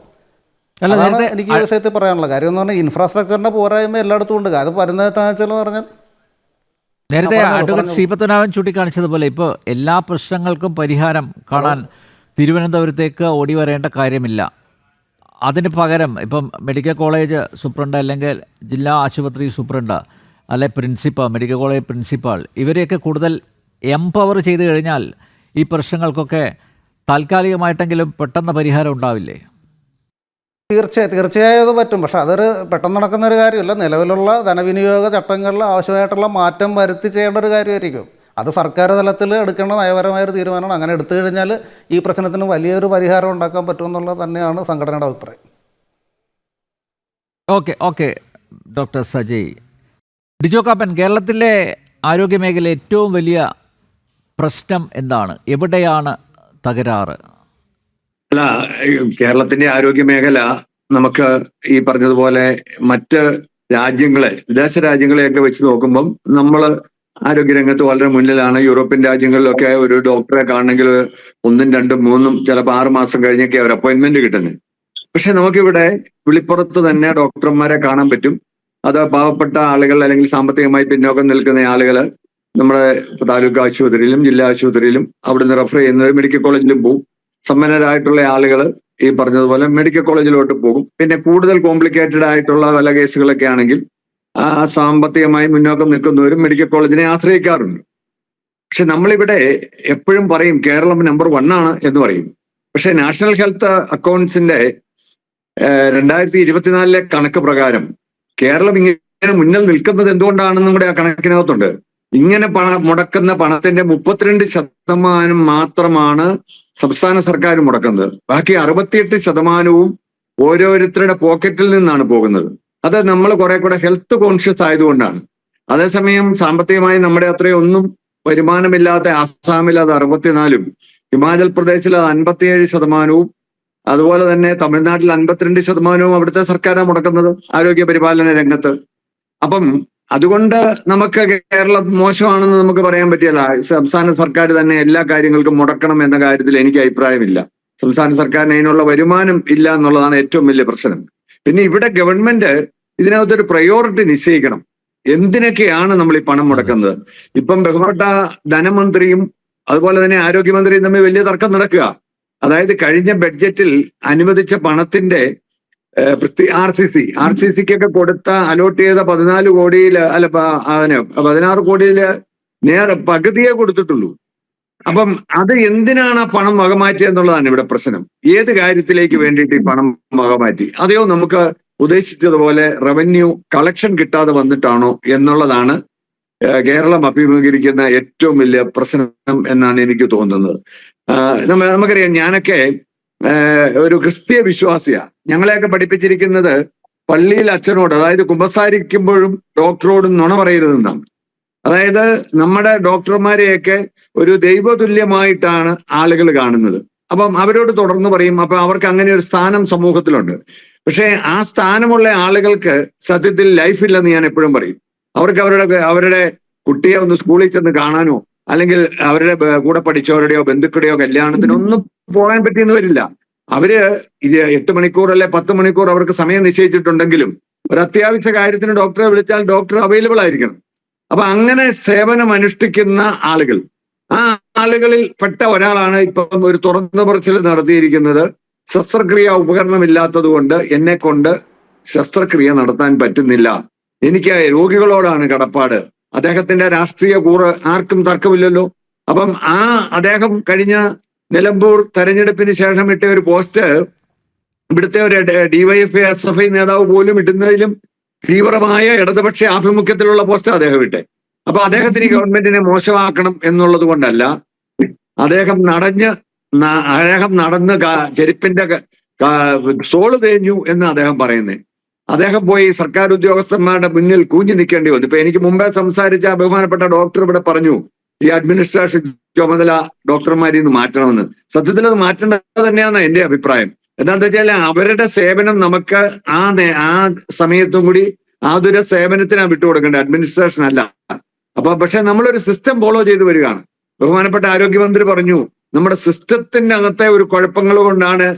അതാണ് എനിക്ക് ഈ വിഷയത്തിൽ പറയാനുള്ള കാര്യം. എന്ന് പറഞ്ഞാൽ ഇൻഫ്രാസ്ട്രക്ചറിൻ്റെ പോരായ്മ എല്ലായിടത്തും ഉണ്ട്. അത് വരുന്നതെന്ന് പറഞ്ഞാൽ നേരത്തെ അഡ്വക്കേറ്റ് ശ്രീപത്മനാഭൻ ചൂണ്ടിക്കാണിച്ചതുപോലെ ഇപ്പോൾ എല്ലാ പ്രശ്നങ്ങൾക്കും പരിഹാരം കാണാൻ തിരുവനന്തപുരത്തേക്ക് ഓടി വരേണ്ട കാര്യമില്ല. അതിന് പകരം ഇപ്പം മെഡിക്കൽ കോളേജ് സൂപ്രണ്ട് അല്ലെങ്കിൽ ജില്ലാ ആശുപത്രി സൂപ്രണ്ട് അല്ലെ പ്രിൻസിപ്പാൾ, മെഡിക്കൽ കോളേജ് പ്രിൻസിപ്പാൾ, ഇവരെയൊക്കെ കൂടുതൽ എംപവർ ചെയ്ത് കഴിഞ്ഞാൽ ഈ പ്രശ്നങ്ങൾക്കൊക്കെ താൽക്കാലികമായിട്ടെങ്കിലും പെട്ടെന്ന് പരിഹാരം ഉണ്ടാവില്ലേ? തീർച്ചയായും അത് പറ്റും. പക്ഷേ അതൊരു പെട്ടെന്ന് നടക്കുന്നൊരു കാര്യമല്ല. നിലവിലുള്ള ധനവിനിയോഗ ചട്ടങ്ങളിൽ ആവശ്യമായിട്ടുള്ള മാറ്റം വരുത്തി ചെയ്യേണ്ട ഒരു കാര്യമായിരിക്കും. അത് സർക്കാർ തലത്തിൽ എടുക്കേണ്ട നയപരമായൊരു തീരുമാനമാണ്. അങ്ങനെ എടുത്തു കഴിഞ്ഞാൽ ഈ പ്രശ്നത്തിന് വലിയൊരു പരിഹാരം ഉണ്ടാക്കാൻ പറ്റുമെന്നുള്ളത് തന്നെയാണ് സംഘടനയുടെ അഭിപ്രായം. Okay doctor Sajay. ഡിജോ കാപ്പൻ, കേരളത്തിലെ ആരോഗ്യമേഖല ഏറ്റവും വലിയ പ്രശ്നം എന്താണ്? എവിടെയാണ് തകരാറ്? അല്ല, കേരളത്തിന്റെ ആരോഗ്യ മേഖല നമുക്ക് ഈ പറഞ്ഞതുപോലെ മറ്റ് രാജ്യങ്ങളെ, വിദേശ രാജ്യങ്ങളെയൊക്കെ വെച്ച് നോക്കുമ്പം നമ്മൾ ആരോഗ്യരംഗത്ത് വളരെ മുന്നിലാണ്. യൂറോപ്യൻ രാജ്യങ്ങളിലൊക്കെ ഒരു ഡോക്ടറെ കാണണമെങ്കിൽ 1, 2, 3 ചിലപ്പോൾ 6 മാസം കഴിഞ്ഞൊക്കെ ഒരു അപ്പോയിന്റ്മെന്റ് കിട്ടുന്നത്. പക്ഷെ നമുക്കിവിടെ വിളിപ്പുറത്ത് തന്നെ ഡോക്ടർമാരെ കാണാൻ പറ്റും. അത് പാവപ്പെട്ട ആളുകൾ അല്ലെങ്കിൽ സാമ്പത്തികമായി പിന്നോക്കം നിൽക്കുന്ന ആളുകൾ നമ്മുടെ താലൂക്ക് ആശുപത്രിയിലും ജില്ലാ ആശുപത്രിയിലും അവിടുന്ന് റെഫർ ചെയ്യുന്നവർ മെഡിക്കൽ കോളേജിലും പോകും. സമ്പന്നരായിട്ടുള്ള ആളുകൾ ഈ പറഞ്ഞതുപോലെ മെഡിക്കൽ കോളേജിലോട്ട് പോകും. പിന്നെ കൂടുതൽ കോംപ്ലിക്കേറ്റഡ് ആയിട്ടുള്ള പല കേസുകളൊക്കെ ആണെങ്കിൽ സാമ്പത്തികമായി മുന്നോക്കം നിൽക്കുന്നവരും മെഡിക്കൽ കോളേജിനെ ആശ്രയിക്കാറുണ്ട്. പക്ഷെ നമ്മളിവിടെ എപ്പോഴും പറയും കേരളം നമ്പർ 1 ആണ് എന്ന് പറയും. പക്ഷെ നാഷണൽ ഹെൽത്ത് അക്കൗണ്ട്സിന്റെ 2024 കണക്ക് പ്രകാരം കേരളം ഇങ്ങനെ മുന്നിൽ നിൽക്കുന്നത് എന്തുകൊണ്ടാണെന്നും കൂടെ ആ കണക്കിനകത്തുണ്ട്. ഇങ്ങനെ മുടക്കുന്ന പണത്തിന്റെ 32% മാത്രമാണ് സംസ്ഥാന സർക്കാർ മുടക്കുന്നത്. ബാക്കി 68% ഓരോരുത്തരുടെ പോക്കറ്റിൽ നിന്നാണ് പോകുന്നത്. അത് നമ്മൾ കുറെ കൂടെ ഹെൽത്ത് കോൺഷ്യസ് ആയതുകൊണ്ടാണ്. അതേസമയം സാമ്പത്തികമായി നമ്മുടെ അത്രയും ഒന്നും വരുമാനമില്ലാത്ത ആസാമിൽ അത് 64%, ഹിമാചൽ പ്രദേശിൽ അത് 57%, അതുപോലെ തന്നെ തമിഴ്നാട്ടിൽ 52% അവിടുത്തെ സർക്കാരാണ് മുടക്കുന്നത് ആരോഗ്യ പരിപാലന രംഗത്ത്. അപ്പം അതുകൊണ്ട് നമുക്ക് കേരളം മോശമാണെന്ന് നമുക്ക് പറയാൻ പറ്റില്ല. സംസ്ഥാന സർക്കാർ തന്നെ എല്ലാ കാര്യങ്ങൾക്കും മുടക്കണം എന്ന കാര്യത്തിൽ എനിക്ക് അഭിപ്രായമില്ല. സംസ്ഥാന സർക്കാരിന് അതിനുള്ള വരുമാനം ഇല്ല എന്നുള്ളതാണ് ഏറ്റവും വലിയ പ്രശ്നം. പിന്നെ ഇവിടെ ഗവൺമെന്റ് ഇതിനകത്തൊരു പ്രയോറിറ്റി നിശ്ചയിക്കണം. എന്തിനൊക്കെയാണ് നമ്മൾ ഈ പണം മുടക്കുന്നത്? ഇപ്പം ബഹുമാനപ്പെട്ട ധനമന്ത്രിയും അതുപോലെ തന്നെ ആരോഗ്യമന്ത്രിയും തമ്മിൽ വലിയ തർക്കം നടക്കുക. അതായത് കഴിഞ്ഞ ബഡ്ജറ്റിൽ അനുവദിച്ച പണത്തിന്റെ ആർ സി സിക്കൊക്കെ കൊടുത്ത അലോട്ട് ചെയ്ത 14 കോടിയിൽ അല്ല 16 കോടിയിൽ പകുതിയെ കൊടുത്തിട്ടുള്ളൂ. അപ്പം അത് എന്തിനാണ് ആ പണം വകമാറ്റിയെന്നുള്ളതാണ് ഇവിടെ പ്രശ്നം. ഏത് കാര്യത്തിലേക്ക് വേണ്ടിയിട്ട് ഈ പണം വകമാറ്റി? അതെയോ നമുക്ക് ഉദ്ദേശിച്ചതുപോലെ റവന്യൂ കളക്ഷൻ കിട്ടാതെ വന്നിട്ടാണോ എന്നുള്ളതാണ് കേരളം അഭിമുഖീകരിക്കുന്ന ഏറ്റവും വലിയ പ്രശ്നം എന്നാണ് എനിക്ക് തോന്നുന്നത്. നമുക്കറിയാം, ഞാനൊക്കെ ഒരു ക്രിസ്തീയ വിശ്വാസിയാ. ഞങ്ങളെയൊക്കെ പഠിപ്പിച്ചിരിക്കുന്നത് പള്ളിയിൽ അച്ഛനോട്, അതായത് കുമ്പസാരിക്കുമ്പോഴും ഡോക്ടറോടും നുണ പറയരുതെന്നാണ്. അതായത് നമ്മുടെ ഡോക്ടർമാരെയൊക്കെ ഒരു ദൈവതുല്യമായിട്ടാണ് ആളുകൾ കാണുന്നത്. അപ്പം അവരോട് തുടർന്ന് പറയും. അപ്പൊ അവർക്ക് അങ്ങനെ ഒരു സ്ഥാനം സമൂഹത്തിലുണ്ട്. പക്ഷേ ആ സ്ഥാനമുള്ള ആളുകൾക്ക് സത്യത്തിൽ ലൈഫില്ലെന്ന് ഞാൻ എപ്പോഴും പറയും. അവർക്ക് അവരുടെ കുട്ടിയെ ഒന്ന് സ്കൂളിൽ ചെന്ന് കാണാനോ അല്ലെങ്കിൽ അവരുടെ കൂടെ പഠിച്ചവരുടെയോ ബന്ധുക്കളുടെയോ കല്യാണത്തിനൊന്നും പോകാൻ പറ്റിയെന്ന് വരില്ല. അവര് 8 മണിക്കൂർ അല്ലെ 10 മണിക്കൂർ അവർക്ക് സമയം നിശ്ചയിച്ചിട്ടുണ്ടെങ്കിലും ഒരു അത്യാവശ്യ കാര്യത്തിന് ഡോക്ടറെ വിളിച്ചാൽ ഡോക്ടർ അവൈലബിൾ ആയിരിക്കണം. അപ്പൊ അങ്ങനെ സേവനം അനുഷ്ഠിക്കുന്ന ആളുകൾ, ആ ആളുകളിൽ പെട്ട ഒരാളാണ് ഇപ്പം ഒരു തുറന്നു പറച്ചിൽ നടത്തിയിരിക്കുന്നത്. ശസ്ത്രക്രിയ ഉപകരണമില്ലാത്തത് കൊണ്ട് എന്നെ കൊണ്ട് ശസ്ത്രക്രിയ നടത്താൻ പറ്റുന്നില്ല, എനിക്ക് രോഗികളോടാണ് കടപ്പാട്. അദ്ദേഹത്തിന്റെ രാഷ്ട്രീയ കൂറ് ആർക്കും തർക്കമില്ലല്ലോ. അപ്പം അദ്ദേഹം കഴിഞ്ഞ നിലമ്പൂർ തെരഞ്ഞെടുപ്പിന് ശേഷം ഇട്ട ഒരു പോസ്റ്റ് ഇവിടുത്തെ ഒരു DYFI SFI നേതാവ് പോലും ഇടുന്നതിലും തീവ്രമായ ഇടതുപക്ഷ ആഭിമുഖ്യത്തിലുള്ള പോസ്റ്റ് അദ്ദേഹം ഇട്ടെ. അപ്പൊ അദ്ദേഹത്തിന് ഈ ഗവൺമെന്റിനെ മോശമാക്കണം എന്നുള്ളത് കൊണ്ടല്ല, അദ്ദേഹം നടന്ന് ചെരുപ്പിന്റെ സോള് തേഞ്ഞു എന്ന് അദ്ദേഹം പറയുന്നത്. അദ്ദേഹം പോയി സർക്കാർ ഉദ്യോഗസ്ഥന്മാരുടെ മുന്നിൽ കൂഞ്ഞു നിൽക്കേണ്ടി വന്നു. ഇപ്പൊ എനിക്ക് മുമ്പേ സംസാരിച്ച ബഹുമാനപ്പെട്ട ഡോക്ടർ ഇവിടെ പറഞ്ഞു ഈ അഡ്മിനിസ്ട്രേഷൻ ചുമതല ഡോക്ടർമാരിൽ നിന്ന് മാറ്റണമെന്ന്. സത്യത്തിൽ അത് മാറ്റേണ്ടത് തന്നെയാണ് എന്റെ അഭിപ്രായം. എന്താണെന്ന് വെച്ചാൽ അവരുടെ സേവനം നമുക്ക് ആ സമയത്തും കൂടി ആതുര സേവനത്തിനാണ് വിട്ടുകൊടുക്കേണ്ടത്, അഡ്മിനിസ്ട്രേഷൻ അല്ല. പക്ഷെ നമ്മളൊരു സിസ്റ്റം ഫോളോ ചെയ്ത് വരികയാണ്. ബഹുമാനപ്പെട്ട ആരോഗ്യമന്ത്രി പറഞ്ഞു നമ്മുടെ സിസ്റ്റത്തിന്റെ അകത്തെ ഒരു കുഴപ്പങ്ങൾ കൊണ്ടാണ്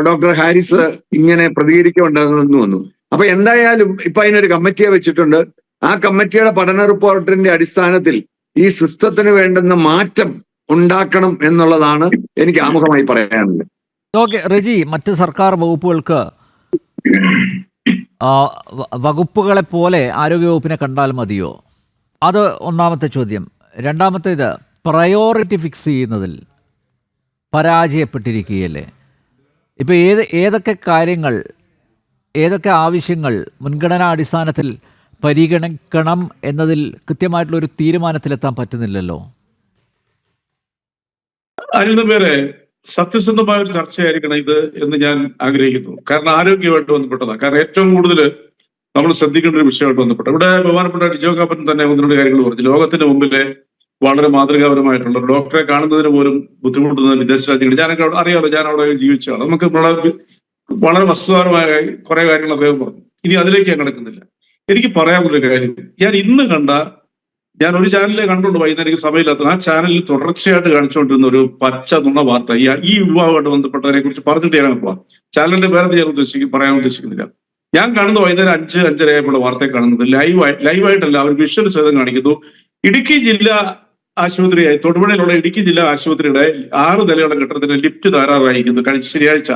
ഡോക്ടർ ഹാരിസ് ഇങ്ങനെ പ്രതികരിക്കേണ്ടതെന്ന് വന്നു. അപ്പൊ എന്തായാലും ഇപ്പൊ അതിനൊരു കമ്മിറ്റിയെ വെച്ചിട്ടുണ്ട്. ആ കമ്മിറ്റിയുടെ പഠന റിപ്പോർട്ടിന്റെ അടിസ്ഥാനത്തിൽ ഈ സിസ്റ്റത്തിന് വേണ്ടുന്ന മാറ്റം ഉണ്ടാക്കണം എന്നുള്ളതാണ് എനിക്ക് ആമുഖമായി പറയാനുള്ളത്. ഓക്കെ റെജി, മറ്റ് സർക്കാർ വകുപ്പുകൾക്ക് വകുപ്പുകളെ പോലെ ആരോഗ്യവകുപ്പിനെ കണ്ടാൽ മതിയോ? അത് ഒന്നാമത്തെ ചോദ്യം. രണ്ടാമത്തേത്, പ്രയോറിറ്റി ഫിക്സ് ചെയ്യുന്നതിൽ പരാജയപ്പെട്ടിരിക്കുകയല്ലേ? ഇപ്പോൾ ഏതൊക്കെ കാര്യങ്ങൾ, ഏതൊക്കെ ആവശ്യങ്ങൾ മുൻഗണനാ അടിസ്ഥാനത്തിൽ പരിഗണിക്കണം എന്നതിൽ കൃത്യമായിട്ടുള്ളൊരു തീരുമാനത്തിലെത്താൻ പറ്റുന്നില്ലല്ലോ. അതിൽ പേരെ സത്യസന്ധമായ ഒരു ചർച്ചയായിരിക്കണം ഇത് എന്ന് ഞാൻ ആഗ്രഹിക്കുന്നു. കാരണം ആരോഗ്യമായിട്ട് ബന്ധപ്പെട്ടതാണ്. കാരണം ഏറ്റവും കൂടുതൽ നമ്മൾ ശ്രദ്ധിക്കേണ്ട ഒരു വിഷയമായിട്ട് ബന്ധപ്പെട്ട ഇവിടെ ബഹുമാനപ്പെട്ട ഡിജോ കാപ്പൻ തന്നെ 1-2 കാര്യങ്ങൾ പറഞ്ഞു. ലോകത്തിന്റെ മുമ്പിലെ വളരെ മാതൃകാപരമായിട്ടുള്ള ഒരു ഡോക്ടറെ കാണുന്നതിന് പോലും ബുദ്ധിമുട്ടുന്ന വിദേശ രാജ്യങ്ങൾ ഞാനൊക്കെ അറിയാമല്ലോ, ഞാൻ അവിടെ ജീവിച്ചതാണ്. നമുക്ക് വളരെ വസ്തുതാപരമായ കുറെ കാര്യങ്ങൾ അദ്ദേഹം പറഞ്ഞു. ഇനി അതിലേക്ക് ഞാൻ കിടക്കുന്നില്ല. എനിക്ക് പറയാനുള്ളൊരു കാര്യം, ഞാൻ ഇന്ന് ഞാൻ ഒരു ചാനലിലെ കണ്ടുകൊണ്ട് വൈകുന്നേരം സഭയില്ലാത്ത ആ ചാനലിൽ തുടർച്ചയായിട്ട് കാണിച്ചുകൊണ്ടിരുന്ന ഒരു പച്ച നുണ വാർത്ത ഈ വിഭാഗമായിട്ട് ബന്ധപ്പെട്ടതിനെ കുറിച്ച് പറഞ്ഞിട്ട് ഞാൻ പോവാം. ചാനലിന്റെ പേരത്ത് ഞാൻ പറയാൻ ഉദ്ദേശിക്കുന്നില്ല. ഞാൻ കാണുന്ന വൈകുന്നേരം 5-5:30 വാർത്തയെ കാണുന്നത് ലൈവായിട്ടല്ല, അവർ വിഷ്വൽ സഹിതം കാണിക്കുന്നു. ഇടുക്കി ജില്ലാ ആശുപത്രിയായി തൊടുപുഴയിലുള്ള ഇടുക്കി ജില്ലാ ആശുപത്രിയുടെ 6 നിലയുള്ള കെട്ടിടത്തിന് ലിഫ്റ്റ് തയ്യാറായിരിക്കുന്നു. കഴിഞ്ഞ ശനിയാഴ്ച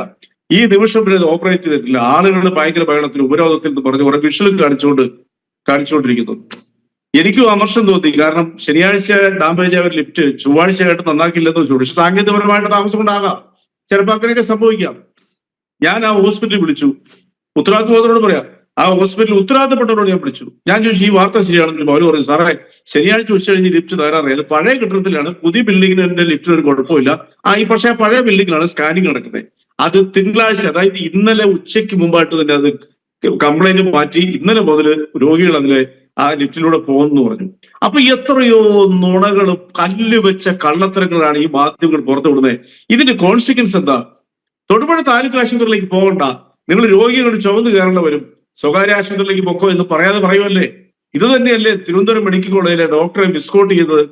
ഈ നിമിഷം വരെ ഓപ്പറേറ്റ് ചെയ്തിട്ടില്ല. ആളുകളുടെ ഭയങ്കര ഭയണത്തിൽ ഉപരോധത്തിൽ എന്ന് പറഞ്ഞ് കുറെ വിഷ്വലും കാണിച്ചുകൊണ്ടിരിക്കുന്നു. എനിക്കും അമർഷം തോന്നി. കാരണം ശനിയാഴ്ച ഡാമേജ് ആയ ഒരു ലിഫ്റ്റ് ചൊവ്വാഴ്ചയായിട്ട് നന്നാക്കില്ലെന്ന് വെച്ചു. പക്ഷെ സാങ്കേതികപരമായിട്ട് താമസം കൊണ്ടാകാം, ചിലപ്പോൾ അങ്ങനെയൊക്കെ സംഭവിക്കാം. ഞാൻ ആ ഹോസ്പിറ്റലിൽ വിളിച്ചു, ഉത്തരവാദിത്വത്തോട് പറയാം, ആ ഹോസ്പിറ്റലിൽ ഉത്തരവാദിത്തപ്പെട്ടവരോട് ഞാൻ വിളിച്ചു. ഞാൻ ചോദിച്ചു ഈ വാർത്ത ശരിയാണെങ്കിലും അവർ പറഞ്ഞു സാറേ ശനിയാഴ്ച ഉച്ച കഴിഞ്ഞ് ലിഫ്റ്റ് തയ്യാറായി. അത് പഴയ കെട്ടിടത്തിലാണ്, പുതിയ ബിൽഡിങ്ങിന്റെ ലിഫ്റ്റിന് ഒരു കുഴപ്പമില്ല. പക്ഷെ ആ പഴയ ബിൽഡിങ്ങിലാണ് സ്കാനിങ് നടക്കുന്നത്. അത് തിങ്കളാഴ്ച, അതായത് ഇന്നലെ ഉച്ചയ്ക്ക് മുമ്പായിട്ട് തന്നെ അത് കംപ്ലൈന്റ് മാറ്റി ഇന്നലെ മുതൽ രോഗികൾ അതിലെ ആ ലിഫ്റ്റിലൂടെ പോകുന്നു പറഞ്ഞു. അപ്പൊ എത്രയോ നുണകളും കല്ല് വെച്ച കള്ളത്തരങ്ങളാണ് ഈ മാധ്യമങ്ങൾ പുറത്തുവിടുന്നത്. ഇതിന്റെ കോൺസിക്വൻസ് എന്താ? തൊടുപുഴ താലൂക്ക് ആശുപത്രിയിലേക്ക് പോകണ്ട, നിങ്ങൾ രോഗികൾ ചുവന്ന് കയറേണ്ട വരും, സ്വകാര്യ ആശുപത്രിയിലേക്ക് പൊക്കോ എന്ന് പറയാതെ പറയുമല്ലേ? ഇത് തന്നെയല്ലേ തിരുവനന്തപുരം മെഡിക്കൽ കോളേജിലെ ഡോക്ടറെ മിസ്കോട്ട് ചെയ്തത്?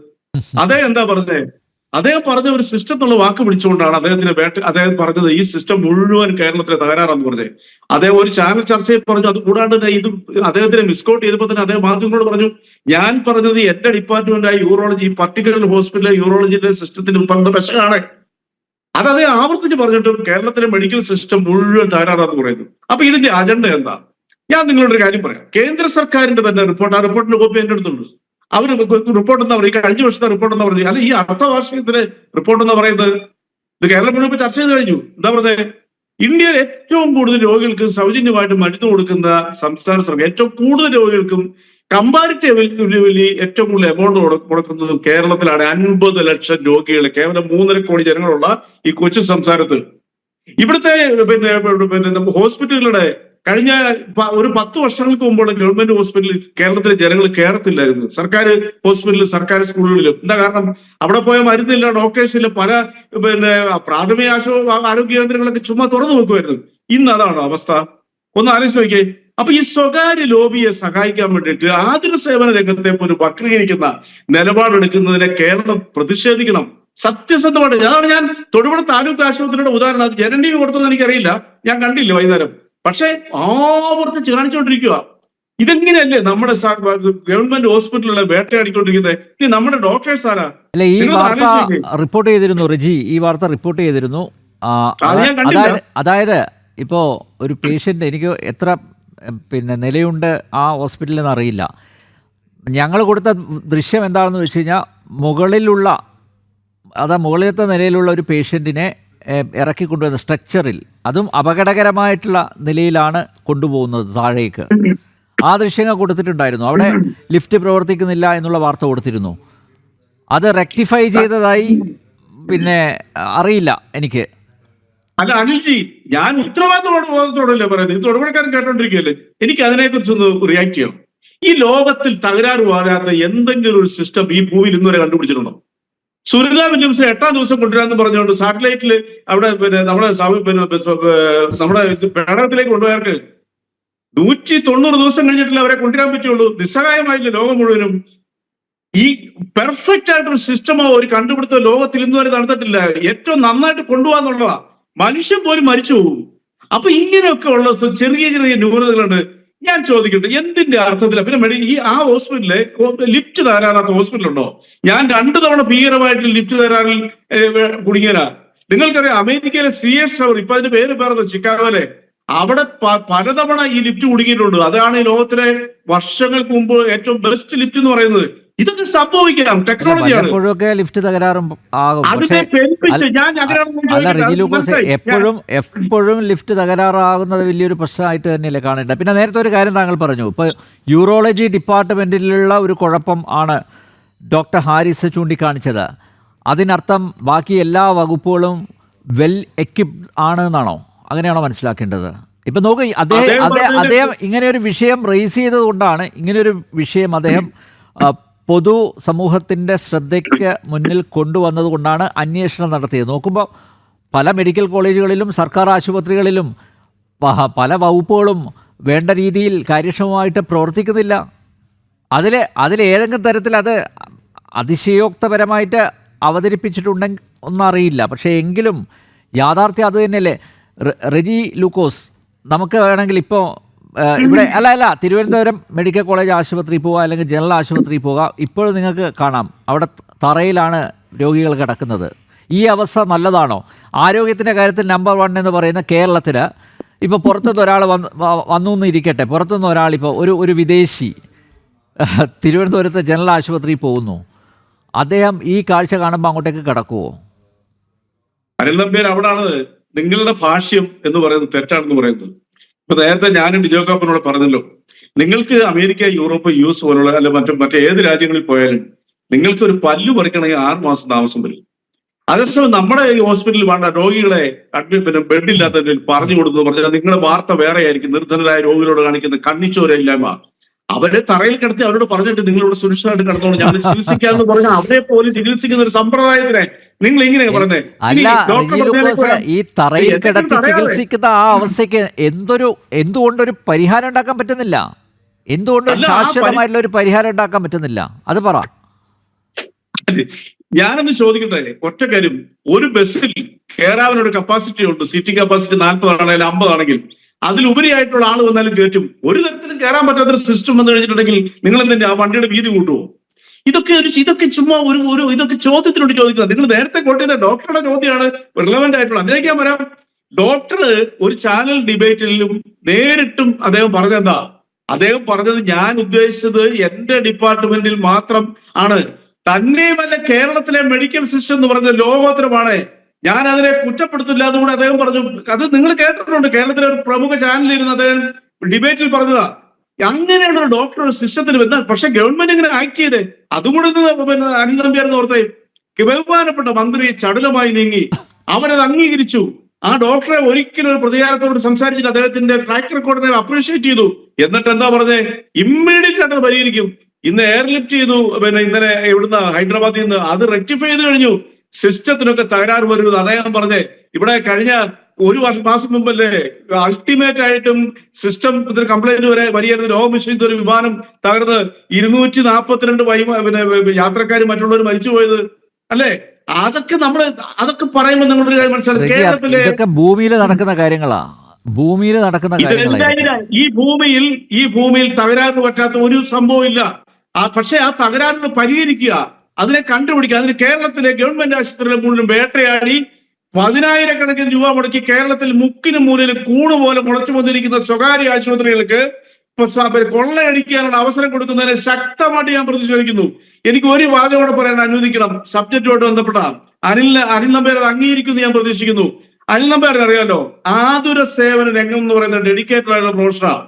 അദ്ദേഹം എന്താ പറഞ്ഞത്? അദ്ദേഹം പറഞ്ഞ ഒരു സിസ്റ്റം എന്നുള്ള വാക്ക് പിടിച്ചുകൊണ്ടാണ് അദ്ദേഹം പറഞ്ഞത് ഈ സിസ്റ്റം മുഴുവൻ കേരളത്തിലെ തകരാറാന്ന് പറഞ്ഞത്. അദ്ദേഹം ഒരു ചാനൽ ചർച്ചയിൽ പറഞ്ഞു. അത് കൂടാണ്ട് ഇത് അദ്ദേഹത്തിനെ മിസ്കോട്ട് ചെയ്തപ്പോൾ തന്നെ അദ്ദേഹം മാധ്യമങ്ങളോട് പറഞ്ഞു, ഞാൻ പറഞ്ഞത് എന്റെ ഡിപ്പാർട്ട്മെന്റായ യൂറോളജി, പർട്ടിക്കുലർ ഹോസ്പിറ്റലിലെ യൂറോളജിയുടെ സിസ്റ്റത്തിന് പറഞ്ഞ പ്രശ്നമാണ്. അതേ ആവർത്തിച്ച് പറഞ്ഞിട്ടും കേരളത്തിലെ മെഡിക്കൽ സിസ്റ്റം മുഴുവൻ തകരാറാന്ന് പറയുന്നു. അപ്പൊ ഇതിന്റെ അജണ്ട എന്താ? ഞാൻ നിങ്ങളോട് ഒരു കാര്യം പറയാം. കേന്ദ്ര സർക്കാരിന്റെ തന്നെ റിപ്പോർട്ട്, ആ റിപ്പോർട്ടിന്റെ കോപ്പി എന്റെ അടുത്തുണ്ട്. അവർ റിപ്പോർട്ട് എന്താ പറയുക, കഴിഞ്ഞ വർഷത്തെ റിപ്പോർട്ട് എന്താ പറയുക, അല്ല ഈ അർത്ഥവാർഷികത്തിലെ റിപ്പോർട്ട് എന്താ പറയുന്നത്? ഇത് കേരളം മുഴുവൻ ചർച്ച ചെയ്ത് കഴിഞ്ഞു. എന്താ പറയുന്നത്? ഇന്ത്യയിൽ ഏറ്റവും കൂടുതൽ രോഗികൾക്ക് സൗജന്യമായിട്ട് മരുന്ന് കൊടുക്കുന്ന സംസ്ഥാന സർക്കാർ, ഏറ്റവും കൂടുതൽ രോഗികൾക്കും കമ്പാരിറ്റീവ്ലി ഏറ്റവും കൂടുതൽ എമൗണ്ട് കൊടുക്കുന്നതും കേരളത്തിലാണ്. 50 ലക്ഷം രോഗികൾ, കേവലം 3.5 കോടി ജനങ്ങളുള്ള ഈ കൊച്ചു സംസ്ഥാനത്ത്. ഇവിടുത്തെ ഹോസ്പിറ്റലുകളുടെ കഴിഞ്ഞ ഒരു 10 വർഷങ്ങൾക്ക് മുമ്പുള്ള ഗവൺമെന്റ് ഹോസ്പിറ്റലിൽ കേരളത്തിലെ ജനങ്ങൾ കയറത്തില്ലായിരുന്നു. സർക്കാർ ഹോസ്പിറ്റലിലും സർക്കാർ സ്കൂളുകളിലും. എന്താ കാരണം? അവിടെ പോയ മരുന്നില്ല, ഡോക്ടേഴ്സ് ഇല്ല, പല പ്രാഥമിക ആരോഗ്യ കേന്ദ്രങ്ങളൊക്കെ ചുമ്മാ തുറന്നു നോക്കുമായിരുന്നു. ഇന്ന് അതാണോ അവസ്ഥ? ഒന്ന് ആലോചിച്ച് നോക്കിയേ. അപ്പൊ ഈ സ്വകാര്യ ലോബിയെ സഹായിക്കാൻ വേണ്ടിയിട്ട് ആതുര സേവന രംഗത്തെ പോലും വക്രീകരിക്കുന്ന നിലപാടെടുക്കുന്നതിനെ കേരളം പ്രതിഷേധിക്കണം. സത്യസന്ധമായിട്ട്. അതാണ് ഞാൻ തൊടുപുഴ താലൂക്ക് ആശുപത്രിയുടെ ഉദാഹരണം. അത് ജനന്റീവ് കൊടുത്തെന്ന് എനിക്കറിയില്ല, ഞാൻ കണ്ടില്ല വൈകുന്നേരം. പക്ഷെ ആവർത്തിച്ച് കാണിച്ചുകൊണ്ടിരിക്കുക. ഇതെങ്ങനെയല്ലേ നമ്മുടെ ഗവൺമെന്റ് ഹോസ്പിറ്റലുകളെ വേട്ടയാടിക്കൊണ്ടിരിക്കുന്നത്? ഇനി നമ്മുടെ ഡോക്ടേഴ്സ് ആരാ? അല്ല, ഈ വാർത്ത റിപ്പോർട്ട് ചെയ്തിരുന്നു റിജി, ഈ വാർത്ത റിപ്പോർട്ട് ചെയ്തിരുന്നു. അതായത് ഇപ്പോൾ ഒരു പേഷ്യൻ്റ്, എനിക്ക് എത്ര നിലയുണ്ട് ആ ഹോസ്പിറ്റലിൽ നിന്ന് അറിയില്ല. ഞങ്ങൾ കൊടുത്ത ദൃശ്യം എന്താണെന്ന് വെച്ച് കഴിഞ്ഞാൽ, മുകളിലത്തെ നിലയിലുള്ള ഒരു പേഷ്യൻറ്റിനെ ഇറക്കിക്കൊണ്ടുവന്ന സ്ട്രക്ചറിൽ, അതും അപകടകരമായിട്ടുള്ള നിലയിലാണ് കൊണ്ടുപോകുന്നത് താഴേക്ക്. ആ ദൃശ്യങ്ങൾ കൊടുത്തിട്ടുണ്ടായിരുന്നു. അവിടെ ലിഫ്റ്റ് പ്രവർത്തിക്കുന്നില്ല എന്നുള്ള വാർത്ത കൊടുത്തിരുന്നു. അത് റെക്ടിഫൈ ചെയ്തതായി അറിയില്ല എനിക്ക്. അല്ല അനിൽജി, ഞാൻ ഉത്തരവാദിത്തോടല്ലേ പറയുന്നത്. ഇത് തൊടുപുഴക്കാരൻ കേട്ടോണ്ടിരിക്കുകയല്ലേ. എനിക്ക് അതിനെക്കുറിച്ചൊന്ന് റിയാക്ട് ചെയ്യണം. ഈ ലോകത്തിൽ തകരാറ് വരാത്ത എന്തെങ്കിലും ഒരു സിസ്റ്റം ഈ ഭൂമിയിൽ ഇന്നുവരെ കണ്ടുപിടിച്ചിട്ടുണ്ടോ? സുനിത വില്യംസ് 8ാം ദിവസം കൊണ്ടുവരാന്ന് പറഞ്ഞുകൊണ്ട് സാറ്റലൈറ്റിൽ അവിടെ നമ്മുടെ പേടകത്തിലേക്ക് കൊണ്ടുപോയവർക്ക് 190 ദിവസം കഴിഞ്ഞിട്ടില്ല അവരെ കൊണ്ടുവരാൻ പറ്റുള്ളൂ. നിസ്സഹായമായില്ല ലോകം മുഴുവനും. ഈ പെർഫെക്റ്റ് ആയിട്ടൊരു സിസ്റ്റമോ ഒരു കണ്ടുപിടുത്തോ ലോകത്തിൽ ഇന്നുവരെ നടന്നിട്ടില്ല. ഏറ്റവും നന്നായിട്ട് കൊണ്ടുപോകാന്നുള്ളതാ. മനുഷ്യൻ പോലും മരിച്ചു പോകും. അപ്പൊ ഇങ്ങനെയൊക്കെ ഉള്ള ചെറിയ ചെറിയ ന്യൂനതകളുണ്ട്. ഞാൻ ചോദിക്കട്ടെ, എന്തിന്റെ അർത്ഥത്തില? പിന്നെ ആ ഹോസ്പിറ്റലിലെ ലിഫ്റ്റ് തകരാറാത്ത ഹോസ്പിറ്റലുണ്ടോ? ഞാൻ 2 തവണ ഭീകരമായിട്ട് ലിഫ്റ്റ് തകരാറിൽ കുടുങ്ങിയനാ. നിങ്ങൾക്കറിയാം, അമേരിക്കയിലെ CH ടവർ, ഇപ്പൊ അതിന്റെ പേര് പറയുന്നത് ചിക്കാഗോയിലെ, അവിടെ പലതവണ ഈ ലിഫ്റ്റ് കുടുങ്ങിയിട്ടുണ്ട്. അതാണ് ഈ ലോകത്തിലെ വർഷങ്ങൾക്ക് മുമ്പ് ഏറ്റവും ബെസ്റ്റ് ലിഫ്റ്റ് എന്ന് പറയുന്നത്. ഇതൊക്കെ സംഭവിക്കാം, ടെക്നോളജിയാണ്. ലിഫ്റ്റ് തകരാറും ആകും. എപ്പോഴും ലിഫ്റ്റ് തകരാറാകുന്നത് വലിയൊരു പ്രശ്നമായിട്ട് തന്നെയല്ലേ കാണേണ്ടത്. പിന്നെ നേരത്തെ ഒരു കാര്യം താങ്കൾ പറഞ്ഞു, ഇപ്പോൾ യൂറോളജി ഡിപ്പാർട്ട്മെന്റിലുള്ള ഒരു കുഴപ്പം ആണ് ഡോക്ടർ ഹാരിസ് ചൂണ്ടിക്കാണിച്ചത്. അതിനർത്ഥം ബാക്കി എല്ലാ വകുപ്പുകളും വെൽ എക്വിപ്ഡ് ആണ് എന്നാണോ? അങ്ങനെയാണോ മനസ്സിലാക്കേണ്ടത്? ഇപ്പം നോക്ക്, അദ്ദേഹം ഇങ്ങനെ ഒരു വിഷയം റേസ് ചെയ്തത് കൊണ്ടാണ്, ഇങ്ങനെയൊരു വിഷയം അദ്ദേഹം പൊതു സമൂഹത്തിൻ്റെ ശ്രദ്ധയ്ക്ക് മുന്നിൽ കൊണ്ടുവന്നതുകൊണ്ടാണ് അന്വേഷണം നടത്തിയത്. നോക്കുമ്പോൾ പല മെഡിക്കൽ കോളേജുകളിലും സർക്കാർ ആശുപത്രികളിലും പല വകുപ്പുകളും വേണ്ട രീതിയിൽ കാര്യക്ഷമമായിട്ട് പ്രവർത്തിക്കുന്നില്ല. അതിലേതെങ്കിലും തരത്തിൽ അത് അതിശയോക്തപരമായിട്ട് അവതരിപ്പിച്ചിട്ടുണ്ടെങ്കിൽ ഒന്നറിയില്ല. പക്ഷേ എങ്കിലും യാഥാർത്ഥ്യം അത് തന്നെയല്ലേ. റെജി ലൂക്കോസ്, നമുക്ക് വേണമെങ്കിൽ ഇപ്പോൾ ഇവിടെ അല്ല തിരുവനന്തപുരം മെഡിക്കൽ കോളേജ് ആശുപത്രിയിൽ പോവുക, അല്ലെങ്കിൽ ജനറൽ ആശുപത്രിയിൽ പോവുക, ഇപ്പോഴും നിങ്ങൾക്ക് കാണാം അവിടെ തറയിലാണ് രോഗികൾ കിടക്കുന്നത്. ഈ അവസ്ഥ നല്ലതാണോ? ആരോഗ്യത്തിൻ്റെ കാര്യത്തിൽ നമ്പർ 1 എന്ന് പറയുന്ന കേരളത്തിൽ ഇപ്പോൾ പുറത്തുനിന്ന് ഒരാൾ വന്നു എന്നിരിക്കട്ടെ, പുറത്തുനിന്ന് ഒരാളിപ്പോൾ ഒരു വിദേശി തിരുവനന്തപുരത്ത് ജനറൽ ആശുപത്രിയിൽ പോകുന്നു, അദ്ദേഹം ഈ കാഴ്ച കാണുമ്പോൾ അങ്ങോട്ടേക്ക് കിടക്കുമോ? അവിടാണ് നിങ്ങളുടെ ഭാഷ്യം എന്ന് പറയുന്നത് തെറ്റാണെന്ന് പറയുന്നത്. ഇപ്പൊ നേരത്തെ ഞാനും ഡിജോ കാപ്പനോട് പറഞ്ഞല്ലോ, നിങ്ങൾക്ക് അമേരിക്ക, യൂറോപ്പ്, US പോലുള്ള അല്ല മറ്റേത് രാജ്യങ്ങളിൽ പോയാലും നിങ്ങൾക്ക് ഒരു പല്ലു പറിക്കണമെങ്കിൽ 6 മാസം താമസം വരും. അതേസമയം നമ്മുടെ ഈ ഹോസ്പിറ്റലിൽ വേണ്ട രോഗികളെ ബെഡില്ലാത്തവരിൽ പറഞ്ഞു കൊടുക്കുന്നു പറഞ്ഞാൽ നിങ്ങളുടെ വാർത്ത വേറെ ആയിരിക്കും. നിർധനരായ രോഗികളോട് കാണിക്കുന്ന കണ്ണിച്ചോരയില്ലായ്മ. അവരെ തറയിൽ കിടത്തി അവരോട് പറഞ്ഞിട്ട് നിങ്ങളിവിടെ സുരക്ഷിതമായിട്ട് കിടന്നോളൂ, ഞങ്ങൾ ചികിത്സിക്കാന്ന് പറഞ്ഞാൽ അവരെ പോലും ചികിത്സിക്കുന്ന ഒരു സമ്പ്രദായത്തിനെ നിങ്ങൾ ഇങ്ങനെ പറഞ്ഞത്. ഈ തറയിൽ കിടത്തി ചികിത്സിക്കുന്ന ആ അവസ്ഥയ്ക്ക് എന്തുകൊണ്ടൊരു പരിഹാരം ഉണ്ടാക്കാൻ പറ്റുന്നില്ല? എന്തുകൊണ്ടൊരു ശാശ്വതമായിട്ടുള്ള ഒരു പരിഹാരം ഉണ്ടാക്കാൻ പറ്റുന്നില്ല? അത് പറ. ഞാനൊന്ന് ചോദിക്കട്ടെ, ഒറ്റ കാര്യം. ഒരു ബസ്സിൽ കയറാനൊരു കപ്പാസിറ്റി ഉണ്ട്. സീറ്റിംഗ് കപ്പാസിറ്റി 40 ആണെങ്കിലും 50 ആണെങ്കിൽ അതിലുപരിയായിട്ടുള്ള ആൾ വന്നാലും കയറ്റും. ഒരു തരത്തിലും കയറാൻ പറ്റാത്തൊരു സിസ്റ്റം വന്നു കഴിഞ്ഞിട്ടുണ്ടെങ്കിൽ നിങ്ങൾ എന്തിന്റെ ആ വണ്ടിയുടെ വീതി കൂട്ടുമോ? ഇതൊക്കെ ചുമ്മാ ഇതൊക്കെ ചോദ്യത്തിനോട് ചോദിക്കുന്നത്. നിങ്ങൾ നേരത്തെ കോട്ട് ചെയ്ത ഡോക്ടറുടെ ചോദ്യമാണ് റിലവന്റ് ആയിട്ടുള്ളത്. അതിലേക്ക് ഞാൻ വരാം. ഡോക്ടർ ഒരു ചാനൽ ഡിബേറ്റിലും നേരിട്ടും അദ്ദേഹം പറഞ്ഞെന്താ? അദ്ദേഹം പറഞ്ഞത് ഞാൻ ഉദ്ദേശിച്ചത് എന്റെ ഡിപ്പാർട്ട്മെന്റിൽ മാത്രം ആണ്, തന്നെയുമല്ല കേരളത്തിലെ മെഡിക്കൽ സിസ്റ്റം എന്ന് പറഞ്ഞ ലോകോത്തരമാണ്, ഞാൻ അതിനെ കുറ്റപ്പെടുത്തില്ല എന്നുകൂടെ അദ്ദേഹം പറഞ്ഞു. അത് നിങ്ങൾ കേട്ടിട്ടുണ്ട്, കേരളത്തിലെ ഒരു പ്രമുഖ ചാനലിൽ ഇരുന്ന് അദ്ദേഹം ഡിബേറ്റിൽ പറഞ്ഞതാ. അങ്ങനെയാണ് ഒരു ഡോക്ടർ ഒരു സിസ്റ്റത്തിന് വരുന്നത്. പക്ഷെ ഗവൺമെന്റ് ഇങ്ങനെ ആക്ട് ചെയ്തേ, അതുകൂടെ അനിൽ നമ്പ്യാരെന്ന് ഓർത്തേ. ബഹുമാനപ്പെട്ട മന്ത്രി ചടുലമായി നീങ്ങി, അവരത് അംഗീകരിച്ചു. ആ ഡോക്ടറെ ഒരിക്കലും ഒരു പ്രതികാരത്തോട് സംസാരിച്ചിട്ട് അദ്ദേഹത്തിന്റെ ട്രാക്ക് റെക്കോർഡിനെ അപ്രീഷിയേറ്റ് ചെയ്തു. എന്നിട്ട് എന്താ പറഞ്ഞേ? ഇമ്മീഡിയറ്റ് ആയിട്ട് പരിഹരിക്കും. ഇന്ന് എയർലിഫ്റ്റ് ചെയ്തു, ഇന്നലെ ഇവിടുന്ന് ഹൈദരാബാദിൽ നിന്ന്, അത് റെക്ടിഫൈ ചെയ്ത് കഴിഞ്ഞു. സിസ്റ്റത്തിനൊക്കെ തകരാറ് വരുന്നത് അദ്ദേഹം പറഞ്ഞേ. ഇവിടെ കഴിഞ്ഞ ഒരു മാസം മുമ്പല്ലേ അൾട്ടിമേറ്റ് ആയിട്ടും സിസ്റ്റം കംപ്ലൈന്റ് വരെ വരികയായിരുന്നു. ലോകവിശ്വസിച്ച ഒരു വിമാനം തകർന്ന് 242 യാത്രക്കാരും മറ്റുള്ളവർ മരിച്ചുപോയത് അല്ലേ? അതൊക്കെ പറയുമ്പോൾ നിങ്ങളൊരു കാര്യം മനസ്സിലാക്കി, കേരളത്തിലെ ഇതൊക്കെ ഭൂമിയിൽ നടക്കുന്ന കാര്യങ്ങളാ. ഭൂമിയിൽ നടക്കുന്ന കാര്യങ്ങളാ. ഈ ഭൂമിയിൽ തകരാറിന് പറ്റാത്ത ഒരു സംഭവം ഇല്ല. പക്ഷെ ആ തകരാറിന് പരിഹരിക്കുക, അതിനെ കണ്ടുപിടിക്കുക. അതിന് കേരളത്തിലെ ഗവൺമെന്റ് ആശുപത്രികളെ മുഴുവൻ വേട്ടയാടി 10,000 രൂപ മുടക്കി കേരളത്തിൽ മുക്കിനും മൂലയിലും കൂണ് പോലെ മുളച്ചു വന്നിരിക്കുന്ന സ്വകാര്യ ആശുപത്രികൾക്ക് കൊള്ളയടിക്കാനുള്ള അവസരം കൊടുക്കുന്നതിനെ ശക്തമായിട്ട് ഞാൻ പ്രതിഷേധിക്കുന്നു. എനിക്ക് ഒരു വാചകം കൂടെ പറയാൻ അനുവദിക്കണം. സബ്ജക്റ്റുമായിട്ട് ബന്ധപ്പെട്ട അനിൽ നമ്പ്യാർ അത് അംഗീകരിക്കുന്നു ഞാൻ പ്രതീക്ഷിക്കുന്നു. അനിൽ നമ്പ്യാറിന് അറിയാലോ, ആതുര സേവന രംഗം എന്ന് പറയുന്ന ഡെഡിക്കേറ്റഡ് ആയിട്ടുള്ള പ്രൊഫഷനാണ്.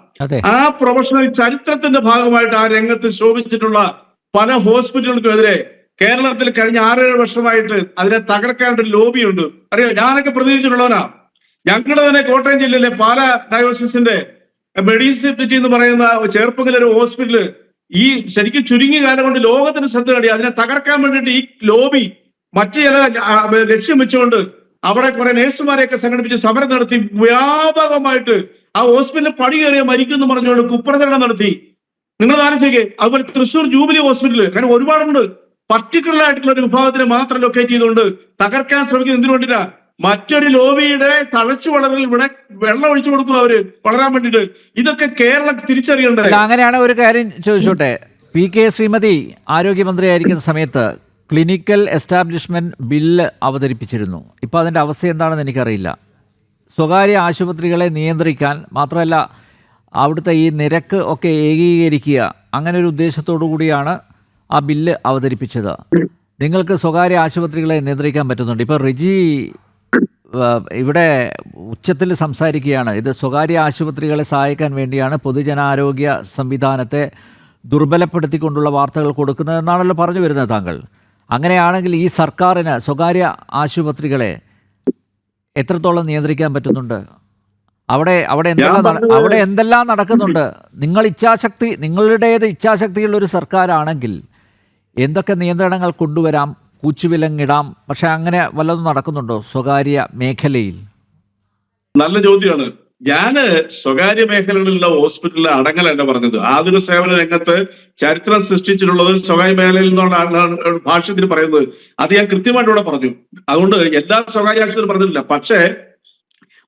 ആ പ്രൊഫഷണൽ ചരിത്രത്തിന്റെ ഭാഗമായിട്ട് ആ രംഗത്ത് ശോഭിച്ചിട്ടുള്ള പല ഹോസ്പിറ്റലുകൾക്കെതിരെ കേരളത്തിൽ കഴിഞ്ഞ 6-7 വർഷമായിട്ട് അതിനെ തകർക്കാനുള്ള ഒരു ലോബിയുണ്ട്. അറിയാം, ഞാനൊക്കെ പ്രതികരിച്ചിട്ടുള്ളവനാ. ഞങ്ങളുടെ തന്നെ കോട്ടയം ജില്ലയിലെ പാല ഡയോസിസിന്റെ മെഡിസിറ്റി എന്ന് പറയുന്ന ചേർപ്പുകല ഒരു ഹോസ്പിറ്റല് ഈ ശരിക്കും ചുരുങ്ങിയ കാലം കൊണ്ട് ലോകത്തിന് ശ്രദ്ധ നേടി. അതിനെ തകർക്കാൻ വേണ്ടിയിട്ട് ഈ ലോബി മറ്റു ചില ലക്ഷ്യം വെച്ചുകൊണ്ട് അവിടെ കുറെ നേഴ്സുമാരെയൊക്കെ സംഘടിപ്പിച്ച് സമരം നടത്തി വ്യാപകമായിട്ട് ആ ഹോസ്പിറ്റലിൽ പടി കയറിയ മരിക്കുമെന്ന് പറഞ്ഞുകൊണ്ട് കുപ്രചരണം നടത്തി. നിങ്ങൾ ആലോചിക്കേ. അതുപോലെ തൃശ്ശൂർ ജൂബിലി ഹോസ്പിറ്റല്, അങ്ങനെ ഒരുപാടുണ്ട്. പർട്ടിക്കുലർ ആയിട്ടുള്ള ഒരു വിഭാഗത്തിനെ മാത്രം ലൊക്കേറ്റ് ചെയ്തുകൊണ്ട് തകർക്കാൻ ശ്രമിക്കുന്നത് എന്തിനു വേണ്ടിയിട്ടാ? മറ്റൊരു ലോബിയുടെ തഴച്ചു വളരൽ ഇവിടെ വെള്ളം ഒഴിച്ചു കൊടുക്കുക അവര് വളരാൻ വേണ്ടിയിട്ട്. ഇതൊക്കെ കേരളം തിരിച്ചറിയേണ്ടത്. അങ്ങനെയാണ്. ഒരു കാര്യം ചോദിച്ചോട്ടെ, PK ശ്രീമതി ആരോഗ്യമന്ത്രിയായിരിക്കുന്ന സമയത്ത് ക്ലിനിക്കൽ എസ്റ്റാബ്ലിഷ്മെന്റ് ബില്ല് അവതരിപ്പിച്ചിരുന്നു. ഇപ്പോൾ അതിൻ്റെ അവസ്ഥ എന്താണെന്ന് എനിക്കറിയില്ല. സ്വകാര്യ ആശുപത്രികളെ നിയന്ത്രിക്കാൻ മാത്രമല്ല അവിടുത്തെ ഈ നിരക്ക് ഒക്കെ ഏകീകരിക്കുക, അങ്ങനെ ഒരു ഉദ്ദേശത്തോടു കൂടിയാണ് ആ ബില്ല് അവതരിപ്പിച്ചത്. നിങ്ങൾക്ക് സ്വകാര്യ ആശുപത്രികളെ നിയന്ത്രിക്കാൻ പറ്റുന്നുണ്ട്. ഇപ്പോൾ റിജി ഇവിടെ ഉച്ചത്തിൽ സംസാരിക്കുകയാണ്. ഇത് സ്വകാര്യ ആശുപത്രികളെ സഹായിക്കാൻ വേണ്ടിയാണ് പൊതുജനാരോഗ്യ സംവിധാനത്തെ ദുർബലപ്പെടുത്തിക്കൊണ്ടുള്ള വാർത്തകൾ കൊടുക്കുന്നതെന്നാണല്ലോ പറഞ്ഞു വരുന്നത് താങ്കൾ. അങ്ങനെയാണെങ്കിൽ ഈ സർക്കാരിന് സ്വകാര്യ ആശുപത്രികളെ എത്രത്തോളം നിയന്ത്രിക്കാൻ പറ്റുന്നുണ്ട്? അവിടെ എന്തെല്ലാം നടക്കുന്നുണ്ട്? നിങ്ങളുടേത് ഇച്ഛാശക്തിയുള്ള ഒരു സർക്കാരാണെങ്കിൽ എന്തൊക്കെ നിയന്ത്രണങ്ങൾ കൊണ്ടുവരാം, കൂച്ചുവിലങ്ങിടാം. പക്ഷെ അങ്ങനെ വല്ലതും നടക്കുന്നുണ്ടോ സ്വകാര്യ മേഖലയിൽ? നല്ല ചോദ്യമാണ്. ഞാന് സ്വകാര്യ മേഖലകളിലുള്ള ഹോസ്പിറ്റലിലെ അടങ്ങലല്ല പറഞ്ഞത്. ആതുര സേവന രംഗത്ത് ചരിത്രം സൃഷ്ടിച്ചിട്ടുള്ളത് സ്വകാര്യ മേഖലയിൽ നിന്നുള്ള ഭാഷ്യത്തിൽ പറയുന്നത്. അത് ഞാൻ കൃത്യമായിട്ട് ഇവിടെ പറഞ്ഞു. അതുകൊണ്ട് എല്ലാ സ്വകാര്യ ആശുപത്രി പറഞ്ഞിട്ടില്ല. പക്ഷേ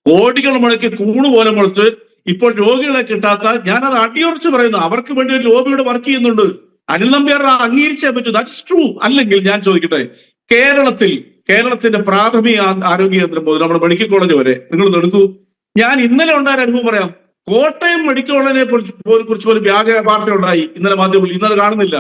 കോടികൾ മുടക്കി കൂണ് പോലെ മുളച്ച് ഇപ്പോൾ രോഗികളെ കിട്ടാത്ത, ഞാനത് അടിയുറച്ച് പറയുന്നു, അവർക്ക് വേണ്ടി ഒരു ലോബിയുടെ വർക്ക് ചെയ്യുന്നുണ്ട്. അനിൽ നമ്പ്യാർ അംഗീകരിച്ചേ പറ്റൂ. That's true. അല്ലെങ്കിൽ ഞാൻ ചോദിക്കട്ടെ, കേരളത്തിന്റെ പ്രാഥമിക ആരോഗ്യ കേന്ദ്രം മുതൽ നമ്മുടെ മെഡിക്കൽ കോളേജ് വരെ നിങ്ങൾ എടുക്കൂ. ഞാൻ ഇന്നലെ ഉണ്ടായ അനുഭവം പറയാം. കോട്ടയം മെഡിക്കൽ കോളേജിനെ കുറിച്ച് പോലും വ്യാജ വാർത്ത ഉണ്ടായി ഇന്നലെ മാധ്യമങ്ങളിൽ. ഇന്നത് കാണുന്നില്ല.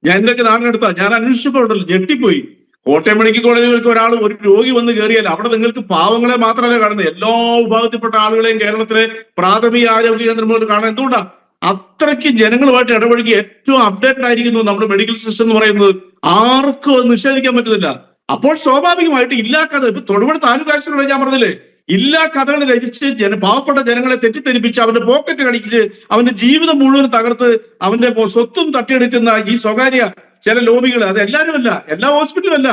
ഞാൻ എന്തൊക്കെ നാടിനെടുത്താ ഞാൻ അന്വേഷിച്ചപ്പോഴുണ്ടല്ലോ, ഞെട്ടിപ്പോയി. കോട്ടയം മെഡിക്കൽ കോളേജിലേക്ക് ഒരു രോഗി വന്ന് കയറിയാൽ അവിടെ നിങ്ങൾക്ക് പാവങ്ങളെ മാത്രമല്ല കാണുന്നത്, എല്ലാ വിഭാഗത്തിൽപ്പെട്ട ആളുകളെയും കേരളത്തിലെ പ്രാഥമിക ആരോഗ്യ കേന്ദ്രം പോലും കാണാൻ. എന്തുകൊണ്ടാ? അത്രയ്ക്ക് ജനങ്ങളുമായിട്ട് ഇടപഴകി ഏറ്റവും അപ്ഡേറ്റഡ് ആയിരിക്കുന്നു നമ്മുടെ മെഡിക്കൽ സിസ്റ്റം എന്ന് പറയുന്നത്. ആർക്കും അത് നിഷേധിക്കാൻ പറ്റുന്നില്ല. അപ്പോൾ സ്വാഭാവികമായിട്ട് ഇല്ലാ കഥ, ഇപ്പൊ തൊടുപുഴ താലൂക്ക് ആശുപത്രിയുടെ ഞാൻ പറഞ്ഞില്ലേ, ഇല്ലാ കഥകൾ രചിച്ച് പാവപ്പെട്ട ജനങ്ങളെ തെറ്റിദ്ധരിപ്പിച്ച് അവന്റെ പോക്കറ്റ് കടിച്ച് അവന്റെ ജീവിതം മുഴുവൻ തകർത്ത് അവന്റെ സ്വത്തും തട്ടിയെടുക്കുന്ന ഈ സ്വകാര്യ ചില ലോബികൾ, അത് എല്ലാവരും അല്ല, എല്ലാ ഹോസ്പിറ്റലും അല്ല.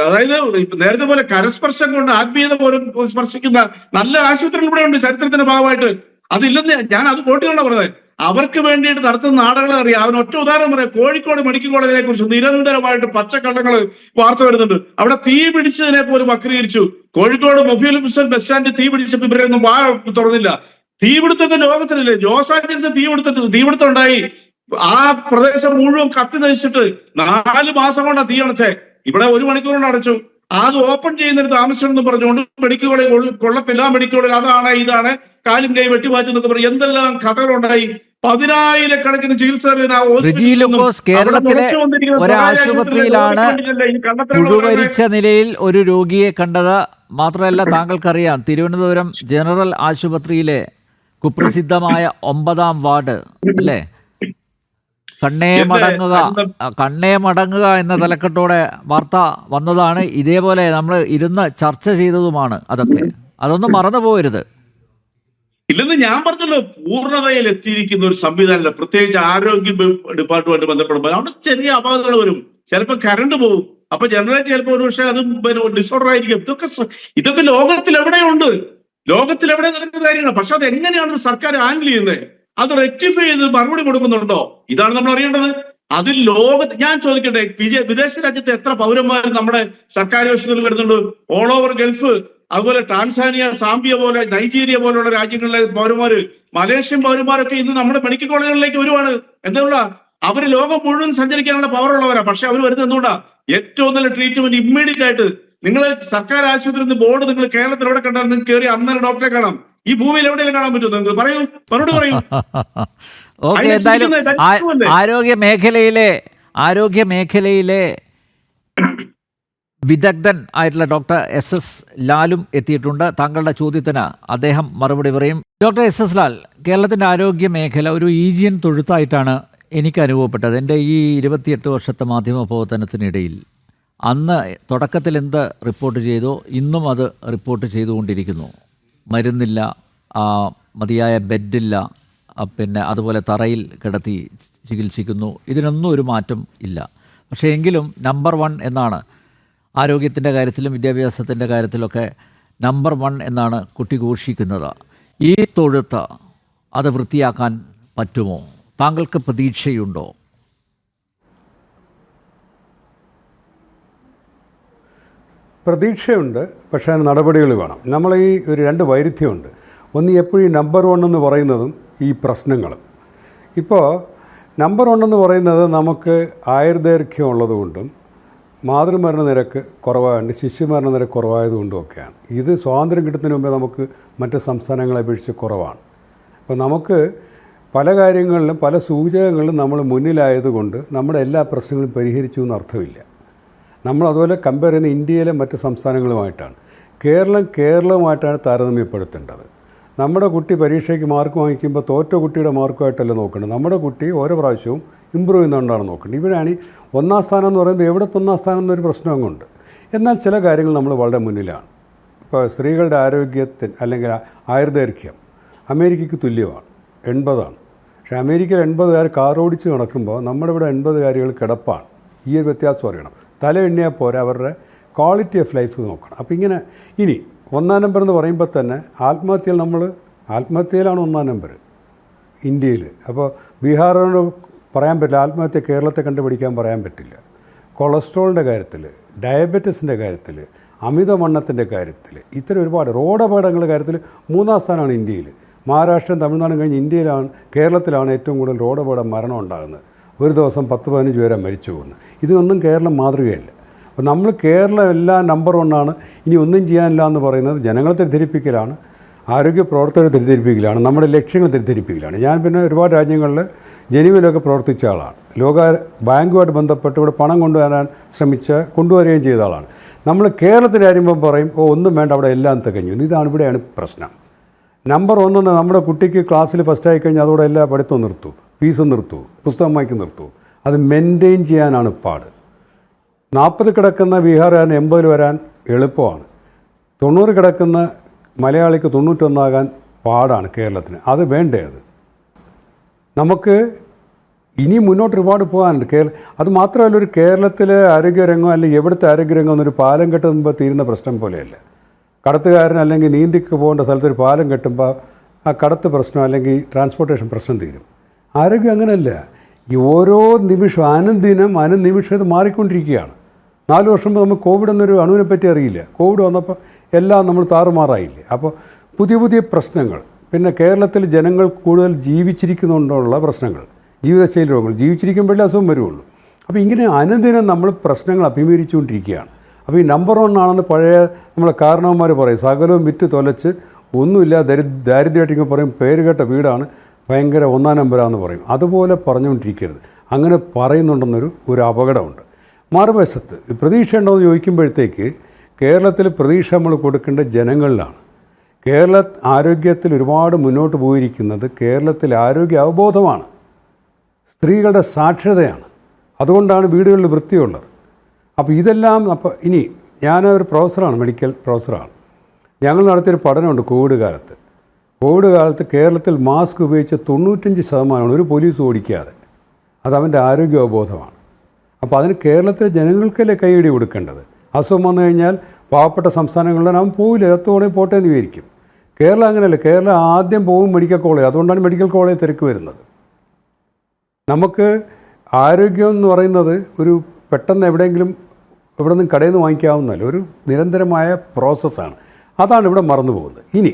അതായത് നേരത്തെ പോലെ കരസ്പർശം കൊണ്ട് ആത്മീയത പോലും സ്പർശിക്കുന്ന നല്ല ആശുപത്രികൾ ഇവിടെ ഉണ്ട് ചരിത്രത്തിന്റെ ഭാഗമായിട്ട്. അതില്ലെന്ന് ഞാൻ അത് കോട്ടിലാണ് പറഞ്ഞത്. അവർക്ക് വേണ്ടിയിട്ട് നടത്തുന്ന നാടകങ്ങൾ അറിയാം. അവൻ ഒറ്റ ഉദാഹരണം പറയാം. കോഴിക്കോട് മെഡിക്കൽ കോളേജിനെ കുറിച്ച് നിരന്തരമായിട്ട് പച്ചക്കള്ളങ്ങൾ വാർത്ത വരുന്നുണ്ട്. അവിടെ തീ പിടിച്ചതിനെ പോലും വക്രീകരിച്ചു. കോഴിക്കോട് മൊബൈൽ ബസ് സ്റ്റാൻഡ് തീ പിടിച്ചപ്പോൾ ഇവരൊന്നും തുറന്നില്ല. തീപിടുത്തത്തിന്റെ ലോകത്തിലല്ലേ, ലോസ് ആഞ്ചൽസ് തീപിടുത്തം ഉണ്ടായി. ആ പ്രദേശം മുഴുവൻ കത്തി നശിച്ചിട്ട് 4 മാസം കൊണ്ടാണ് തീ അടച്ചേ. ഇവിടെ 1 മണിക്കൂർ കൊണ്ട് അടച്ചു. അത് ഓപ്പൺ ചെയ്യുന്നൊരു താമസം എന്ന് പറഞ്ഞുകൊണ്ട് മെഡിക്കൽ കോളേജ് കൊള്ളത്തില്ല, മെഡിക്കൽ കോളേജ് അതാണ് ഇതാണ്, കാലും കൈ വെട്ടിമാറ്റി എന്നൊക്കെ പറയും. എന്തെല്ലാം കഥകളുണ്ടായി. 10,000-കണക്കിന് ചികിത്സ കേരളത്തിലെ ഒരാശുപത്രിയിലാണ് പുഴുവരിച്ച നിലയിൽ ഒരു രോഗിയെ കണ്ടത്. മാത്രമല്ല, താങ്കൾക്കറിയാം, തിരുവനന്തപുരം ജനറൽ ആശുപത്രിയിലെ കുപ്രസിദ്ധമായ 9-ാം വാർഡ് അല്ലേ, കണ്ണേ മടങ്ങുക എന്ന തലക്കെട്ടോടെ വാർത്ത വന്നതാണ്. ഇതേപോലെ നമ്മൾ ഇരുന്ന് ചർച്ച ചെയ്തതുമാണ് അതൊക്കെ. അതൊന്നും മറന്നു പോകരുത്. ഇല്ലെന്ന് ഞാൻ പറഞ്ഞല്ലോ, പൂർണ്ണതയിൽ എത്തിയിരിക്കുന്ന ഒരു സംവിധാനമില്ല. പ്രത്യേകിച്ച് ആരോഗ്യ ഡിപ്പാർട്ട്മെന്റ് ബന്ധപ്പെടുമ്പോൾ അവിടെ ചെറിയ അപകടങ്ങൾ വരും. ചിലപ്പോൾ കറണ്ട് പോകും. അപ്പൊ ജനറേറ്റർ ചിലപ്പോൾ ഒരു പക്ഷേ അത് ഡിസോർഡർ ആയിരിക്കും. ഇതൊക്കെ ലോകത്തിൽ എവിടെയുണ്ട്, ലോകത്തിൽ എവിടെ നടക്കുന്ന കാര്യങ്ങളാണ്. പക്ഷെ അത് എങ്ങനെയാണ് സർക്കാർ ഹാൻഡിൽ ചെയ്യുന്നത്? അത് റെക്ടിഫൈ ചെയ്ത് മറുപടി കൊടുക്കുന്നുണ്ടോ? ഇതാണ് നമ്മൾ അറിയേണ്ടത്. അതിൽ ഞാൻ ചോദിക്കട്ടെ, വിദേശ രാജ്യത്തെ എത്ര പൗരന്മാർ നമ്മുടെ സർക്കാർ ആശുപത്രിയിൽ വരുന്നുണ്ട്? ഓൾ ഓവർ ഗൾഫ്, അതുപോലെ ടാൻസാനിയ, സാംബിയ പോലെ, നൈജീരിയ പോലുള്ള രാജ്യങ്ങളിലെ പൗരന്മാര്, മലേഷ്യൻ പൗരന്മാരൊക്കെ ഇന്ന് നമ്മുടെ മെഡിക്കൽ കോളേജുകളിലേക്ക് വരുവാണ്. എന്തുകൊണ്ടാ? അവര് ലോകം മുഴുവൻ സഞ്ചരിക്കാനുള്ള പവർ ഉള്ളവരാ. പക്ഷെ അവർ വരുന്നത് എന്തുകൊണ്ടാ? ഏറ്റവും നല്ല ട്രീറ്റ്മെന്റ് ഇമ്മീഡിയറ്റ് ആയിട്ട്. നിങ്ങൾ സർക്കാർ ആശുപത്രിയിൽ ബോർഡ് നിങ്ങൾ കേരളത്തിൽ എവിടെ കണ്ടാൽ നിങ്ങൾക്ക് കയറി അന്നേരം ഡോക്ടറെ കാണാം. ഈ ഭൂമിയിൽ എവിടെയെങ്കിലും കാണാൻ പറ്റുമോ? നിങ്ങൾക്ക് പറയൂ, മറുപടി പറയൂ. ഓക്കെ, എന്തായാലും ആരോഗ്യ മേഖലയിലെ വിദഗ്ധൻ ആയിട്ടുള്ള ഡോക്ടർ SS ലാലും എത്തിയിട്ടുണ്ട്. താങ്കളുടെ ചോദ്യത്തിന് അദ്ദേഹം മറുപടി പറയും. ഡോക്ടർ SS ലാൽ, കേരളത്തിൻ്റെ ആരോഗ്യ മേഖല ഒരു ഈജിയൻ തൊഴുത്തായിട്ടാണ് എനിക്ക് അനുഭവപ്പെട്ടത്. എൻ്റെ ഈ 28 വർഷത്തെ മാധ്യമ പ്രവർത്തനത്തിനിടയിൽ അന്ന് തുടക്കത്തിൽ എന്ത് റിപ്പോർട്ട് ചെയ്തോ ഇന്നും അത് റിപ്പോർട്ട് ചെയ്തുകൊണ്ടിരിക്കുന്നു. മരുന്നില്ല, മതിയായ ബെഡില്ല, പിന്നെ അതുപോലെ തറയിൽ കിടത്തി ചികിത്സിക്കുന്നു. ഇതിനൊന്നും ഒരു മാറ്റം ഇല്ല. പക്ഷേ എങ്കിലും നമ്പർ 1 എന്നാണ് ആരോഗ്യത്തിൻ്റെ കാര്യത്തിലും വിദ്യാഭ്യാസത്തിൻ്റെ കാര്യത്തിലൊക്കെ നമ്പർ 1 എന്നാണ് കുട്ടിഘോഷിക്കുന്നത്. ഈ തൊഴുത്ത് അത് വൃത്തിയാക്കാൻ പറ്റുമോ? താങ്കൾക്ക് പ്രതീക്ഷയുണ്ടോ? പ്രതീക്ഷയുണ്ട്, പക്ഷേ അതിന് നടപടികൾ വേണം. നമ്മൾ ഈ ഒരു 2 വൈരുദ്ധ്യമുണ്ട്. ഒന്ന്, എപ്പോഴും നമ്പർ 1 എന്ന് പറയുന്നതും ഈ പ്രശ്നങ്ങളും. ഇപ്പോൾ നമ്പർ 1 എന്ന് പറയുന്നത് നമുക്ക് ആയുർദൈർഘ്യം ഉള്ളതുകൊണ്ടും മാതൃമരണ നിരക്ക് കുറവായതുകൊണ്ട്, ശിശുമരണ നിരക്ക് കുറവായതുകൊണ്ടും ഒക്കെയാണ്. ഇത് സ്വാതന്ത്ര്യം കിട്ടുന്നതിന് മുമ്പേ നമുക്ക് മറ്റ് സംസ്ഥാനങ്ങളെ അപേക്ഷിച്ച് കുറവാണ്. അപ്പോൾ നമുക്ക് പല കാര്യങ്ങളിലും പല സൂചകങ്ങളിലും നമ്മൾ മുന്നിലായതുകൊണ്ട് നമ്മുടെ എല്ലാ പ്രശ്നങ്ങളും പരിഹരിച്ചു എന്ന് അർത്ഥമില്ല. നമ്മൾ അതുപോലെ കമ്പയർ ചെയ്യുന്ന ഇന്ത്യയിലെ മറ്റ് സംസ്ഥാനങ്ങളുമായിട്ടാണ്. കേരളവുമായിട്ടാണ് താരതമ്യപ്പെടുത്തേണ്ടത്. നമ്മുടെ കുട്ടി പരീക്ഷയ്ക്ക് മാർക്ക് വാങ്ങിക്കുമ്പോൾ തോറ്റ കുട്ടിയുടെ മാർക്കുമായിട്ടല്ല നോക്കേണ്ടത്. നമ്മുടെ കുട്ടി ഓരോ പ്രാവശ്യവും ഇമ്പ്രൂവ് ചെയ്യുന്നതുകൊണ്ടാണ് നോക്കേണ്ടത്. ഇവിടെയാണ് 1-ാം സ്ഥാനം എന്ന് പറയുമ്പോൾ എവിടുത്തെ 1-ാം സ്ഥാനം എന്നൊരു പ്രശ്നം അങ്ങുണ്ട്. എന്നാൽ ചില കാര്യങ്ങൾ നമ്മൾ വളരെ മുന്നിലാണ്. ഇപ്പോൾ സ്ത്രീകളുടെ ആരോഗ്യത്തിന് അല്ലെങ്കിൽ ആയുർദൈർഘ്യം അമേരിക്കയ്ക്ക് തുല്യമാണ്, 80ആണ്. പക്ഷേ അമേരിക്കയിൽ 80കാർ കാറോടിച്ച് നടക്കുമ്പോൾ നമ്മുടെ ഇവിടെ 80കാരികൾ കിടപ്പാണ്. ഈ ഒരു വ്യത്യാസം അറിയണം. തല എണ്ണിയാൽ പോരാ, അവരുടെ ക്വാളിറ്റി ഓഫ് ലൈഫ് നോക്കണം. അപ്പോൾ ഇങ്ങനെ ഇനി 1-ാം നമ്പർ എന്ന് പറയുമ്പോൾ തന്നെ ആത്മഹത്യയിലാണ് 1-ാം നമ്പർ ഇന്ത്യയിൽ. അപ്പോൾ ബീഹാറിനോട് പറയാൻ പറ്റില്ല, ആത്മഹത്യ കേരളത്തെ കണ്ടുപിടിക്കാൻ പറയാൻ പറ്റില്ല. കൊളസ്ട്രോളിൻ്റെ കാര്യത്തിൽ, ഡയബറ്റിസിൻ്റെ കാര്യത്തിൽ, അമിതവണ്ണത്തിൻ്റെ കാര്യത്തിൽ, ഇത്തരം ഒരുപാട് റോഡ് അപകടങ്ങളുടെ കാര്യത്തിൽ 3-ാം സ്ഥാനമാണ് ഇന്ത്യയിൽ. മഹാരാഷ്ട്രയും തമിഴ്നാടും കഴിഞ്ഞ് കേരളത്തിലാണ് ഏറ്റവും കൂടുതൽ റോഡ് അപകട മരണം ഉണ്ടാകുന്നത്. ഒരു ദിവസം 10-15 പേരെ മരിച്ചു പോകുന്നത്. ഇതിനൊന്നും കേരളം മാതൃകയല്ല. അപ്പോൾ നമ്മൾ കേരളം എല്ലാം നമ്പർ 1ആണ്, ഇനി ഒന്നും ചെയ്യാനില്ല എന്ന് പറയുന്നത് ജനങ്ങളെ തെറ്റിദ്ധരിപ്പിക്കലാണ്, ആരോഗ്യ പ്രവർത്തകരെ തെറ്റിദ്ധരിപ്പിക്കലാണ്, നമ്മുടെ ലക്ഷ്യങ്ങൾ തെറ്റിദ്ധരിപ്പിക്കലാണ്. ഞാൻ പിന്നെ ഒരുപാട് രാജ്യങ്ങളിൽ ജനീവയിലൊക്കെ പ്രവർത്തിച്ച ആളാണ്. ലോക ബാങ്കുമായിട്ട് ബന്ധപ്പെട്ട് ഇവിടെ പണം കൊണ്ടുവരികയും ചെയ്ത ആളാണ്. നമ്മൾ കേരളത്തിൻ്റെ അറിയുമ്പോൾ പറയും, ഒന്നും വേണ്ട, അവിടെ എല്ലാം തികഞ്ഞു. ഇതാണ് ഇവിടെയാണ് പ്രശ്നം. നമ്പർ 1 നമ്മുടെ കുട്ടിക്ക് ക്ലാസ്സിൽ ഫസ്റ്റ് ആയിക്കഴിഞ്ഞാൽ അതോടെ എല്ലാ പഠിത്തവും നിർത്തൂ, ഫീസ് നിർത്തൂ, പുസ്തകം വായിക്ക് നിർത്തൂ. അത് മെയിൻറ്റെയിൻ ചെയ്യാനാണ് പാട്. 40 കിടക്കുന്ന ബീഹാറുകാരന് 80 വരാൻ എളുപ്പമാണ്. 90 കിടക്കുന്ന മലയാളിക്ക് 91 പാടാണ് കേരളത്തിന്. അത് വേണ്ടേ? അത് നമുക്ക് ഇനി മുന്നോട്ട് ഒരുപാട് പോകാനുണ്ട്. അത് മാത്രമല്ല, ഒരു കേരളത്തിലെ ആരോഗ്യരംഗം അല്ലെങ്കിൽ എവിടുത്തെ ആരോഗ്യരംഗം എന്നൊരു പാലം കെട്ടുമ്പോൾ തീരുന്ന പ്രശ്നം പോലെയല്ല. കടത്തുകാരൻ അല്ലെങ്കിൽ നീന്തിക്ക് പോകേണ്ട സ്ഥലത്തൊരു പാലം കെട്ടുമ്പോൾ ആ കടത്ത് പ്രശ്നം അല്ലെങ്കിൽ ട്രാൻസ്പോർട്ടേഷൻ പ്രശ്നം തീരും. ആരോഗ്യം അങ്ങനെയല്ല. ഈ ഓരോ നിമിഷം അനുനിമിഷം ഇത് മാറിക്കൊണ്ടിരിക്കുകയാണ്. 4 വർഷം മുമ്പ് നമുക്ക് കോവിഡ് എന്നൊരു അണുവിനെ പറ്റി അറിയില്ല. കോവിഡ് വന്നപ്പോൾ എല്ലാം നമ്മൾ താറുമാറായില്ലേ. അപ്പോൾ പുതിയ പ്രശ്നങ്ങൾ, പിന്നെ കേരളത്തിൽ ജനങ്ങൾ കൂടുതൽ ജീവിച്ചിരിക്കുന്നുകൊണ്ടുള്ള പ്രശ്നങ്ങൾ, ജീവിതശൈലി രോഗങ്ങൾ, ജീവിച്ചിരിക്കുമ്പോഴേ അസുഖം വരുള്ളൂ. അപ്പോൾ ഇങ്ങനെ അനുദിനം നമ്മൾ പ്രശ്നങ്ങൾ അഭിമുഖീകരിച്ചുകൊണ്ടിരിക്കുകയാണ്. അപ്പോൾ ഈ നമ്പർ 1 ആണെന്ന് പഴയ നമ്മളെ കാരണവന്മാർ പറയും, സകലവും വിറ്റ് തൊലച്ച് ഒന്നുമില്ല ദാരിദ്ര്യമായിട്ടിങ്ങനെ പറയും, പേര് കേട്ട വീടാണ്, ഭയങ്കര 1-ാം നമ്പരാന്ന് പറയും. അതുപോലെ പറഞ്ഞുകൊണ്ടിരിക്കരുത്. അങ്ങനെ പറയുന്നുണ്ടെന്നൊരു അപകടമുണ്ട്. മറുവശത്ത് പ്രതീക്ഷ ഉണ്ടോ എന്ന് ചോദിക്കുമ്പോഴത്തേക്ക് കേരളത്തിൽ പ്രതീക്ഷ നമ്മൾ കൊടുക്കേണ്ട ജനങ്ങളിലാണ്. കേരള ആരോഗ്യത്തിൽ ഒരുപാട് മുന്നോട്ട് പോയിരിക്കുന്നത് കേരളത്തിലെ ആരോഗ്യ അവബോധമാണ്, സ്ത്രീകളുടെ സാക്ഷരതയാണ്. അതുകൊണ്ടാണ് വീടുകളിൽ വൃത്തിയുള്ളത്. അപ്പോൾ ഇതെല്ലാം ഇനി ഞാനൊരു പ്രൊഫസറാണ്, മെഡിക്കൽ പ്രൊഫസറാണ്. ഞങ്ങൾ നടത്തിയൊരു പഠനമുണ്ട് കോവിഡ് കാലത്ത് കേരളത്തിൽ മാസ്ക് ഉപയോഗിച്ച് 95% ഒരു പോലീസ് ഓടിക്കാതെ. അതവൻ്റെ ആരോഗ്യ അവബോധമാണ്. അപ്പോൾ അതിന് കേരളത്തിലെ ജനങ്ങൾക്കല്ലേ കൈയടി കൊടുക്കേണ്ടത്. അസുഖം വന്നു കഴിഞ്ഞാൽ പാവപ്പെട്ട സംസ്ഥാനങ്ങളിൽ അവൻ പോവില്ല, എത്തോടെ പോട്ടെ എന്ന് വിചാരിക്കും. കേരളം അങ്ങനെയല്ല. കേരളം ആദ്യം പോകും മെഡിക്കൽ കോളേജ്. അതുകൊണ്ടാണ് മെഡിക്കൽ കോളേജ് തിരക്ക് വരുന്നത്. നമുക്ക് ആരോഗ്യം എന്ന് പറയുന്നത് ഒരു പെട്ടെന്ന് എവിടെ നിന്നും കടയിൽ നിന്ന് വാങ്ങിക്കാവുന്നതല്ല, ഒരു നിരന്തരമായ പ്രോസസ്സാണ്. അതാണ് ഇവിടെ മറന്നു പോകുന്നത്. ഇനി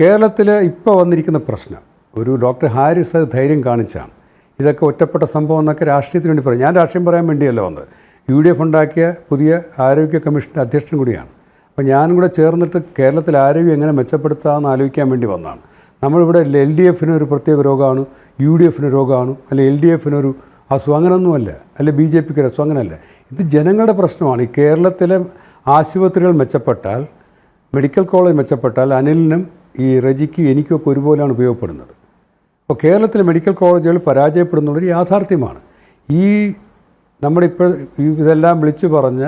കേരളത്തിൽ ഇപ്പോൾ വന്നിരിക്കുന്ന പ്രശ്നം, ഒരു ഡോക്ടർ ഹാരിസ് അത് ധൈര്യം കാണിച്ചാണ്. ഇതൊക്കെ ഒറ്റപ്പെട്ട സംഭവം എന്നൊക്കെ രാഷ്ട്രീയത്തിന് വേണ്ടി പറയും. ഞാൻ രാഷ്ട്രീയം പറയാൻ വേണ്ടിയല്ല വന്നത്. UDF ഉണ്ടാക്കിയ പുതിയ ആരോഗ്യ കമ്മീഷൻ്റെ അധ്യക്ഷൻ കൂടിയാണ്. അപ്പോൾ ഞാനും കൂടെ ചേർന്നിട്ട് കേരളത്തിൽ ആരോഗ്യം എങ്ങനെ മെച്ചപ്പെടുത്താമെന്ന് ആലോചിക്കാൻ വേണ്ടി വന്നതാണ്. നമ്മളിവിടെ LDFന് ഒരു പ്രത്യേക രോഗമാണ്, UDFന് രോഗമാണ്, അല്ലെങ്കിൽ LDFനൊരു അസുഖം, അങ്ങനെയൊന്നുമല്ല, അല്ലെ BJPക്ക് അസുഖം, അങ്ങനെയല്ല. ഇത് ജനങ്ങളുടെ പ്രശ്നമാണ്. ഈ കേരളത്തിലെ ആശുപത്രികൾ മെച്ചപ്പെട്ടാൽ, മെഡിക്കൽ കോളേജ് മെച്ചപ്പെട്ടാൽ അനിലിനും ഈ റജിക്കും എനിക്കൊക്കെ ഒരുപോലെയാണ് ഉപയോഗപ്പെടുന്നത്. അപ്പോൾ കേരളത്തിലെ മെഡിക്കൽ കോളേജുകൾ പരാജയപ്പെടുന്നുള്ളൊരു യാഥാർത്ഥ്യമാണ്. ഈ നമ്മുടെ ഇതെല്ലാം വിളിച്ചു പറഞ്ഞ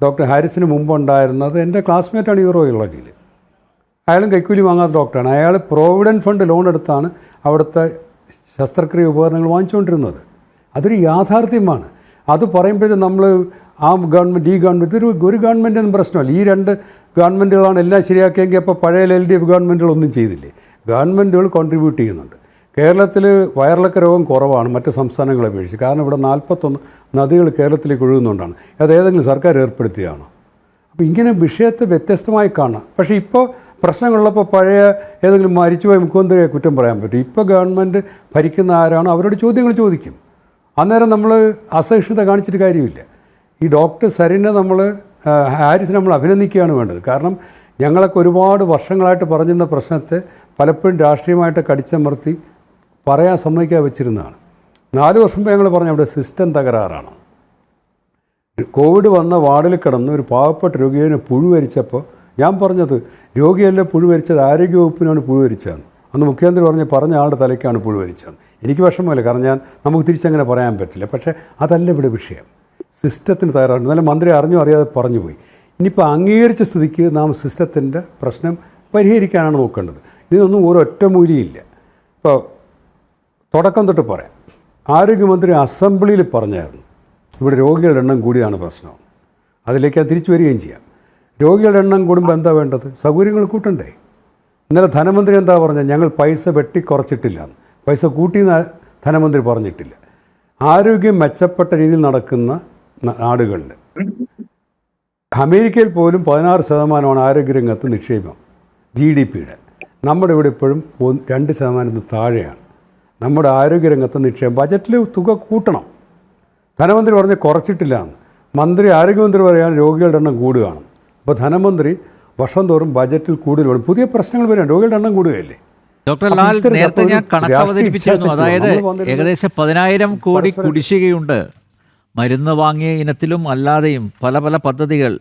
ഡോക്ടർ ഹാരിസിന് മുമ്പുണ്ടായിരുന്നത് എൻ്റെ ക്ലാസ്മേറ്റാണ് യൂറോളജിയിൽ. അയാളും കൈക്കൂലി വാങ്ങാത്ത ഡോക്ടറാണ്. അയാൾ പ്രോവിഡൻറ്റ് ഫണ്ട് ലോൺ എടുത്താണ് അവിടുത്തെ ശസ്ത്രക്രിയ ഉപകരണങ്ങൾ വാങ്ങിച്ചുകൊണ്ടിരുന്നത്. അതൊരു യാഥാർത്ഥ്യമാണ്. അത് പറയുമ്പോഴത്തേക്കും നമ്മൾ ആ ഗവൺമെൻറ് ഈ ഗവൺമെൻറ് ഒരു ഗവൺമെൻറ്റൊന്നും പ്രശ്നമല്ല. ഈ 2 ഗവൺമെൻറ്റുകളാണ് എല്ലാം ശരിയാക്കിയെങ്കിൽ അപ്പോൾ പഴയ LDF ഗവൺമെൻറ്റുകളൊന്നും ചെയ്തില്ലേ? ഗവൺമെൻറ്റുകൾ കോൺട്രിബ്യൂട്ട് ചെയ്യുന്നുണ്ട്. കേരളത്തിൽ വയറിളക്ക രോഗം കുറവാണ് മറ്റ് സംസ്ഥാനങ്ങളെ അപേക്ഷിച്ച്. കാരണം ഇവിടെ 41 നദികൾ കേരളത്തിലേക്ക് ഒഴുകുന്നതുകൊണ്ടാണ്. അത് ഏതെങ്കിലും സർക്കാർ ഏർപ്പെടുത്തിയതാണോ? അപ്പോൾ ഇങ്ങനെ വിഷയത്തെ വ്യത്യസ്തമായി കാണാം. പക്ഷേ ഇപ്പോൾ പ്രശ്നങ്ങളുള്ളപ്പോൾ പഴയ ഏതെങ്കിലും മരിച്ചുപോയ മുഖ്യമന്ത്രിയെ കുറ്റം പറയാൻ പറ്റും. ഇപ്പോൾ ഗവൺമെൻറ് ഭരിക്കുന്ന ആരാണോ അവരോട് ചോദ്യങ്ങൾ ചോദിക്കും. അന്നേരം നമ്മൾ അസഹിഷ്ണുത കാണിച്ചിട്ട് കാര്യമില്ല. ഈ ഡോക്ടർ സരിനെ ഹാരിസിനെ നമ്മൾ അഭിനന്ദിക്കുകയാണ് വേണ്ടത്. കാരണം ഞങ്ങളൊക്കെ ഒരുപാട് വർഷങ്ങളായിട്ട് പറഞ്ഞിരുന്ന പ്രശ്നത്തെ പലപ്പോഴും രാഷ്ട്രീയമായിട്ട് കടിച്ചമർത്തി പറയാൻ സമ്മതിക്കാതെ വെച്ചിരുന്നതാണ്. 4 വർഷം മുമ്പ് ഞങ്ങൾ പറഞ്ഞു അവിടെ സിസ്റ്റം തകരാറാണ്. കോവിഡ് വന്ന വാർഡിൽ കിടന്ന് ഒരു പാവപ്പെട്ട രോഗിയെ പുഴുവരിച്ചപ്പോൾ ഞാൻ പറഞ്ഞത് രോഗിയല്ല പുഴുവരിച്ചത്, ആരോഗ്യവകുപ്പിനാണ് പുഴുവരിച്ചതെന്ന്. അന്ന് മുഖ്യമന്ത്രി പറഞ്ഞ ആളുടെ തലയ്ക്കാണ് പുഴുവരിച്ചതെന്ന്. എനിക്ക് വിഷമമില്ല, കാരണം നമുക്ക് തിരിച്ചങ്ങനെ പറയാൻ പറ്റില്ല. പക്ഷേ അതല്ല ഇവിടെ വിഷയം. സിസ്റ്റത്തിന് തകരാറുണ്ട്. എന്നാലും മന്ത്രി അറിയാതെ പറഞ്ഞു പോയി. ഇനിയിപ്പോൾ അംഗീകരിച്ച സ്ഥിതിക്ക് നാം സിസ്റ്റത്തിൻ്റെ പ്രശ്നം പരിഹരിക്കാനാണ് നോക്കേണ്ടത്. ഇതിനൊന്നും ഒരൊറ്റ മൂലിയില്ല. ഇപ്പോൾ തുടക്കം തൊട്ട് പറയാം, ആരോഗ്യമന്ത്രി അസംബ്ലിയിൽ പറഞ്ഞായിരുന്നു ഇവിടെ രോഗികളുടെ എണ്ണം കൂടിയാണ് പ്രശ്നം. അതിലേക്ക് അത് തിരിച്ചു വരികയും ചെയ്യാം. രോഗികളുടെ എണ്ണം കൂടുമ്പോൾ എന്താ വേണ്ടത്? സൗകര്യങ്ങൾ കൂട്ടണ്ടേ? ഇന്നലെ ധനമന്ത്രി എന്താ പറഞ്ഞത്? ഞങ്ങൾ പൈസ വെട്ടിക്കുറച്ചിട്ടില്ല, പൈസ കൂട്ടിയെന്ന് ധനമന്ത്രി പറഞ്ഞിട്ടില്ല. ആരോഗ്യം മെച്ചപ്പെട്ട രീതിയിൽ നടക്കുന്ന നാടുകളിൽ, അമേരിക്കയിൽ പോലും 16% ആരോഗ്യരംഗത്ത് നിക്ഷേപം GDPയുടെ. നമ്മുടെ ഇവിടെ ഇപ്പോഴും 2% താഴെയാണ് നമ്മുടെ ആരോഗ്യരംഗത്ത് നിക്ഷേപം. ബജറ്റിൽ തുക കൂട്ടണം. ധനമന്ത്രി പറഞ്ഞ് കുറച്ചിട്ടില്ല എന്ന്. ആരോഗ്യമന്ത്രി പറയാൻ രോഗികളുടെ എണ്ണം കൂടുകയാണ്. അപ്പോൾ ധനമന്ത്രി വർഷം തോറും ബജറ്റിൽ കൂടുതൽ വേണം. പുതിയ പ്രശ്നങ്ങൾ വരാൻ രോഗികളുടെ എണ്ണം കൂടുകയല്ലേ? ഡോക്ടർ ലാൽ, നേരത്തെ ഞാൻ കണക്ക് അവതരിപ്പിച്ചിരുന്നു. അതായത് ഏകദേശം 10,000 കോടി കുടിശ്ശികയുണ്ട്. മരുന്ന് വാങ്ങിയ ഇനത്തിലും അല്ലാതെയും പല പല പദ്ധതികൾ,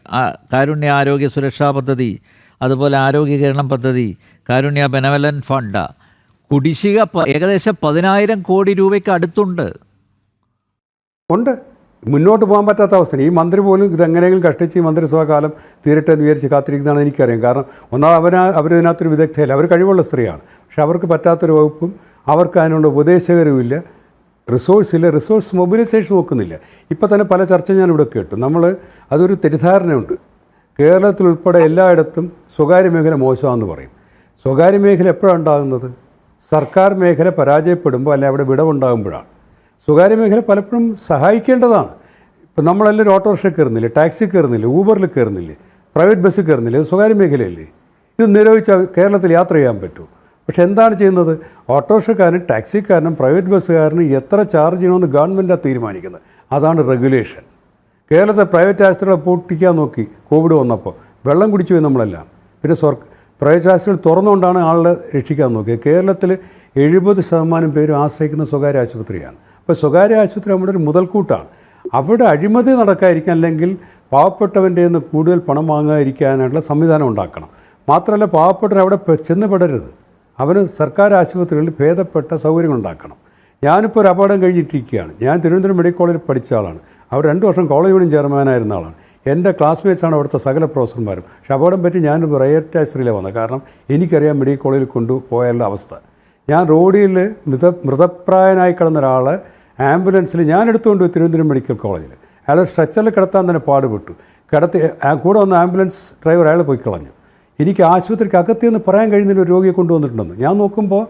കാരുണ്യ ആരോഗ്യ സുരക്ഷാ പദ്ധതി, അതുപോലെ ആരോഗ്യ കേരളം പദ്ധതി, കാരുണ്യ ബെനവലൻറ്റ് ഫണ്ട്, കുടിശ്ശിക ഏകദേശം 10,000 കോടി രൂപയ്ക്ക് അടുത്തുണ്ട്. മുന്നോട്ട് പോകാൻ പറ്റാത്ത അവസ്ഥ. ഈ മന്ത്രി പോലും ഇതെങ്ങനെയെങ്കിലും കഷ്ടിച്ച് ഈ മന്ത്രിസഭാകാലം തീരട്ടെ എന്ന് വിചാരിച്ച് കാത്തിരിക്കുന്നതാണ് എനിക്കറിയാം. കാരണം അവരിതിനകത്തൊരു വിദഗ്ധയില്ല, അവർ കഴിവുള്ള സ്ത്രീയാണ്. പക്ഷെ അവർക്ക് പറ്റാത്തൊരു വകുപ്പും അവർക്ക് അതിനുള്ള ഉപദേശകരുമില്ല, റിസോഴ്സ് മൊബിലൈസേഷൻ നോക്കുന്നില്ല. ഇപ്പോൾ തന്നെ പല ചർച്ച ഞാനിവിടെ കേട്ടു. അതൊരു തെറ്റിദ്ധാരണയുണ്ട്. കേരളത്തിലുൾപ്പെടെ എല്ലായിടത്തും സ്വകാര്യ മേഖല മോശമാണെന്ന് പറയും. സ്വകാര്യ മേഖല എപ്പോഴാണ് ഉണ്ടാകുന്നത്? സർക്കാർ മേഖല പരാജയപ്പെടുമ്പോൾ, അല്ലെങ്കിൽ അവിടെ വിടവുണ്ടാകുമ്പോഴാണ്. സ്വകാര്യ മേഖല പലപ്പോഴും സഹായിക്കേണ്ടതാണ്. ഇപ്പം നമ്മളെല്ലാവരും ഓട്ടോറിക്ഷ കയറുന്നില്ലേ, ടാക്സി കയറുന്നില്ലേ, ഊബറിൽ കയറുന്നില്ലേ, പ്രൈവറ്റ് ബസ്സിൽ കയറുന്നില്ലേ? ഇത് സ്വകാര്യ മേഖലയല്ലേ? ഇത് നിരോധിച്ചാൽ കേരളത്തിൽ യാത്ര ചെയ്യാൻ പറ്റുമോ? പക്ഷെ എന്താണ് ചെയ്യുന്നത്? ഓട്ടോറിക്ഷക്കാരനും ടാക്സിക്കാരനും പ്രൈവറ്റ് ബസ്സുകാരനും എത്ര ചാർജ് ചെയ്യണമെന്ന് ഗവൺമെൻറ്റാണ് തീരുമാനിക്കുന്നത്. അതാണ് റെഗുലേഷൻ. കേരളത്തെ പ്രൈവറ്റ് ആശുപത്രികളെ പൂട്ടിക്കാൻ നോക്കി കോവിഡ് വന്നപ്പോൾ, വെള്ളം കുടിച്ചു പോയി നമ്മളെല്ലാം. പിന്നെ പ്രൈവറ്റ് ആശുപത്രികൾ തുറന്നുകൊണ്ടാണ് ആളെ രക്ഷിക്കാൻ നോക്കിയത്. കേരളത്തിൽ 70% പേരും ആശ്രയിക്കുന്ന സ്വകാര്യ ആശുപത്രിയാണ്. അപ്പോൾ സ്വകാര്യ ആശുപത്രി നമ്മുടെ ഒരു മുതൽക്കൂട്ടാണ്. അവിടെ അഴിമതി നടക്കാതിരിക്കാൻ, അല്ലെങ്കിൽ പാവപ്പെട്ടവൻ്റെ നിന്ന് കൂടുതൽ പണം വാങ്ങാതിരിക്കാനായിട്ടുള്ള സംവിധാനം ഉണ്ടാക്കണം. മാത്രമല്ല പാവപ്പെട്ടവർ അവിടെ ചെന്ന് പെടരുത്. അവന് സർക്കാർ ആശുപത്രികളിൽ ഭേദപ്പെട്ട സൗകര്യങ്ങൾ ഉണ്ടാക്കണം. ഞാനിപ്പോൾ ഒരു അപകടം കഴിഞ്ഞിട്ടിരിക്കുകയാണ്. ഞാൻ തിരുവനന്തപുരം മെഡിക്കൽ കോളേജിൽ പഠിച്ച ആളാണ്. അവിടെ 2 വർഷം കോളേജ് യൂണിയൻ ചെയർമാനായിരുന്ന ആളാണ്. എൻ്റെ ക്ലാസ്മേറ്റ്സാണ് അവിടുത്തെ സകല പ്രൊഫസർമാരും. പക്ഷെ അപകടം പറ്റി ഞാൻ പ്രൈവറ്റ് ആശുപത്രിയിലാണ് വന്നത്. കാരണം എനിക്കറിയാം മെഡിക്കൽ കോളേജിൽ കൊണ്ടുപോയാലുള്ള അവസ്ഥ. ഞാൻ റോഡിൽ മൃതപ്രായനായി കിടന്ന ഒരാളെ ആംബുലൻസിൽ ഞാൻ എടുത്തുകൊണ്ട് പോയി തിരുവനന്തപുരം മെഡിക്കൽ കോളേജിൽ. അയാൾ സ്ട്രെച്ചറിൽ കിടത്താൻ തന്നെ പാടുപെട്ടു. കൂടെ വന്ന ആംബുലൻസ് ഡ്രൈവർ അയാൾ പോയി കളഞ്ഞു. എനിക്ക് ആശുപത്രിക്ക് അകത്തുനിന്ന് പറയാൻ കഴിയുന്നില്ല ഒരു രോഗിയെ കൊണ്ടുവന്നിട്ടുണ്ടെന്ന്. ഞാൻ നോക്കുമ്പോൾ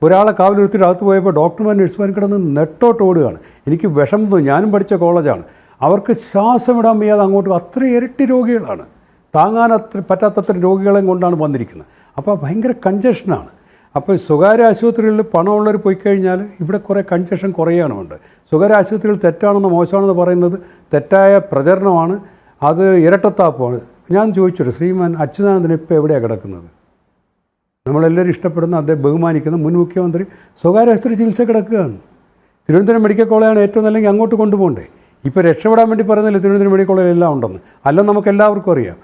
ഒരാളെ കാവലിരുത്തിയിട്ട് അകത്ത് പോയപ്പോൾ ഡോക്ടർമാരും നഴ്സുമാരും കിടന്ന് നെട്ടോട്ട് ഓടുകയാണ്. എനിക്ക് വിഷമം തോന്നി. ഞാനും പഠിച്ച കോളേജാണ്. അവർക്ക് ശ്വാസം ഇടാൻ വയ്യാതെ അങ്ങോട്ട് അത്ര ഇരട്ടി രോഗികളാണ്. താങ്ങാൻ പറ്റാത്തത്ര രോഗികളെയും കൊണ്ടാണ് വന്നിരിക്കുന്നത്. അപ്പോൾ ഭയങ്കര കൺജഷനാണ്. അപ്പോൾ സ്വകാര്യ ആശുപത്രികളിൽ പണമുള്ളവർ പോയി കഴിഞ്ഞാൽ ഇവിടെ കുറേ കൺജഷൻ കുറയാനുമുണ്ട്. സ്വകാര്യ ആശുപത്രികൾ തെറ്റാണെന്ന് മോശമാണെന്ന് പറയുന്നത് തെറ്റായ പ്രചരണമാണ്. അത് ഇരട്ടത്താപ്പമാണ്. ഞാൻ ചോദിച്ചോട്ടെ, ശ്രീമാൻ അച്യുതാനന്ദൻ ഇപ്പോൾ എവിടെയാണ് കിടക്കുന്നത്? നമ്മളെല്ലാവരും ഇഷ്ടപ്പെടുന്ന, അദ്ദേഹം ബഹുമാനിക്കുന്ന മുൻ മുഖ്യമന്ത്രി സ്വകാര്യ ആശുപത്രി ചികിത്സ കിടക്കുകയാണ്. തിരുവനന്തപുരം മെഡിക്കൽ കോളേജാണ് ഏറ്റവും നല്ലെങ്കിൽ അങ്ങോട്ട് കൊണ്ടുപോകണ്ടേ? ഇപ്പോൾ രക്ഷപ്പെടാൻ വേണ്ടി പറയുന്നില്ല തിരുവനന്തപുരം മെഡിക്കൽ കോളേജിൽ എല്ലാം ഉണ്ടെന്ന്. അല്ല, നമുക്ക് എല്ലാവർക്കും അറിയാം.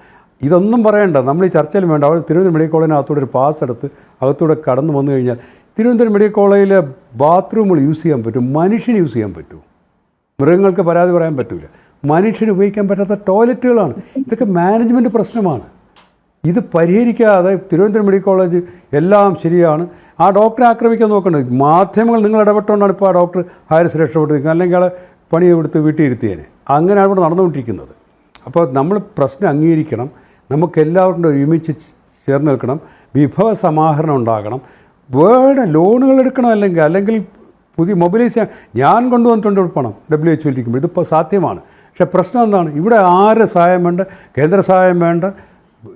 ഇതൊന്നും പറയണ്ട, നമ്മൾ ഈ ചർച്ചയിൽ വേണ്ട. അവർ തിരുവനന്തപുരം മെഡിക്കൽ കോളേജിനകത്തൂടെ ഒരു പാസ് എടുത്ത് അകത്തൂടെ കടന്നു വന്നു കഴിഞ്ഞാൽ തിരുവനന്തപുരം മെഡിക്കൽ കോളേജിലെ ബാത്റൂമുകൾ യൂസ് ചെയ്യാൻ പറ്റും, മനുഷ്യന് യൂസ് ചെയ്യാൻ പറ്റും. മൃഗങ്ങൾക്ക് പരാതി പറയാൻ പറ്റില്ല. മനുഷ്യന് ഉപയോഗിക്കാൻ പറ്റാത്ത ടോയ്ലറ്റുകളാണ്. ഇതൊക്കെ മാനേജ്മെൻറ്റ് പ്രശ്നമാണ്. ഇത് പരിഹരിക്കാതെ തിരുവനന്തപുരം മെഡിക്കൽ കോളേജ് എല്ലാം ശരിയാണ്, ആ ഡോക്ടറെ ആക്രമിക്കാൻ നോക്കേണ്ടത്. മാധ്യമങ്ങൾ നിങ്ങൾ ഇടപെട്ടുകൊണ്ടാണ് ഇപ്പോൾ ആ ഡോക്ടർ ഹൈറിസ് രക്ഷപ്പെട്ടിരിക്കുന്നത്. അല്ലെങ്കിൽ ആളെ പണി എടുത്ത് വീട്ടിൽ ഇരുത്തിയേനെ. അങ്ങനെയാണ് ഇവിടെ നടന്നുകൊണ്ടിരിക്കുന്നത്. അപ്പോൾ നമ്മൾ പ്രശ്നം അംഗീകരിക്കണം. നമുക്കെല്ലാവരും ഒരുമിച്ച് ചേർന്ന് നിൽക്കണം. വിഭവ സമാഹരണം ഉണ്ടാകണം. ലോണുകൾ എടുക്കണം. അല്ലെങ്കിൽ പുതിയ മൊബിലൈസ് ചെയ്യാൻ ഞാൻ കൊണ്ടുവന്നിട്ടുണ്ട് പണം WHO ഇരിക്കുമ്പോൾ. ഇതിപ്പോൾ സാധ്യമാണ്. പക്ഷേ പ്രശ്നം എന്താണ്? ഇവിടെ ആരുടെ സഹായം വേണ്ട, കേന്ദ്ര സഹായം വേണ്ട,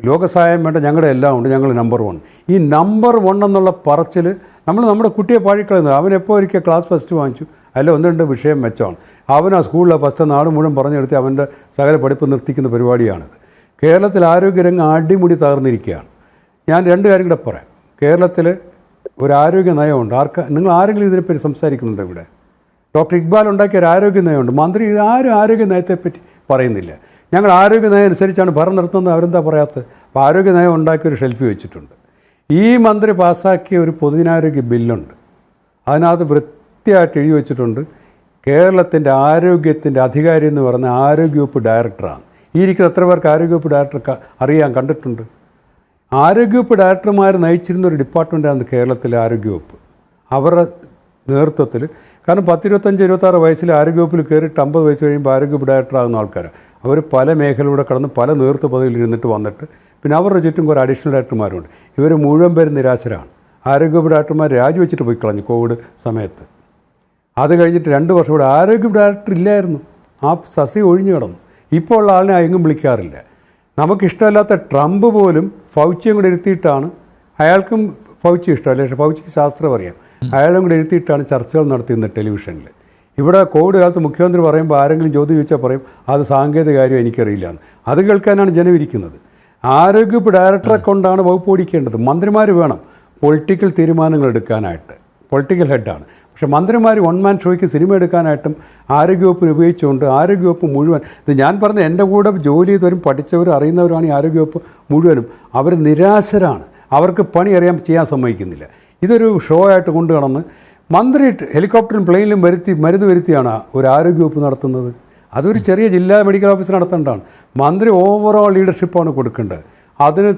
ലോക സഹായം വേണ്ട, ഞങ്ങളുടെ എല്ലാം ഉണ്ട്, ഞങ്ങൾ നമ്പർ 1. ഈ നമ്പർ 1 എന്നുള്ള പറച്ചിൽ നമ്മുടെ കുട്ടിയെ പാഴിക്കളയുന്നത്. അവൻ എപ്പോൾ ഒരിക്കൽ ക്ലാസ് ഫസ്റ്റ് വാങ്ങിച്ചു, അല്ല 1-2 വിഷയം മെച്ചമാണ്. അവൻ ആ സ്കൂളിലെ ഫസ്റ്റ് നാട് മുഴുവൻ പറഞ്ഞെടുത്ത് അവൻ്റെ സകല പഠിപ്പ് നിർത്തിക്കുന്ന പരിപാടിയാണിത്. കേരളത്തിൽ ആരോഗ്യരംഗം അടിമുടി തകർന്നിരിക്കുകയാണ്. ഞാൻ 2 കാര്യം കൂടെ പറയാം. കേരളത്തിൽ ഒരു ആരോഗ്യ നയമുണ്ട്. നിങ്ങൾ ആരെങ്കിലും ഇതിനെപ്പറ്റി സംസാരിക്കുന്നുണ്ടോ? ഇവിടെ ഡോക്ടർ ഇക്ബാൽ ഉണ്ടാക്കിയ ഒരു ആരോഗ്യ നയമുണ്ട്. മന്ത്രി ആരും ആരോഗ്യ നയത്തെപ്പറ്റി പറയുന്നില്ല. ഞങ്ങൾ ആരോഗ്യ നയം അനുസരിച്ചാണ് ഭരണം നടത്തുന്നത്. അവരെന്താ പറയാത്തത്? അപ്പോൾ ആരോഗ്യ നയം ഉണ്ടാക്കിയൊരു ഷെൽഫി വെച്ചിട്ടുണ്ട്. ഈ മന്ത്രി പാസ്സാക്കിയ ഒരു പൊതുജനാരോഗ്യ ബില്ലുണ്ട്. അതിനകത്ത് വൃത്തിയായിട്ട് എഴുതി വെച്ചിട്ടുണ്ട്, കേരളത്തിൻ്റെ ആരോഗ്യത്തിൻ്റെ അധികാരി എന്ന് പറഞ്ഞ ആരോഗ്യവകുപ്പ് ഡയറക്ടറാണ്. ഈ ഇരിക്കുന്ന എത്ര പേർക്ക് ആരോഗ്യവകുപ്പ് ഡയറക്ടർ അറിയാൻ കണ്ടിട്ടുണ്ട്? ആരോഗ്യവകുപ്പ് ഡയറക്ടർമാർ നയിച്ചിരുന്ന ഒരു ഡിപ്പാർട്ട്മെൻറ്റാണ് കേരളത്തിലെ ആരോഗ്യവകുപ്പ്. അവരുടെ നേതൃത്വത്തിൽ. കാരണം 10-25-26 വയസ്സിൽ ആരോഗ്യവകുപ്പിൽ കയറിയിട്ട് 50 വയസ്സ് കഴിയുമ്പോൾ ആരോഗ്യവകുപ്പ് ഡയറക്ടറാകുന്ന ആൾക്കാരാണ്. അവർ പല മേഖലയിലൂടെ കടന്ന് പല നേതൃത്വ പദവിയിൽ ഇരുന്നിട്ട് വന്നിട്ട് പിന്നെ അവരുടെ ചുറ്റും കുറേ അഡീഷണൽ ഡയറക്ടർമാരുണ്ട്. ഇവർ മുഴുവൻ പേരും നിരാശരാണ്. ആരോഗ്യവകുപ്പ് ഡയറക്ടർമാർ രാജിവെച്ചിട്ട് പോയി കളഞ്ഞു കോവിഡ് സമയത്ത്. അത് കഴിഞ്ഞിട്ട് 2 വർഷം ഇവിടെ ആരോഗ്യവകുപ്പ് ഡയറക്ടർ ഇല്ലായിരുന്നു. ആ സസി ഒഴിഞ്ഞു കിടന്നു. ഇപ്പോൾ ഉള്ള ആളിനെ എങ്ങും വിളിക്കാറില്ല. നമുക്കിഷ്ടമല്ലാത്ത ട്രംപ് പോലും ഫൗച്ചിയും കൂടെ ഇരുത്തിയിട്ടാണ്, അയാൾക്കും ഫൗച്ചി ഇഷ്ടമല്ല, പക്ഷേ ഫൗച്ചിക്ക് ശാസ്ത്രം അറിയാം, അയാളും കൂടെ ഇരുത്തിയിട്ടാണ് ചർച്ചകൾ നടത്തിയിരുന്നത് ടെലിവിഷനിൽ. ഇവിടെ കോവിഡ് കാലത്ത് മുഖ്യമന്ത്രി പറയുമ്പോൾ ആരെങ്കിലും ചോദ്യം ചോദിച്ചാൽ പറയും അത് സാങ്കേതിക കാര്യം എനിക്കറിയില്ല എന്ന്. അത് കേൾക്കാനാണ് ജനം ഇരിക്കുന്നത്. ആരോഗ്യവകുപ്പ് ഡയറക്ടറെ കൊണ്ടാണ് വകുപ്പ് ഓടിക്കേണ്ടത്. മന്ത്രിമാർ വേണം പൊളിറ്റിക്കൽ തീരുമാനങ്ങൾ എടുക്കാനായിട്ട്, പൊളിറ്റിക്കൽ ഹെഡാണ്. പക്ഷേ മന്ത്രിമാർ 1 മാൻ ഷോയ്ക്ക് സിനിമ എടുക്കാനായിട്ടും ആരോഗ്യവകുപ്പിന് ഉപയോഗിച്ചുകൊണ്ട് ആരോഗ്യവകുപ്പ് മുഴുവൻ, ഇത് ഞാൻ പറഞ്ഞ എൻ്റെ കൂടെ ജോലി ചെയ്തവരും പഠിച്ചവരും അറിയുന്നവരുമാണ് ഈ ആരോഗ്യവകുപ്പ് മുഴുവനും. അവർ നിരാശരാണ്. അവർക്ക് പണി അറിയാൻ ചെയ്യാൻ സമ്മതിക്കുന്നില്ല. ഇതൊരു ഷോ ആയിട്ട് കൊണ്ടു നടന്ന് മന്ത്രി ഹെലികോപ്റ്ററിലും പ്ലെയിനിലും മരുന്ന് വരുത്തിയാണ് ഒരു ആരോഗ്യവകുപ്പ് നടത്തുന്നത്. അതൊരു ചെറിയ ജില്ലാ മെഡിക്കൽ ഓഫീസർ നടത്തേണ്ടതാണ്. മന്ത്രി ഓവറോൾ ലീഡർഷിപ്പാണ് കൊടുക്കേണ്ടത്. അതിന്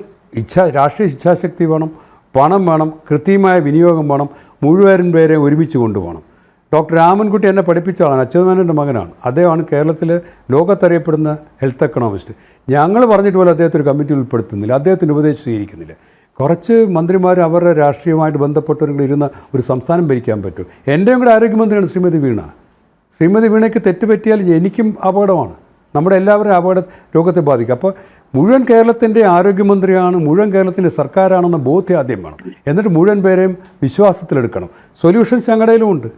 രാഷ്ട്രീയ ഇച്ഛാശക്തി വേണം, പണം വേണം, കൃത്യമായ വിനിയോഗം വേണം, മുഴുവൻ പേരെ ഒരുമിച്ച് കൊണ്ടുപോകണം. ഡോക്ടർ രാമൻകുട്ടി എന്നെ പഠിപ്പിച്ച ആളാണ്, അച്യുതാനന്ദൻ്റെ മകനാണ്. അദ്ദേഹമാണ് കേരളത്തിലെ ലോകത്തറിയപ്പെടുന്ന ഹെൽത്ത് എക്കണോമിസ്റ്റ്. ഞങ്ങൾ പറഞ്ഞിട്ട് പോലും അദ്ദേഹത്തെ ഒരു കമ്മിറ്റിയിൽ ഉൾപ്പെടുത്തുന്നില്ല, അദ്ദേഹത്തിൻ്റെ ഉപദേശം സ്വീകരിക്കുന്നില്ല. കുറച്ച് മന്ത്രിമാർ അവരുടെ രാഷ്ട്രീയമായിട്ട് ബന്ധപ്പെട്ടവരും ഇരുന്ന ഒരു സംസ്ഥാനം ഭരിക്കാൻ പറ്റും. എൻ്റെയും കൂടെ ആരോഗ്യമന്ത്രിയാണ് ശ്രീമതി വീണ. ശ്രീമതി വീണയ്ക്ക് തെറ്റ് പറ്റിയാൽ എനിക്കും അപകടമാണ്. നമ്മുടെ എല്ലാവരും രോഗത്തെ ബാധിക്കും. അപ്പോൾ മുഴുവൻ കേരളത്തിൻ്റെ ആരോഗ്യമന്ത്രിയാണ്, മുഴുവൻ കേരളത്തിൻ്റെ സർക്കാരാണെന്ന ബോധ്യം ആദ്യം വേണം. എന്നിട്ട് മുഴുവൻ പേരെയും വിശ്വാസത്തിലെടുക്കണം. സൊല്യൂഷൻസ് ഞങ്ങളുടെയിലും ഉണ്ട്.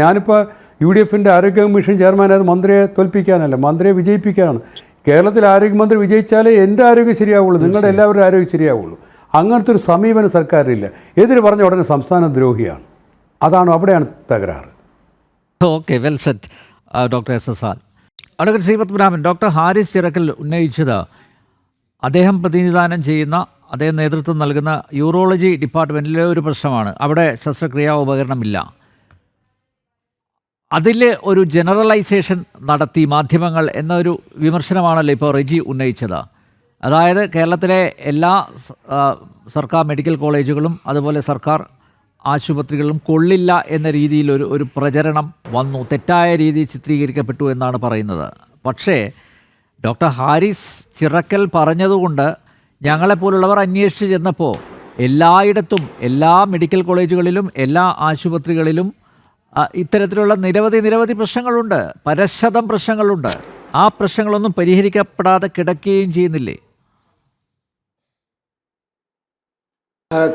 ഞാനിപ്പോൾ UDFൻ്റെ ആരോഗ്യ കമ്മീഷൻ ചെയർമാനായത് മന്ത്രിയെ തോൽപ്പിക്കാനല്ല, മന്ത്രിയെ വിജയിപ്പിക്കാനാണ്. കേരളത്തിൽ ആരോഗ്യമന്ത്രി വിജയിച്ചാലേ എൻ്റെ ആരോഗ്യം ശരിയാവുള്ളൂ, നിങ്ങളുടെ എല്ലാവരുടെ ആരോഗ്യം ശരിയാവുള്ളൂ. അങ്ങനത്തെ ഒരു സമീപനം സർക്കാരിലില്ല. എതിര് പറഞ്ഞ ഉടനെ സംസ്ഥാന ദ്രോഹിയാണ്. അവിടെയാണ് തകരാറ്. Okay, well said doctor SSR. Advocate Sreepadmanabhan, doctor Haris Chirakkal ഉന്നയിച്ചത് അദ്ദേഹം പ്രതിനിധാനം ചെയ്യുന്ന, അദ്ദേഹം നേതൃത്വം നൽകുന്ന യൂറോളജി ഡിപ്പാർട്ട്മെൻറ്റിലെ ഒരു പ്രശ്നമാണ്. അവിടെ ശസ്ത്രക്രിയാ ഉപകരണമില്ല. അതിൽ ഒരു ജനറലൈസേഷൻ നടത്തി മാധ്യമങ്ങൾ എന്നൊരു വിമർശനമാണല്ലോ ഇപ്പോൾ റെജി ഉന്നയിച്ചത്. അതായത് കേരളത്തിലെ എല്ലാ സർക്കാർ മെഡിക്കൽ കോളേജുകളും അതുപോലെ സർക്കാർ ആശുപത്രികളിലും കൊള്ളില്ല എന്ന രീതിയിൽ ഒരു പ്രചരണം വന്നു, തെറ്റായ രീതിയിൽ ചിത്രീകരിക്കപ്പെട്ടു എന്നാണ് പറയുന്നത്. പക്ഷേ ഡോക്ടർ ഹാരിസ് ചിറക്കൽ പറഞ്ഞതുകൊണ്ട് ഞങ്ങളെപ്പോലുള്ളവർ അന്വേഷിച്ച് ചെന്നപ്പോൾ എല്ലായിടത്തും, എല്ലാ മെഡിക്കൽ കോളേജുകളിലും എല്ലാ ആശുപത്രികളിലും ഇത്തരത്തിലുള്ള നിരവധി പ്രശ്നങ്ങളുണ്ട്, പരശതം പ്രശ്നങ്ങളുണ്ട്. ആ പ്രശ്നങ്ങളൊന്നും പരിഹരിക്കപ്പെടാതെ കിടക്കുകയും ചെയ്യുന്നില്ലേ?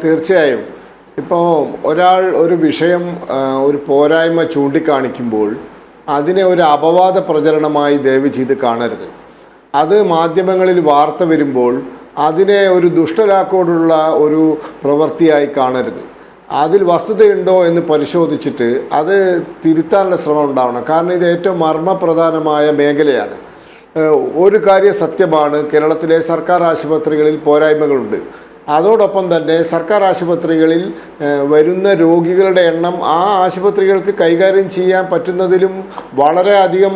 തീർച്ചയായും. ഇപ്പോൾ ഒരാൾ ഒരു വിഷയം, ഒരു പോരായ്മ ചൂണ്ടിക്കാണിക്കുമ്പോൾ അതിനെ ഒരു അപവാദ പ്രചരണമായി ദയവ് ചെയ്ത് കാണരുത്. അത് മാധ്യമങ്ങളിൽ വാർത്ത വരുമ്പോൾ അതിനെ ഒരു ദുഷ്ടലാക്കോടുള്ള ഒരു പ്രവൃത്തിയായി കാണരുത്. അതിൽ വസ്തുതയുണ്ടോ എന്ന് പരിശോധിച്ചിട്ട് അത് തിരുത്താനുള്ള ശ്രമം ഉണ്ടാവണം. കാരണം ഇത് ഏറ്റവും മർമ്മപ്രധാനമായ മേഖലയാണ്. ഒരു കാര്യം സത്യമാണ്, കേരളത്തിലെ സർക്കാർ ആശുപത്രികളിൽ പോരായ്മകളുണ്ട്. അതോടൊപ്പം തന്നെ സർക്കാർ ആശുപത്രികളിൽ വരുന്ന രോഗികളുടെ എണ്ണം ആ ആശുപത്രികൾക്ക് കൈകാര്യം ചെയ്യാൻ പറ്റുന്നതിലും വളരെയധികം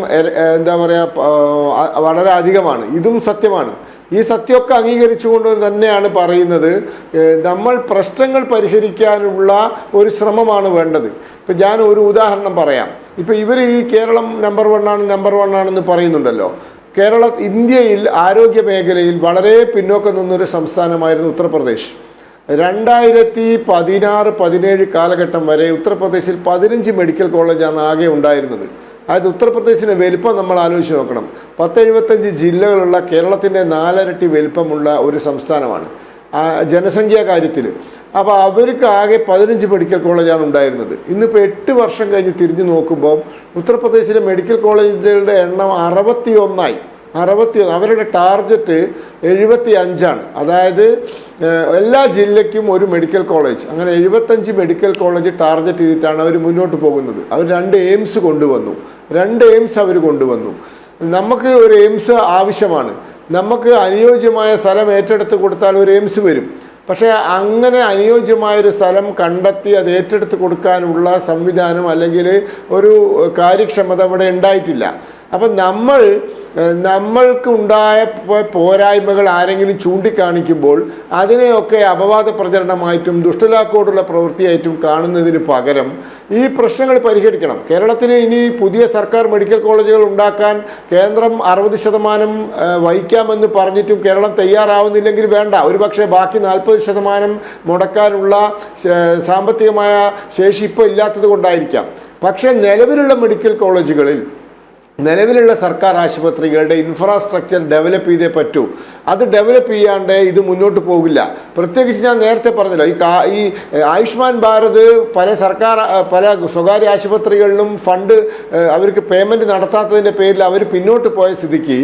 വളരെ അധികമാണ്. ഇതും സത്യമാണ്. ഈ സത്യമൊക്കെ അംഗീകരിച്ചുകൊണ്ട് തന്നെയാണ് പറയുന്നത്, നമ്മൾ പ്രശ്നങ്ങൾ പരിഹരിക്കാനുള്ള ഒരു ശ്രമമാണ് വേണ്ടത്. ഇപ്പം ഞാൻ ഒരു ഉദാഹരണം പറയാം. ഇപ്പം ഇവർ ഈ കേരളം നമ്പർ 1 ആണെന്ന് പറയുന്നുണ്ടല്ലോ. ഇന്ത്യയിൽ ആരോഗ്യ മേഖലയിൽ വളരെ പിന്നോക്കം നിന്നൊരു സംസ്ഥാനമായിരുന്നു ഉത്തർപ്രദേശ്. 2016-17 കാലഘട്ടം വരെ ഉത്തർപ്രദേശിൽ 15 മെഡിക്കൽ കോളേജാണ് ആകെ ഉണ്ടായിരുന്നത്. അതായത് ഉത്തർപ്രദേശിൻ്റെ വലിപ്പം നമ്മൾ ആലോചിച്ച് നോക്കണം. 1075 ജില്ലകളുള്ള കേരളത്തിൻ്റെ 4 ഇരട്ടി വലിപ്പമുള്ള ഒരു സംസ്ഥാനമാണ് ജനസംഖ്യാ കാര്യത്തിൽ. അപ്പോൾ അവർക്ക് ആകെ 15 മെഡിക്കൽ കോളേജാണ് ഉണ്ടായിരുന്നത്. ഇന്നിപ്പോൾ 8 വർഷം കഴിഞ്ഞ് തിരിഞ്ഞു നോക്കുമ്പോൾ ഉത്തർപ്രദേശിലെ മെഡിക്കൽ കോളേജുകളുടെ എണ്ണം 61. അവരുടെ ടാർഗറ്റ് 75ആണ്. അതായത് എല്ലാ ജില്ലയ്ക്കും ഒരു മെഡിക്കൽ കോളേജ്, അങ്ങനെ 75 മെഡിക്കൽ കോളേജ് ടാർഗറ്റ് ചെയ്തിട്ടാണ് അവർ മുന്നോട്ട് പോകുന്നത്. അവർ 2 എയിംസ് കൊണ്ടുവന്നു. നമുക്ക് ഒരു എയിംസ് ആവശ്യമാണ്. നമുക്ക് അനുയോജ്യമായ സ്ഥലം ഏറ്റെടുത്ത് കൊടുത്താൽ ഒരു എയിംസ് വരും. പക്ഷേ അങ്ങനെ അനുയോജ്യമായൊരു സ്ഥലം കണ്ടെത്തി അത് ഏറ്റെടുത്ത് കൊടുക്കാനുള്ള സംവിധാനം അല്ലെങ്കിൽ ഒരു കാര്യക്ഷമത ഇവിടെ ഉണ്ടായിട്ടില്ല. അപ്പം നമ്മൾക്ക് ഉണ്ടായ പോരായ്മകൾ ആരെങ്കിലും ചൂണ്ടിക്കാണിക്കുമ്പോൾ അതിനെയൊക്കെ അപവാദ പ്രചരണമായിട്ടും ദുഷ്ടലാക്കോടുള്ള പ്രവൃത്തിയായിട്ടും കാണുന്നതിന് പകരം ഈ പ്രശ്നങ്ങൾ പരിഹരിക്കണം. കേരളത്തിന് ഇനി പുതിയ സർക്കാർ മെഡിക്കൽ കോളേജുകൾ ഉണ്ടാക്കാൻ കേന്ദ്രം 60% വഹിക്കാമെന്ന് പറഞ്ഞിട്ടും കേരളം തയ്യാറാവുന്നില്ലെങ്കിൽ വേണ്ട, ഒരുപക്ഷെ ബാക്കി 40% മുടക്കാനുള്ള സാമ്പത്തികമായ ശേഷി ഇപ്പോൾ ഇല്ലാത്തത് കൊണ്ടായിരിക്കാം. പക്ഷേ നിലവിലുള്ള മെഡിക്കൽ കോളേജുകളിൽ, നിലവിലുള്ള സർക്കാർ ആശുപത്രികളുടെ ഇൻഫ്രാസ്ട്രക്ചർ ഡെവലപ്പ് ചെയ്തേ പറ്റൂ. അത് ഡെവലപ്പ് ചെയ്യാണ്ട് ഇത് മുന്നോട്ട് പോകില്ല. പ്രത്യേകിച്ച് ഞാൻ നേരത്തെ പറഞ്ഞല്ലോ, ഈ ആയുഷ്മാൻ ഭാരത് പല സ്വകാര്യ ആശുപത്രികളിലും ഫണ്ട് അവർക്ക് പേയ്മെൻറ്റ് നടത്താത്തതിൻ്റെ പേരിൽ അവർ പിന്നോട്ട് പോയ സ്ഥിതിക്ക്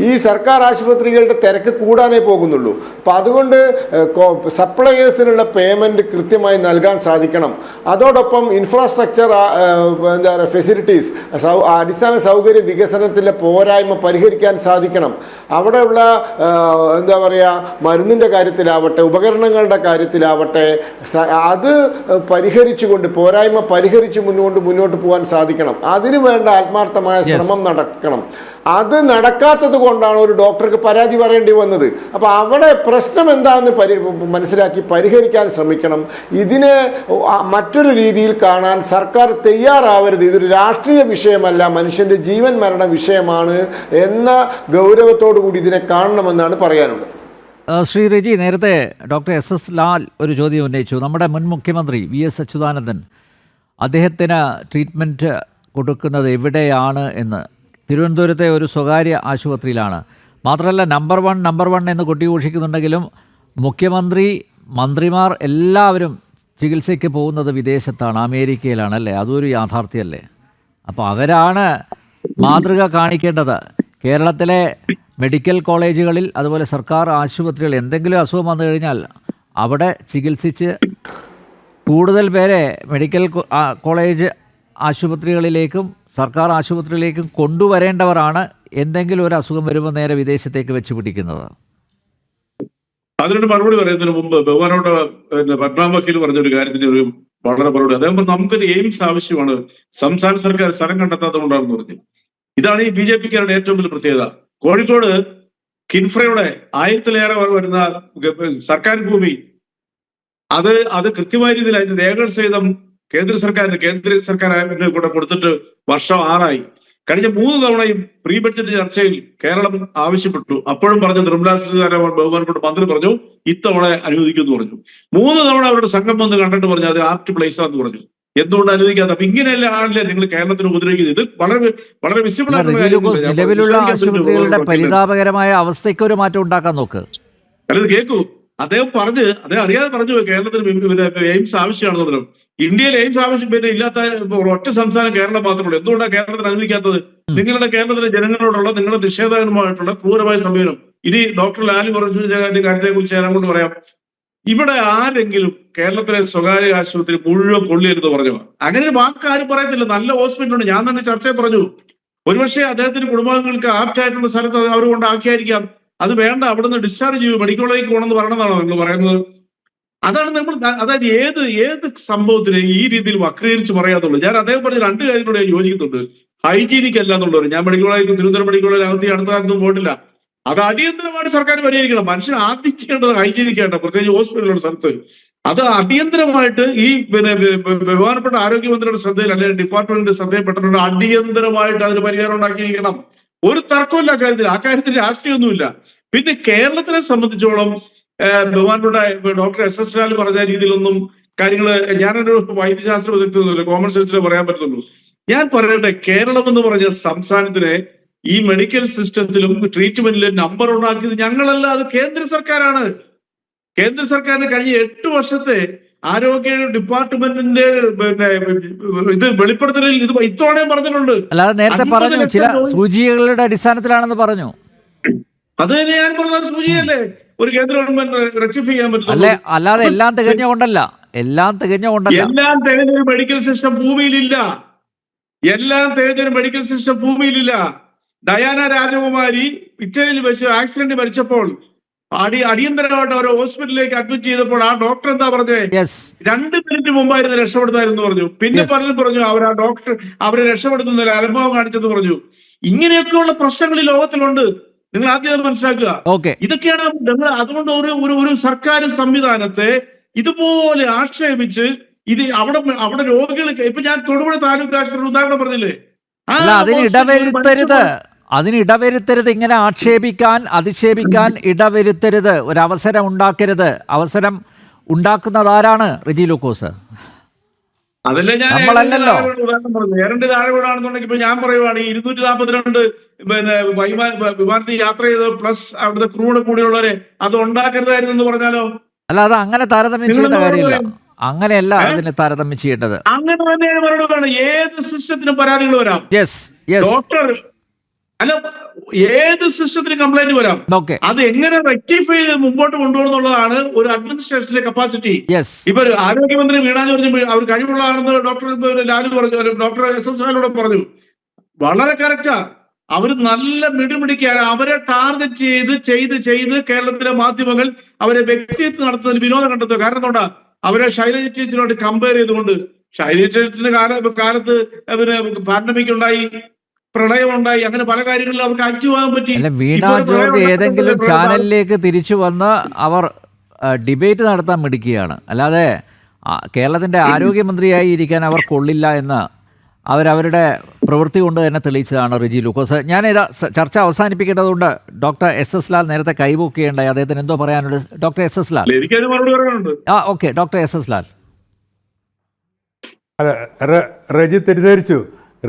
ഈ സർക്കാർ ആശുപത്രികളുടെ തിരക്ക് കൂടാനേ പോകുന്നുള്ളൂ. അപ്പോൾ അതുകൊണ്ട് സപ്ലയേഴ്സിനുള്ള പേയ്മെൻറ്റ് കൃത്യമായി നൽകാൻ സാധിക്കണം. അതോടൊപ്പം ഇൻഫ്രാസ്ട്രക്ചർ ഫെസിലിറ്റീസ്, അടിസ്ഥാന സൗകര്യ വികസനത്തിലെ പോരായ്മ പരിഹരിക്കാൻ സാധിക്കണം. അവിടെയുള്ള മരുന്നിൻ്റെ കാര്യത്തിലാവട്ടെ, ഉപകരണങ്ങളുടെ കാര്യത്തിലാവട്ടെ, അത് പരിഹരിച്ചുകൊണ്ട്, പോരായ്മ പരിഹരിച്ച് മുന്നോട്ട് പോകാൻ സാധിക്കണം. അതിനു വേണ്ട ആത്മാർത്ഥമായ ശ്രമം നടക്കണം. അത് നടക്കാത്തത് കൊണ്ടാണ് ഒരു ഡോക്ടർക്ക് പരാതി പറയേണ്ടി വന്നത്. അപ്പോൾ അവിടെ പ്രശ്നം എന്താണെന്ന് മനസ്സിലാക്കി പരിഹരിക്കാൻ ശ്രമിക്കണം. ഇതിനെ മറ്റൊരു രീതിയിൽ കാണാൻ സർക്കാർ തയ്യാറാവരുത്. ഇതൊരു രാഷ്ട്രീയ വിഷയമല്ല, മനുഷ്യൻ്റെ ജീവൻ മരണ വിഷയമാണ് എന്ന ഗൗരവത്തോടു കൂടി ഇതിനെ കാണണമെന്നാണ് പറയാനുള്ളത്. ശ്രീ റെജി, നേരത്തെ ഡോക്ടർ SS ലാൽ ഒരു ചോദ്യം ഉന്നയിച്ചു. നമ്മുടെ മുൻ മുഖ്യമന്ത്രി VS അച്യുതാനന്ദൻ അദ്ദേഹത്തിന് ട്രീറ്റ്മെൻറ്റ് കൊടുക്കുന്നത് എവിടെയാണ് എന്ന് തിരുവനന്തപുരത്തെ ഒരു സ്വകാര്യ ആശുപത്രിയിലാണ്. മാത്രമല്ല നമ്പർ വൺ എന്ന് കൊട്ടിഘോഷിക്കുന്നുണ്ടെങ്കിലും മുഖ്യമന്ത്രി, മന്ത്രിമാർ എല്ലാവരും ചികിത്സയ്ക്ക് പോകുന്നത് വിദേശത്താണ്, അമേരിക്കയിലാണ് അല്ലേ? അതൊരു യാഥാർത്ഥ്യമല്ലേ? അപ്പോൾ അവരാണ് മാതൃക കാണിക്കേണ്ടത്. കേരളത്തിലെ മെഡിക്കൽ കോളേജുകളിൽ അതുപോലെ സർക്കാർ ആശുപത്രികളിൽ എന്തെങ്കിലും അസുഖം വന്നു കഴിഞ്ഞാൽ അവിടെ ചികിത്സിച്ച് കൂടുതൽ പേരെ മെഡിക്കൽ കോളേജ് ആശുപത്രികളിലേക്കും സർക്കാർ ആശുപത്രിയിലേക്കും കൊണ്ടുവരേണ്ടവരാണ് എന്തെങ്കിലും ഒരു അസുഖം വരുമ്പോൾ നേരെ വിദേശത്തേക്ക് വെച്ച് പിടിക്കുന്നത്. അതിനൊരു മറുപടി പറയുന്നതിന് മുമ്പ് ബഹുമാനോട് പത്മനാഭ വക്കീൽ പറഞ്ഞൊരു കാര്യത്തിന് ഒരു വളരെ മറുപടി. അദ്ദേഹം പറഞ്ഞു നമുക്കൊരു എയിംസ് ആവശ്യമാണ്, സംസ്ഥാന സർക്കാർ സ്ഥലം കണ്ടെത്താത്തതുകൊണ്ടാണെന്ന് പറഞ്ഞു. ഇതാണ് ഈ BJP-ക്കാരുടെ ഏറ്റവും വലിയ പ്രത്യേകത. കോഴിക്കോട് കിൻഫ്രയുടെ 1000-ലേറെ വരുന്ന സർക്കാർ ഭൂമി അത് കൃത്യമായ രീതിയിൽ അതിന്റെ രേഖകൾ സഹിതം കേന്ദ്ര സർക്കാരിന് കൂടെ കൊടുത്തിട്ട് വർഷം 6 ആയി. കഴിഞ്ഞ 3 തവണയും പ്രീ ബഡ്ജറ്റ് ചർച്ചയിൽ കേരളം ആവശ്യപ്പെട്ടു. അപ്പോഴും പറഞ്ഞു, നിർമ്മലാ സീതാരാമൻ ബഹുമാനപ്പെട്ട മന്ത്രി പറഞ്ഞു ഇത്തവണ അനുവദിക്കുമെന്ന് പറഞ്ഞു. 3 തവണ അവരുടെ സംഘം വന്ന് കണ്ടിട്ട് പറഞ്ഞു അത് ആപ്റ്റ് പ്ലേസ് ആണെന്ന് പറഞ്ഞു. എന്തുകൊണ്ട് അനുവദിക്കാത്ത? അപ്പൊ ഇങ്ങനെയല്ല ആണല്ലേ നിങ്ങൾ കേരളത്തിന് ഉപദ്രവിക്കുന്നത്? ഇത് വളരെ വിസിബിൾ ആയിട്ടുള്ള നിലവിലുള്ള ആശുപത്രികളുടെ പരിതാപകരമായ അവസ്ഥയ്ക്ക് ഒരു മാറ്റം ഉണ്ടാക്കാൻ നോക്ക്. അല്ലത് കേൾക്കൂ, അദ്ദേഹം അറിയാതെ പറഞ്ഞു കേരളത്തിന് എയിംസ് ആവശ്യമാണെന്ന് പറഞ്ഞു. ഇന്ത്യയിൽ എയിംസ് ആവശ്യം പിന്നെ ഇല്ലാത്ത ഒറ്റ സംസ്ഥാനം കേരളം മാത്രമേ. എന്തുകൊണ്ടാണ് കേരളത്തിന് അനുവദിക്കാത്തത്? നിങ്ങളുടെ കേരളത്തിലെ ജനങ്ങളോടുള്ള നിങ്ങളുടെ നിഷേധാത്മകമായിട്ടുള്ള ക്രൂരമായ സമീപനം. ഇനി ഡോക്ടർ ലാലി പറഞ്ഞ കാര്യത്തെ കുറിച്ച് ഞാൻ അങ്ങോട്ട് പറയാം. ഇവിടെ ആരെങ്കിലും കേരളത്തിലെ സ്വകാര്യ ആശുപത്രി മുഴുവൻ കൊള്ളിയെന്ന് പറഞ്ഞു? അങ്ങനെ ഒരു വാക്ക് ആരും പറയത്തില്ല. നല്ല ഹോസ്പിറ്റലുണ്ട്. ഞാൻ തന്നെ ചർച്ചയിൽ പറഞ്ഞു, ഒരുപക്ഷെ അദ്ദേഹത്തിന് കുടുംബാംഗങ്ങൾക്ക് ആപ്റ്റായിട്ടുള്ള സ്ഥലത്ത് അവർ കൊണ്ടാക്കിയായിരിക്കാം. അത് വേണ്ട, അവിടുന്ന് ഡിസ്ചാർജ് ചെയ്യൂ, മെഡിക്കൽ കോളേജിൽ പോകണമെന്ന് പറയണമെന്നാണോ നിങ്ങൾ പറയുന്നത്? അതായത് ഏത് സംഭവത്തിന് ഈ രീതിയിൽ വക്രീകരിച്ച് പറയാത്തുള്ളൂ. ഞാൻ അദ്ദേഹം പറഞ്ഞ 2 കാര്യങ്ങളോട് ഞാൻ യോജിക്കുന്നുണ്ട്. ഹൈജീനിക് അല്ല എന്നുള്ളത്. ഞാൻ മെഡിക്കൽ കോളേജിൽ തിരുവനന്തപുരം മെഡിക്കൽ കോളേജിൽ അടുത്ത കാലത്തൊന്നും പോയിട്ടില്ല. അത് അടിയന്തരമായിട്ട് സർക്കാർ പരിഹരിക്കണം. മനുഷ്യൻ ആദ്യം ചെയ്യേണ്ടത് ഹൈജീനിക്കായിട്ട്, പ്രത്യേകിച്ച് ഹോസ്പിറ്റലുകളുടെ സ്ഥലത്ത് അത് അടിയന്തരമായിട്ട് ഈ ബഹുമാനപ്പെട്ട ആരോഗ്യമന്ത്രിയുടെ ശ്രദ്ധയിൽ അല്ലെങ്കിൽ ഡിപ്പാർട്ട്മെന്റിന്റെ ശ്രദ്ധയിൽപ്പെട്ടിട്ടുണ്ട്. അടിയന്തരമായിട്ട് അതിന് പരിഹാരം ഉണ്ടാക്കിയിരിക്കണം. ഒരു തർക്കമില്ല ആ കാര്യത്തിൽ രാഷ്ട്രീയമൊന്നുമില്ല. പിന്നെ കേരളത്തിനെ സംബന്ധിച്ചോളം ബഹുമാനപ്പെട്ട ഡോക്ടർ SS ലാൽ പറഞ്ഞ രീതിയിലൊന്നും കാര്യങ്ങള്, ഞാനൊരു വൈദ്യശാസ്ത്ര വിദഗ്ധനൊന്നുമില്ല, കോമൺ സെൻസിലെ പറയാൻ പറ്റുള്ളൂ. ഞാൻ പറയട്ടെ, കേരളം എന്ന് പറഞ്ഞ സംസ്ഥാനത്തിനെ ഈ മെഡിക്കൽ സിസ്റ്റത്തിലും ട്രീറ്റ്മെന്റിലും നമ്പർ ഉണ്ടാക്കിയത് ഞങ്ങളല്ല, അത് കേന്ദ്ര സർക്കാരാണ്. കേന്ദ്ര സർക്കാരിന് കഴിഞ്ഞ 8 വർഷത്തെ ആരോഗ്യ ഡിപ്പാർട്ട്മെന്റിന്റെ ഇത് വെളിപ്പെടുത്തലിൽ ഇത് ഇത്തവണയും പറഞ്ഞിട്ടുണ്ട്. അല്ലാതെ നേരത്തെ പറഞ്ഞു ചില സൂചികകളുടെ അടിസ്ഥാനത്തിലാണെന്ന് പറഞ്ഞു. അത് തന്നെ ഞാൻ പറഞ്ഞത്, സൂചിയല്ലേ ഒരു കേന്ദ്ര ഗവൺമെന്റ് റെക്ടിഫൈ ചെയ്യാൻ പറ്റും. അല്ലാതെ എല്ലാം തികഞ്ഞുകൊണ്ടല്ല. എല്ലാം തികഞ്ഞൊരു മെഡിക്കൽ സിസ്റ്റം ഭൂമിയിലില്ല. മെഡിക്കൽ സിസ്റ്റം ഭൂമിയിലില്ല. ഡയാന രാജകുമാരി ഇറ്റലിയിൽ വെച്ച് ആക്സിഡന്റ് മരിച്ചപ്പോൾ അടിയന്തരമായിട്ട് അവരെ ഹോസ്പിറ്റലിലേക്ക് അഡ്മിറ്റ് ചെയ്തപ്പോൾ ആ ഡോക്ടർ എന്താ പറഞ്ഞത്? 2 മിനിറ്റ് മുമ്പായിരുന്നു രക്ഷപ്പെടുത്തായിരുന്നു പറഞ്ഞു. പിന്നെ പലരും പറഞ്ഞു ആ ഡോക്ടർ അവരെ രക്ഷപ്പെടുത്തുന്നില്ല, അനുഭവം കാണിച്ചെന്ന് പറഞ്ഞു. ഇങ്ങനെയൊക്കെയുള്ള പ്രശ്നങ്ങൾ ഈ ലോകത്തിലുണ്ട്. നിങ്ങൾ ആദ്യം മനസ്സിലാക്കുക. ഇതൊക്കെയാണ് നിങ്ങൾ. അതുകൊണ്ട് ഒരു സർക്കാർ സംവിധാനത്തെ ഇതുപോലെ ആക്ഷേപിച്ച് ഇത് അവിടെ രോഗികൾ, ഇപ്പൊ ഞാൻ തൊടുപുഴ താലൂക്ക് ആശുപത്രി ഉദാഹരണം പറഞ്ഞില്ലേ, അതിനിടവരുത്തരുത്. ഇങ്ങനെ ആക്ഷേപിക്കാൻ, അധിക്ഷേപിക്കാൻ ഇടവരുത്തരുത്. ഒരവസരം ഉണ്ടാക്കരുത്. അവസരം ഉണ്ടാക്കുന്നതാരാണ്? റിജി ലൂക്കോസ്. അതല്ലേ ഞാൻ നമ്മളല്ലല്ലോ. ഏറെന്റെ താഴെ വീടാണെന്നുണ്ടെങ്കിൽ ഇപ്പൊ ഞാൻ പറയുവാണ് 242 വിമാനത്തിൽ യാത്ര ചെയ്ത് പ്ലസ് അവിടുത്തെ ക്രൂഡ് കൂടിയുള്ളവരെ അത് ഉണ്ടാക്കരുതായിരുന്നു എന്ന് പറഞ്ഞാലോ? അല്ല, അത് അങ്ങനെ താരതമ്യം ചെയ്യേണ്ട കാര്യമില്ല. അങ്ങനെയല്ല അതിന് താരതമ്യം ചെയ്യേണ്ടത്. അങ്ങനെ തന്നെയാണ് മറുപടി. ഏത് സിസ്റ്റത്തിനും പരാതികൾ വരാം. ഡോക്ടർ അല്ല, ഏത് സിസ്റ്റത്തിന് കംപ്ലൈന്റ് വരാം. അത് എങ്ങനെ റെക്ടിഫൈ ചെയ്ത് മുമ്പോട്ട് കൊണ്ടുപോകുന്നുള്ളതാണ് ഒരു അഡ്മിനിസ്ട്രേഷന്റെ കപ്പാസിറ്റി. ഇപ്പൊ ആരോഗ്യമന്ത്രി വീണ ജോർജ് അവർ കഴിവുള്ളതാണെന്ന് ഡോക്ടർ ലാലു പറഞ്ഞു, ഡോക്ടർ SS ലാലൂടെ പറഞ്ഞു. വളരെ കറക്റ്റാ. അവര് നല്ല മിടുമിടിക്കാണ്. അവരെ ടാർഗറ്റ് ചെയ്ത് കേരളത്തിലെ മാധ്യമങ്ങൾ അവരെ വ്യക്തിത്വം നടത്തുന്നതിന് വിനോദം കണ്ടെത്തുക. കാരണം എന്താ? അവരെ ശൈലജ ടീച്ചറുമായിട്ട് കമ്പയർ ചെയ്തുകൊണ്ട്, ശൈലജ ടീച്ചറിന്റെ കാലത്ത് പാൻഡമിക് ഉണ്ടായി, പ്രളയമുണ്ടായി, അങ്ങനെ പല കാര്യങ്ങളിലും അവർക്ക് ആക്റ്റീവ് ആകാൻ പറ്റി. വീണ ജോർജ് ഏതെങ്കിലും ചാനലിലേക്ക് തിരിച്ചു വന്ന് അവർ ഡിബേറ്റ് നടത്താൻ മിടിക്കുകയാണ്. അല്ലാതെ കേരളത്തിൻ്റെ ആരോഗ്യമന്ത്രിയായി ഇരിക്കാൻ അവർ കൊള്ളില്ല എന്ന് അവരവരുടെ പ്രവൃത്തി കൊണ്ട് തന്നെ തെളിയിച്ചതാണ് റിജി ലൂക്കോസ്. ഞാനിത് ചർച്ച അവസാനിപ്പിക്കേണ്ടതുകൊണ്ട് ഡോക്ടർ SS ലാൽ നേരത്തെ കൈവക്കുകയുണ്ടായി. അദ്ദേഹത്തിന് എന്തോ പറയാനുള്ളത്? Doctor SS Lal. Doctor SS Lal. Reji തെറ്റിദ്ധരിച്ചു.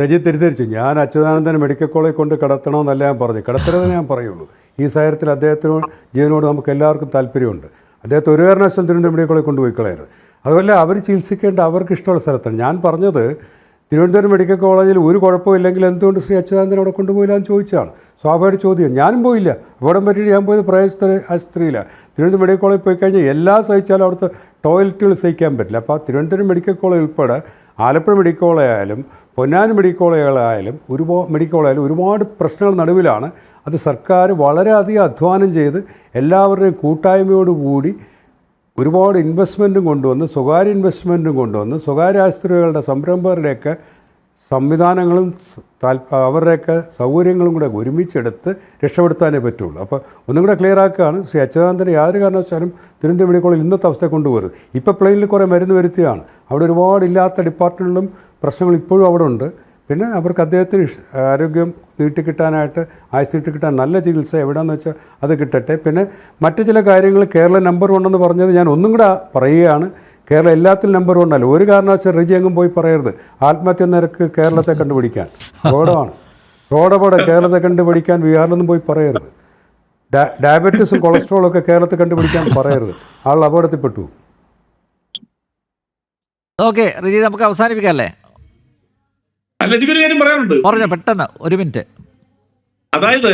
രജി തിരിച്ചു. ഞാൻ അച്യുതാനന്ദൻ മെഡിക്കൽ കോളേജ് കൊണ്ട് കിടത്തണമെന്നല്ല ഞാൻ പറഞ്ഞു, കിടത്തരുതെന്ന് ഞാൻ പറയുള്ളൂ. ഈ സാഹചര്യത്തിൽ അദ്ദേഹത്തിനോട് ജീവനോട് നമുക്ക് എല്ലാവർക്കും താല്പര്യമുണ്ട്. അദ്ദേഹത്തെ ഒരു കാരണവശാലും തിരുവനന്തപുരം മെഡിക്കൽ കോളേജ് കൊണ്ടുപോയി കളയരുത്. അതുപോലെ അവർ ചികിത്സിക്കേണ്ട അവർക്ക് ഇഷ്ടമുള്ള സ്ഥലത്താണ്. ഞാൻ പറഞ്ഞത് തിരുവനന്തപുരം മെഡിക്കൽ കോളേജിൽ ഒരു കുഴപ്പമില്ലെങ്കിൽ എന്തുകൊണ്ട് ശ്രീ അച്യുതാനന്ദൻ അവിടെ കൊണ്ടുപോയില്ല എന്ന് ചോദിച്ചാണ്. സ്വാഭാവിക ചോദ്യം. ഞാനും പോയില്ല, അപകടം പറ്റിയിട്ട് ഞാൻ പോയത് പ്രൈവറ്റ് ആശുപത്രിയിലാണ്. തിരുവനന്തപുരം മെഡിക്കൽ കോളേജിൽ പോയി കഴിഞ്ഞാൽ എല്ലാം സഹിച്ചാലും അവിടുത്തെ ടോയ്ലറ്റുകൾ സഹിക്കാൻ പറ്റില്ല. അപ്പോൾ തിരുവനന്തപുരം മെഡിക്കൽ കോളേജ് ഉൾപ്പെടെ ആലപ്പുഴ മെഡിക്കൽ കോളേജ് ആയാലും പൊന്നാനി മെഡിക്കൽ കോളേജുകളായാലും ഒരുപാട് പ്രശ്നങ്ങൾ നടുവിലാണ്. അത് സർക്കാർ വളരെയധികം അധ്വാനം ചെയ്ത് എല്ലാവരുടെയും കൂട്ടായ്മയോടുകൂടി ഒരുപാട് ഇൻവെസ്റ്റ്മെൻറ്റും കൊണ്ടുവന്ന്, സ്വകാര്യ ഇൻവെസ്റ്റ്മെൻറ്റും കൊണ്ടുവന്ന്, സ്വകാര്യ ആശുപത്രികളുടെ സംരംഭകരുടെയൊക്കെ സംവിധാനങ്ങളും അവരുടെയൊക്കെ സൗകര്യങ്ങളും കൂടെ ഒരുമിച്ചെടുത്ത് രക്ഷപ്പെടുത്താനേ പറ്റുള്ളൂ. അപ്പോൾ ഒന്നും കൂടെ ക്ലിയർ ആക്കുകയാണ്, ശ്രീ അച്യുതാനന്ദന് യാതൊരു കാരണവശാലും തിരുവനന്തപുരം മെഡിക്കൽ കോളേജിൽ ഇന്നത്തെ അവസ്ഥ കൊണ്ടുപോകരുത്. ഇപ്പോൾ പ്ലെയിനിൽ കുറേ മരുന്ന് വരുത്തിയാണ്. അവിടെ ഒരുപാട് ഇല്ലാത്ത ഡിപ്പാർട്ട്മെൻറ്റിലും പ്രശ്നങ്ങൾ ഇപ്പോഴും അവിടെ ഉണ്ട്. പിന്നെ അവർക്ക് അദ്ദേഹത്തിന് ആരോഗ്യം നീട്ടിക്കിട്ടാനായിട്ട്, ആയുസ് നീട്ടിക്കിട്ടാൻ നല്ല ചികിത്സ എവിടെയാണെന്ന് വെച്ചാൽ അത് കിട്ടട്ടെ. പിന്നെ മറ്റു ചില കാര്യങ്ങൾ കേരളം നമ്പർ 1 എന്ന് പറഞ്ഞത് ഞാൻ ഒന്നും കൂടെ പറയുകയാണ്. കേരളം എല്ലാത്തിലും നമ്പർ 1 അല്ല. ഒരു കാരണവശാലും റെജി എങ്ങും പോയി പറയരുത് ആത്മഹത്യ നിരക്ക് കേരളത്തെ കണ്ടുപിടിക്കാൻ. റോഡപകടം കേരളത്തെ കണ്ടുപിടിക്കാൻ ബീഹാറിലൊന്നും പോയി പറയരുത്. ഡയബറ്റീസും കൊളസ്ട്രോളും ഒക്കെ കേരളത്തെ കണ്ടുപിടിക്കാൻ പറയരുത്. ആൾ അപകടത്തിൽപ്പെട്ടു. ഓക്കെ റജി, നമുക്ക് അവസാനിപ്പിക്കാം അല്ലേ? അല്ല, എനിക്കൊരു കാര്യം പറയാനുണ്ട്. പറഞ്ഞോ, പെട്ടെന്ന്, ഒരു മിനിറ്റ്. അതായത്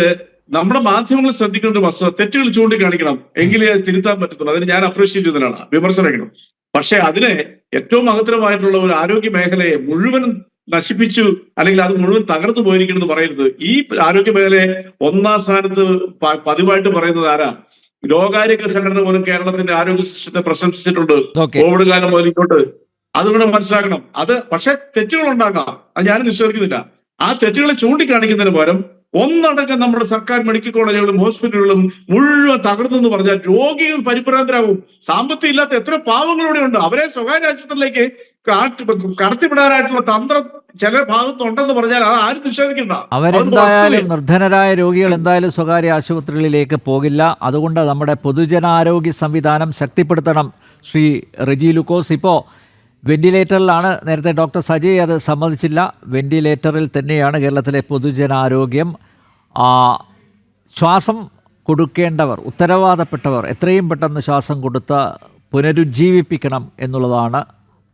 നമ്മുടെ മാധ്യമങ്ങൾ ശ്രദ്ധിക്കേണ്ട ഒരു വസ്തുത, തെറ്റുകൾ ചൂണ്ടിക്കാണിക്കണം, എങ്കിലേ തിരുത്താൻ പറ്റത്തുള്ളൂ. അതിന് ഞാൻ അപ്രീഷിയേറ്റ് ചെയ്യുന്നതിനാണ്, വിമർശനം. പക്ഷെ അതിനെ ഏറ്റവും മഹത്തരമായിട്ടുള്ള ഒരു ആരോഗ്യ മേഖലയെ മുഴുവനും നശിപ്പിച്ചു, അല്ലെങ്കിൽ അത് മുഴുവൻ തകർന്നു പോയിരിക്കണമെന്ന് പറയരുത്. ഈ ആരോഗ്യ മേഖലയെ 1ാം സ്ഥാനത്ത് പതിവായിട്ട് പറയുന്നത് ആരാ? ലോകാരോഗ്യ സംഘടന പോലും കേരളത്തിന്റെ ആരോഗ്യ സിസ്റ്റത്തെ പ്രശംസിച്ചിട്ടുണ്ട് കോവിഡ് കാലം മുതൽ ഇങ്ങോട്ട്. അതുകൂടെ മനസ്സിലാക്കണം. അത് പക്ഷെ തെറ്റുകൾ ഉണ്ടാകാം, അത് ഞാൻ നിഷേധിക്കുന്നില്ല. ആ തെറ്റുകളെ ചൂണ്ടിക്കാണിക്കുന്നതിന് പകരം ഒന്നടങ്കം നമ്മുടെ സർക്കാർ മെഡിക്കൽ കോളേജുകളും ഹോസ്പിറ്റലുകളും മുഴുവൻ തകർന്നെന്ന് പറഞ്ഞാൽ രോഗികൾ പരിഭ്രാന്തരാകും. സാമ്പത്തികം ഇല്ലാത്ത എത്ര പാവങ്ങളിവിടെ ഉണ്ട്. അവരെ സ്വകാര്യ ആശുപത്രിയിലേക്ക് കടത്തിവിടാനായിട്ടുള്ള തന്ത്രം ചില ഭാഗത്തുണ്ടെന്ന് പറഞ്ഞാൽ അത് ആരും നിഷേധിക്കണ്ട. അവരെന്തായാലും നിർധനരായ രോഗികൾ എന്തായാലും സ്വകാര്യ ആശുപത്രികളിലേക്ക് പോകില്ല. അതുകൊണ്ട് നമ്മുടെ പൊതുജനാരോഗ്യ സംവിധാനം ശക്തിപ്പെടുത്തണം. ശ്രീ റെജി ലൂക്കോസ് ഇപ്പോൾ വെന്റിലേറ്ററിലാണ്. നേരത്തെ ഡോക്ടർ സജയ് അത് സമ്മതിച്ചില്ല. വെന്റിലേറ്ററിൽ തന്നെയാണ് കേരളത്തിലെ പൊതുജനാരോഗ്യം. ശ്വാസം കൊടുക്കേണ്ടവർ, ഉത്തരവാദപ്പെട്ടവർ എത്രയും പെട്ടെന്ന് ശ്വാസം കൊടുത്ത് പുനരുജ്ജീവിപ്പിക്കണം എന്നുള്ളതാണ്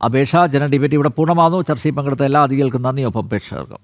അപേക്ഷ. ജനറൽ ഡിബേറ്റ് ഇവിടെ പൂർണ്ണമാകുന്നു. ചർച്ചയിൽ പങ്കെടുത്ത എല്ലാ അതിഥികൾക്കും നന്ദി. ഒപ്പം പ്രേക്ഷകർക്കും